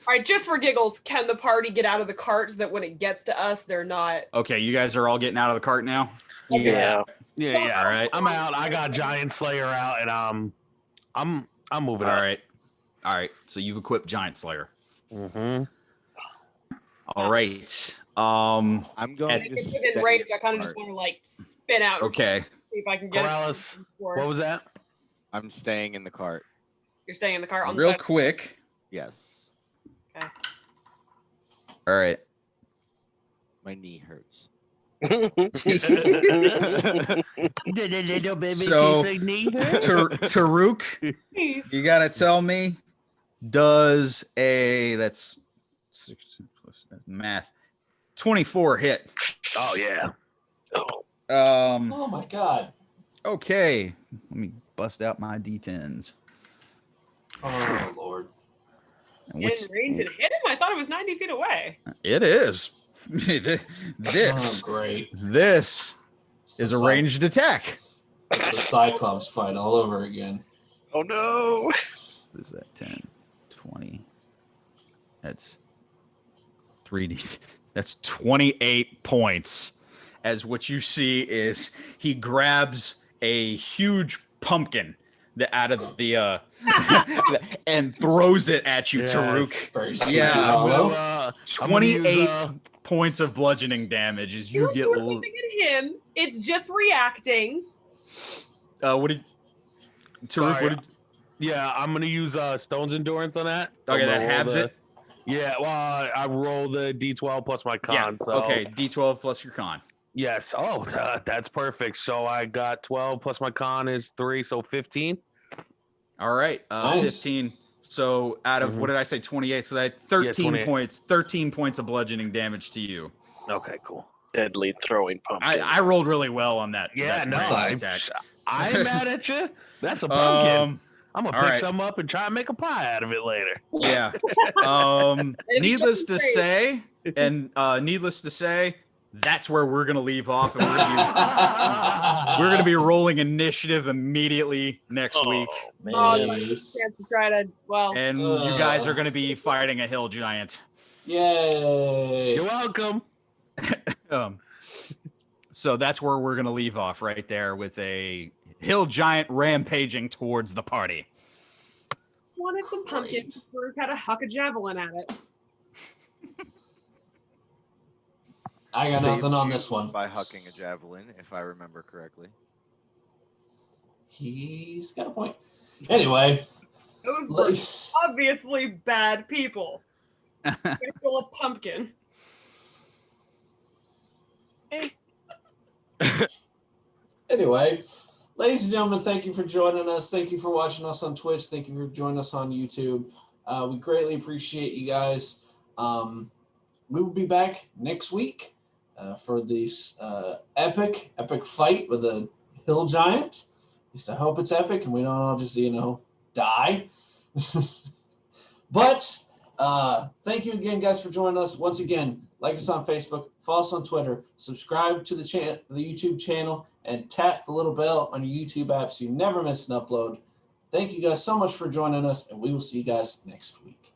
right, just for giggles, can the party get out of the cart so that when it gets to us, they're not? Okay, you guys are all getting out of the cart now. Yeah. Yeah. All right. I'm out. I got Giant Slayer out, and I'm moving All up. right. So you've equipped Giant Slayer. Mm-hmm. All right. I'm going If to it's stay within range, I in kind of the just cart. want to like spin out. and Okay. See if I can get Corallos, it. what was that? I'm staying in the cart. You're staying in the car on the Real side. quick. Yes. All right. My knee hurts. So, Tarook, Please. you gotta tell me, does that's 16 plus math 24 hit? Oh yeah. Oh my god. Okay, let me bust out my d10s. Oh lord. And Get which- in range and hit him? I thought it was 90 feet away. It is. Oh, This great. is a ranged attack. It's the Cyclops fight all over again. Oh no. What is that? 10, 20. That's 3D. That's 28 points. As what you see is he grabs a huge pumpkin out of the and throws it at you, Yeah. Tarook. Very sweet. Yeah, I'm Hollow. gonna 28 points of bludgeoning damage as you get. You're looking at him. It's just reacting. What did Tarook? Sorry. What did? Yeah, I'm gonna use Stone's Endurance on that. So Okay, I'm that gonna roll halves the- it. Yeah, well, I roll the D12 plus my con. Yeah. So Okay, D12 plus your con. Yes. Oh, that's perfect. So I got 12 plus my con is 3, so 15. All right, Nice. 15. So out of what did I say? 28. So that 13 28. points. 13 points of bludgeoning damage to you. Okay, cool. Deadly throwing pumpkin. I rolled really well on that. Yeah, that no, ranged fine. attack. I'm mad at you. That's a pumpkin. I'm gonna All pick right. some up and try and make a pie out of it later. Yeah. Needless to say, that's where we're gonna leave off, and we're gonna be rolling initiative immediately next week, Oh, Man. chance to try to, well, and you guys are gonna be fighting a hill giant. Yay. You're welcome. So that's where we're gonna leave off right there with a hill giant rampaging towards the party. wanted some pumpkin. Great. We're kind of huck a javelin at it. I got Saved nothing on you this one. by hucking a javelin, if I remember correctly. He's got a point. Anyway. Those were obviously bad people. They stole a pumpkin. Anyway, ladies and gentlemen, thank you for joining us. Thank you for watching us on Twitch. Thank you for joining us on YouTube. We greatly appreciate you guys. We will be back next week for this epic fight with a hill giant. At least I hope it's epic and we don't all just, die. But thank you again, guys, for joining us. Once again, like us on Facebook, follow us on Twitter, subscribe to the YouTube channel, and tap the little bell on your YouTube app so you never miss an upload. Thank you guys so much for joining us, and we will see you guys next week.